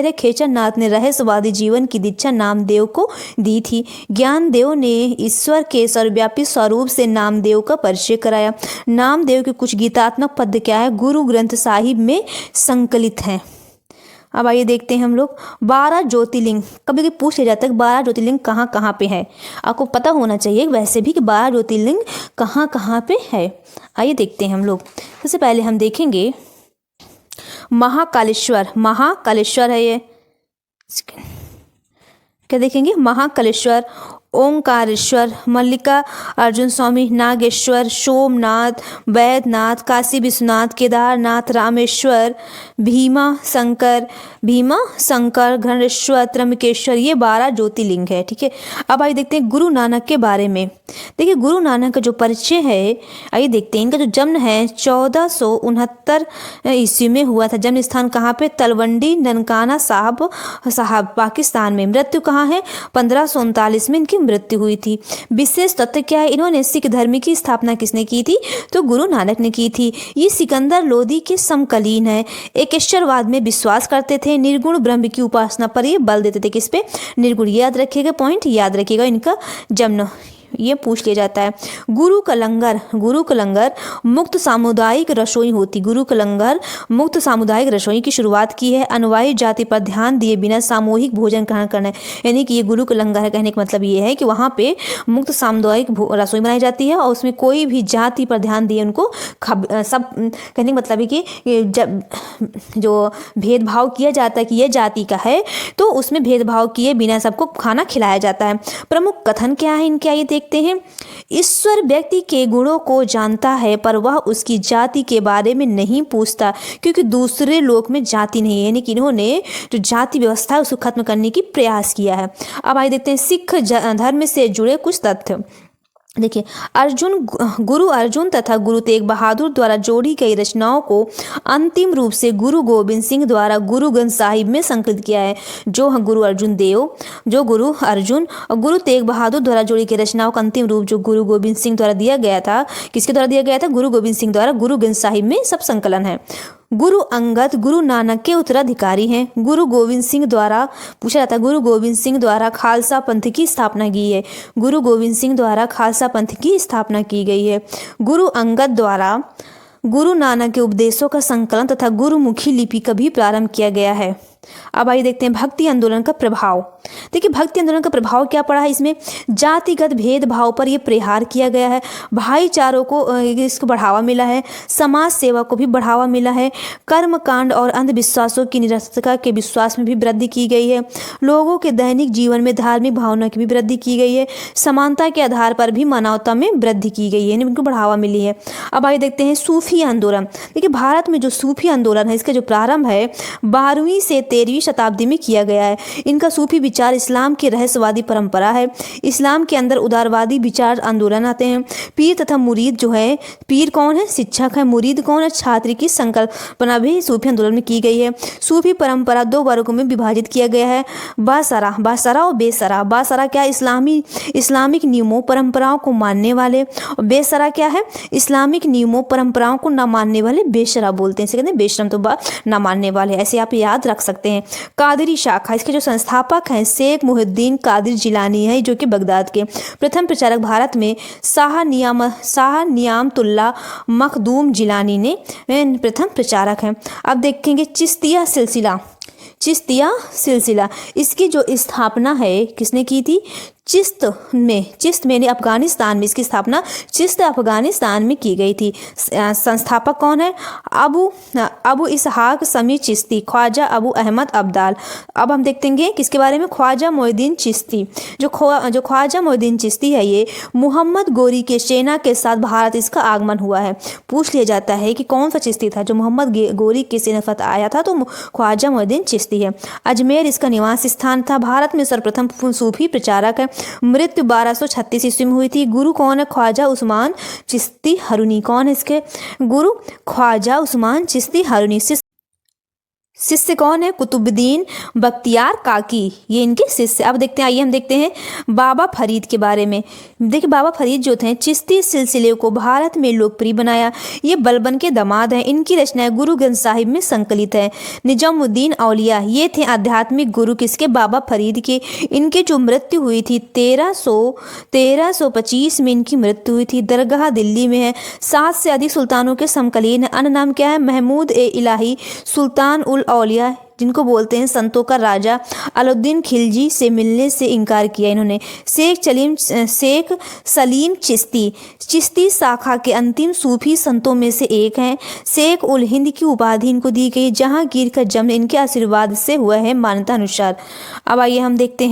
या खेचरनाथ ने रहस्यवादी जीवन की दीक्षा नामदेव को दी थी। ज्ञानदेव ने ईश्वर के सर्वव्यापी स्वरूप से नामदेव का परिचय कराया। नामदेव के कुछ गीतात्मक पद क्या है? गुरु ग्रंथ साहिब में संकलित हैं। अब आइए देखते हैं हम लोग 12 ज्योतिर्लिंग। कभी कभी पूछ लिया जाता है 12 ज्योतिर्लिंग कहाँ कहाँ पे है। आपको पता होना चाहिए वैसे भी कि 12 ज्योतिर्लिंग कहाँ कहाँ पे है। आइए देखते हैं हम लोग। सबसे पहले हम देखेंगे महाकालेश्वर है ये, क्या देखेंगे? महाकालेश्वर, ओंकारेश्वर, मल्लिका अर्जुन स्वामी, नागेश्वर, सोमनाथ, वैद्यनाथ, काशी विश्वनाथ, केदारनाथ, रामेश्वर, भीमा शंकर, घृणेश्वर, त्र्यंबकेश्वर, ये 12 ज्योतिर्लिंग है। ठीक है, अब आइए देखते हैं गुरु नानक के बारे में। देखिए गुरु नानक का जो परिचय है, आइए देखते हैं। इनका जो जन्म है 1469 ईस्वी में हुआ था। जन्म स्थान कहाँ पे? तलवंडी ननकाना साहब पाकिस्तान में। मृत्यु कहाँ है? 1539 में इनकी मृत्यु हुई थी। विशेष तथ्य क्या है? इन्होंने सिख धर्म की स्थापना किसने की थी? तो गुरु नानक ने की थी। ये सिकंदर लोदी के समकालीन है। एकेश्वरवाद में विश्वास करते थे। निर्गुण ब्रह्म की उपासना पर ये बल देते थे। किस पे? निर्गुण। याद रखिएगा, पॉइंट याद रखिएगा। इनका जन्म ये पूछ लिया जाता है। गुरु का लंगर मुक्त सामुदायिक रसोई होती। गुरु का लंगर मुक्त सामुदायिक रसोई की शुरुआत की है। अनुयायी जाति पर ध्यान दिए बिना सामूहिक भोजन ग्रहण करना है, यानी कि ये गुरु का लंगर है। कहने का मतलब ये है कि वहाँ पे मुक्त सामुदायिक रसोई बनाई जाती है और उसमें कोई भी जाति पर ध्यान दिए उनको सब, कहने का मतलब है कि जब जो भेदभाव किया जाता है कि ये जाति का है तो उसमें भेदभाव किए बिना सबको खाना खिलाया जाता है। प्रमुख कथन क्या है इनके? आइए देखते हैं। ईश्वर व्यक्ति के गुणों को जानता है पर वह उसकी जाति के बारे में नहीं पूछता, क्योंकि दूसरे लोक में जाति नहीं है। यानी कि इन्होंने जो जाति व्यवस्था है उसको खत्म करने की प्रयास किया है। अब आइए देखते हैं सिख धर्म से जुड़े कुछ तथ्य। देखिए गुरु अर्जुन तथा गुरु तेग बहादुर द्वारा जोड़ी गई रचनाओं को अंतिम रूप से गुरु गोविंद सिंह द्वारा गुरु ग्रंथ साहिब में संकलित किया है। जो गुरु अर्जुन और गुरु तेग बहादुर द्वारा जोड़ी गई रचनाओं का अंतिम रूप जो गुरु गोविंद सिंह द्वारा दिया गया था, किसके द्वारा दिया गया था? गुरु गोविंद सिंह द्वारा गुरु ग्रंथ साहिब में सब संकलन है। गुरु अंगद गुरु नानक के उत्तराधिकारी हैं। गुरु गोविंद सिंह द्वारा पूछा जाता है, गुरु गोविंद सिंह द्वारा खालसा पंथ की स्थापना की है। गुरु गोविंद सिंह द्वारा खालसा पंथ की स्थापना की गई है। गुरु अंगद द्वारा गुरु नानक के उपदेशों का संकलन तथा गुरुमुखी लिपि का भी प्रारंभ किया गया है। अब आइए देखते हैं भक्ति आंदोलन का प्रभाव। देखिए भक्ति आंदोलन का प्रभाव क्या पड़ा है इसमें? जातिगत भेदभाव पर यह प्रहार किया गया है। भाईचारों को इसको बढ़ावा मिला है। समाज सेवा को भी बढ़ावा मिला है। कर्मकांड और अंधविश्वासों की निरर्थकता के विश्वास में भी वृद्धि की गई है। लोगों के दैनिक जीवन में धार्मिक भावना की भी वृद्धि की गई है। समानता के आधार पर भी मानवता में वृद्धि की गई है, इनको बढ़ावा मिली है। अब आइए देखते हैं सूफी आंदोलन। देखिए भारत में जो सूफी आंदोलन है इसका जो प्रारंभ है 12वीं से 13वीं शताब्दी में किया गया है। इनका सूफी विचार इस्लाम की रहस्यवादी परंपरा है। इस्लाम के अंदर उदारवादी विचार आंदोलन आते हैं। पीर तथा मुरीद जो है, पीर कौन है? शिक्षक है। मुरीद कौन है? छात्र की संकल्पना भी सूफी आंदोलन में की गई है। सूफी परंपरा 2 वर्गों में विभाजित किया गया है, बासरा और बेसरा। बासरा क्या? इस्लामिक नियमों परंपराओं को मानने वाले, और बेसरा क्या है? इस्लामिक नियमों परंपराओं को न मानने वाले बेशरा बोलते हैं। इसे कहते हैं बेशरम, तो न मानने वाले, ऐसे आप याद रख सकते हैं। कादरी शाखा, इसके जो संस्थापक हैं शेख मुहिद्दीन कादिर जिलानी है, जो कि बगदाद के प्रथम प्रचारक भारत में शाह नियामतुल्लाह मखदूम जिलानी ने प्रथम प्रचारक हैं। अब देखेंगे चिश्तिया सिलसिला, इसकी जो स्थापना है किसने की थी? चिश्त में अफगानिस्तान में इसकी स्थापना चिश्त अफगानिस्तान में की गई थी। संस्थापक कौन है? अबू इसहाक समी चिश्ती, ख्वाजा अबू अहमद अब्दाल। अब हम देखेंगे किसके बारे में? ख्वाजा मोइनुद्दीन चिश्ती। जो ख्वाजा मोइनुद्दीन चिश्ती है, ये मुहम्मद गोरी के सेना के साथ भारत इसका आगमन हुआ है। पूछ लिया जाता है कि कौन सा चिश्ती था जो मोहम्मद गोरी के सेना साथ आया था, तो ख्वाजा मोइनुद्दीन चिश्ती है। अजमेर इसका निवास स्थान था। भारत में सर्वप्रथम सूफी प्रचारक है। मृत्यु 1236 ईस्वी में हुई थी। गुरु कौन है? ख्वाजा उस्मान चिश्ती हरुनी। कौन है इसके गुरु? ख्वाजा उस्मान चिश्ती हरुनी। शिष्य कौन है? कुतुबुद्दीन बख्तियार काकी, ये इनके शिष्य। अब देखते हैं, आइए हम देखते हैं बाबा फरीद के बारे में। देखिए, बाबा फरीद जो थे चिश्ती सिलसिले को भारत में लोकप्रिय बनाया। ये बलबन के दामाद हैं। इनकी रचनाएं गुरु ग्रंथ साहिब में संकलित है। निजामुद्दीन औलिया, ये थे आध्यात्मिक गुरु किसके? बाबा फरीद के। इनके जो मृत्यु हुई थी 1325 में इनकी मृत्यु हुई थी। दरगाह दिल्ली में है। 7 से अधिक सुल्तानों के समकालीन है। अन्य नाम क्या है? महमूद ए इलाही सुल्तान उल औलिया, जिनको बोलते हैं संतों का राजा। अलाउद्दीन खिलजी से मिलने से इनकार किया इन्होंने। शेख सलीम चिश्ती शाखा के अंतिम सूफी संतों में से एक हैं। शेख उल हिंद की उपाधि इनको दी गई। जहांगीर का जन्म इनके आशीर्वाद से हुआ है मान्यता अनुसार। अब आइए हम देखते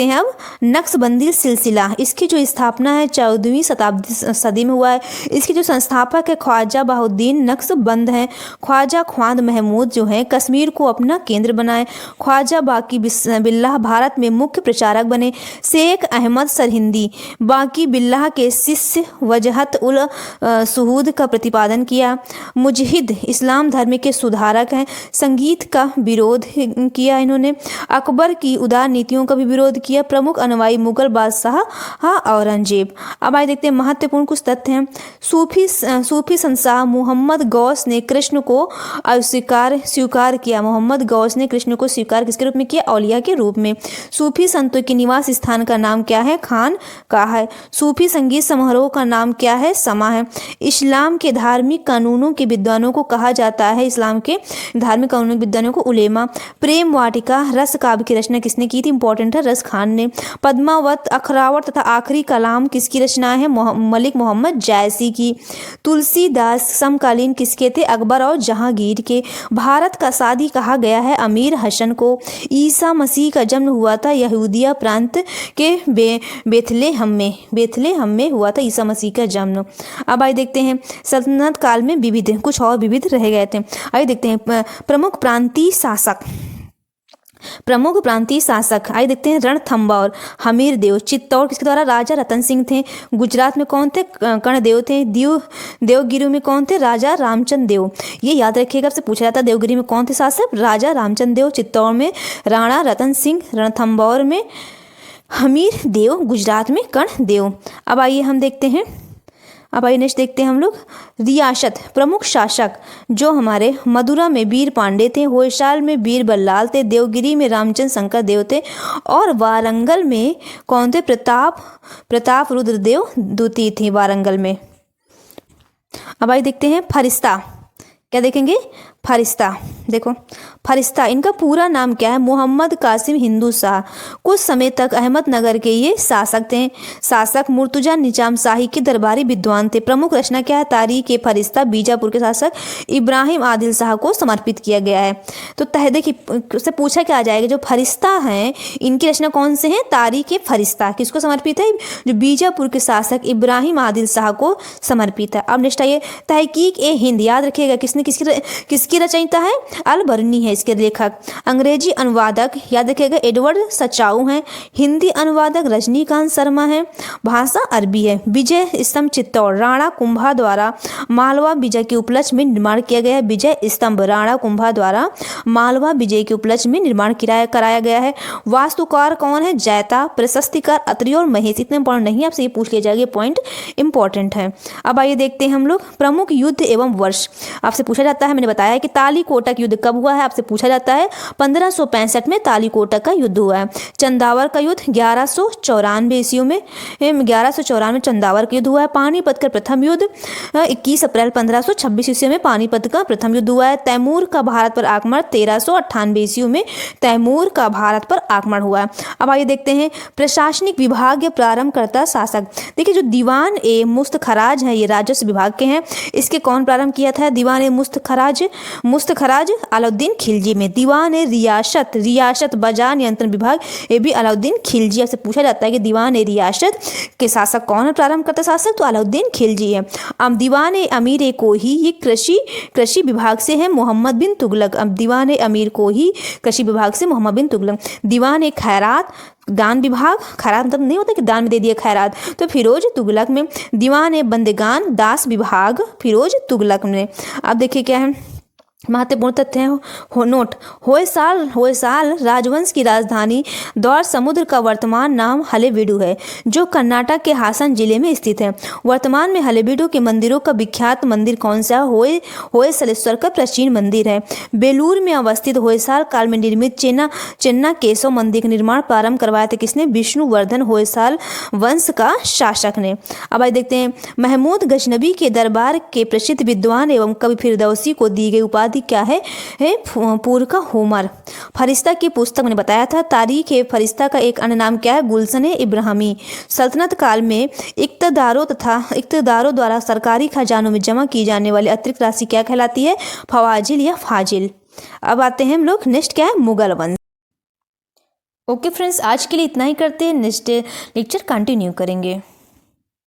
हैं अब नक्शबंदी सिलसिला। इसकी जो स्थापना है 14वीं सदी में हुआ है। इसके जो संस्थापक है ख्वाजा बहाउद्दीन नक्शबंद हैं। ख्वाजा ख्वांद महमूद जो हैं कश्मीर को अपना केंद्र बनाए। ख्वाजा बाकी बिल्लाह भारत में मुख्य प्रचारक बने। शेख अहमद सरहिंदी बाकी बिल्लाह के शिष्य वजहत उल सुहूद का प्रतिपादन किया। मुजहिद इस्लाम धर्म के सुधारक हैं। संगीत का विरोध किया इन्होंने। अकबर की उदार नीतियों का भी विरोध किया। प्रमुख अनुयायी मुगल बादशाह औरंगजेब। अब आइए देखते हैं महत्वपूर्ण कुछ तथ्य हैं। सूफी संसार मोहम्मद गौस ने कृष्ण को स्वीकार किया। मोहम्मद गौस ने कृष्ण को स्वीकार किसके रूप में किया? औलिया के रूप में। सूफी संतों के निवास स्थान का नाम क्या है? खान का है। सूफी संगीत समारोह का नाम क्या है? समा है। इस्लाम के धार्मिक कानूनों के विद्वानों को कहा जाता है, इस्लाम के धार्मिक कानूनों के विद्वानों को उलेमा। प्रेम वाटिका रस काव्य की रचना किसने की थी? इंपॉर्टेंट है, रस खान ने। पद्मावत अखरावट तथा आखिरी कलाम किसकी रचनाएं हैं? मलिक मोहम्मद जायसी की। तुलसीदास समकालीन किसके थे? अकबर और जहांगीर के। भारत का सादी कहा गया है अमीर हसन को। ईसा मसीह का जन्म हुआ था यहूदिया प्रांत के बेथलेहम में हुआ था ईसा मसीह का जन्म। अब आइए देखते हैं सल्तनत काल में विविध कुछ और विविध रह गए थे। आइए देखते हैं प्रमुख प्रांतीय शासक। आइए देखते हैं रणथंबोर हमीर देव। चित्तौड़ किसके द्वारा? राजा रतन सिंह थे। गुजरात में कौन थे? कर्णदेव थे। देवगिरी में कौन थे? राजा रामचंद्र देव। ये याद रखिएगा, आपसे पूछा जाता है देवगिरी में कौन थे शासक? राजा रामचंद्र देव। चित्तौड़ में राणा रतन सिंह। रणथंबोर में हमीर देव। गुजरात में कर्णदेव। अब आइए हम देखते हैं नेक्स्ट देखते हैं हम लोग रियासत। प्रमुख शासक जो हमारे मदुरा में वीर पांडे थे, होयसाल में वीर बल्लाल थे, देवगिरी में रामचंद्र शंकर देव थे, और वारंगल में कौन थे? प्रताप रुद्रदेव द्वितीय थे वारंगल में। अब आइए देखते हैं फरिश्ता। क्या देखेंगे? फरिश्ता। देखो फरिश्ता, इनका पूरा नाम क्या है? मोहम्मद कासिम हिंदू शाह। कुछ समय तक अहमदनगर के ये शासक मुर्तुजा निजाम शाही के दरबारी विद्वान थे। प्रमुख रचना क्या है? तारीख ए फरिश्ता। बीजापुर के शासक इब्राहिम आदिल शाह को समर्पित किया गया है। तो देखिए उससे पूछा क्या आ जाएगा, जो फरिश्ता हैं इनकी रचना कौन से हैं? तारीख ए फरिश्ता। किसको समर्पित है? जो बीजापुर के शासक इब्राहिम आदिल शाह को समर्पित है। अब नेक्स्ट आइए तहकीक ए हिंद। याद रखिएगा किसकी इसकी रचयिता है अल बर्नी है इसके लेखक। अंग्रेजी अनुवादक याद रखिएगा एडवर्ड सचाऊ हैं। हिंदी अनुवादक रजनीकांत शर्मा है। भाषा अरबी है। विजय स्तंभ चित्तौड़ राणा कुंभा द्वारा मालवा विजय के उपलक्ष्य में निर्माण किया गया है। विजय स्तंभ राणा कुंभा द्वारा मालवा विजय के उपलक्ष्य में निर्माण कराया गया है। वास्तुकार कौन है? जैता। प्रशस्तिकार अत्रि और महेश। इतने इंपॉर्टेंट नहीं, आपसे ये पूछ लिया जाएगा, पॉइंट इंपॉर्टेंट है। अब आइए देखते हैं हम लोग प्रमुख युद्ध एवं वर्ष। आपसे पूछा जाता है, मैंने बताया है कि तालीकोटा युद्ध कब हुआ है, आपसे पूछा जाता है 1565 में तालीकोटा का युद्ध हुआ है। चंदावर का युद्ध 1194 ईस्वी में 1194 में चंदावर का युद्ध हुआ है। पानीपत का प्रथम युद्ध 21 अप्रैल 1526 ईस्वी में पानीपत का प्रथम युद्ध हुआ है। तैमूर का भारत पर आक्रमण 1398 ईस्वी में तैमूर का भारत पर आक्रमण हुआ है। अब आइए देखते हैं प्रशासनिक विभाग या प्रारंभकर्ता शासक। देखिए जो दीवान ए मुस्तखराज है ये राजस्व विभाग के हैं। इसके कौन प्रारंभ किया था? दीवान ए मुस्तखराज अलाउद्दीन खिलजी में। दीवान ए रियासत बाजार नियंत्रण विभाग, ये भी अलाउद्दीन खिलजी से पूछा जाता है कि दीवान ए रियासत के शासक कौन है? प्रारंभकर्ता शासक तो अलाउद्दीन खिलजी है। अब दीवान ए अमीर ए कोही ये कृषि विभाग से है मोहम्मद बिन तुगलक। अब दीवान ए अमीर कोही कृषि विभाग से मोहम्मद बिन तुगलक। दीवान ए खैरात दान विभाग, खैरात मतलब नहीं होता कि दान में दे दिया खैरात, तो फिरोज तुगलक में। दीवान ए बंदगान दास विभाग फिरोज तुगलक में। अब देखिए क्या है महत्वपूर्ण तथ्य है नोट। होयसाल राजवंश की राजधानी द्वार समुद्र का वर्तमान नाम हलेबीडु है जो कर्नाटक के हासन जिले में स्थित है। वर्तमान में हलेबीडु के मंदिरों का विख्यात मंदिर कौन सा? होयसलेश्वर का प्राचीन मंदिर है। बेलूर में अवस्थित होयसाल काल में निर्मित चेन्ना केशव मंदिर का निर्माण प्रारंभ करवाया था किसने? विष्णुवर्धन होयसाल वंश का शासक ने। अब आइए देखते हैं महमूद गजनबी के दरबार के प्रसिद्ध विद्वान एवं कवि फिरदौसी को दी गई उपाधि क्या है? पूर्व का होमर। फरिश्ता की पुस्तक मैंने बताया था। तारीख है फरिश्ता का एक अन्य नाम क्या है? गुलशन इब्राहिमी। सल्तनत काल में इक्तदारों द्वारा सरकारी खजानों में जमा की जाने वाली अतिरिक्त राशि क्या कहलाती है? फवाजिल या फाजिल। अब आते हैं हम लोग नेक्स्ट क्या है? मुगल वंश। ओके फ्रेंड्स, आज के लिए इतना ही करते हैं, नेक्स्ट लेक्चर कंटिन्यू करेंगे।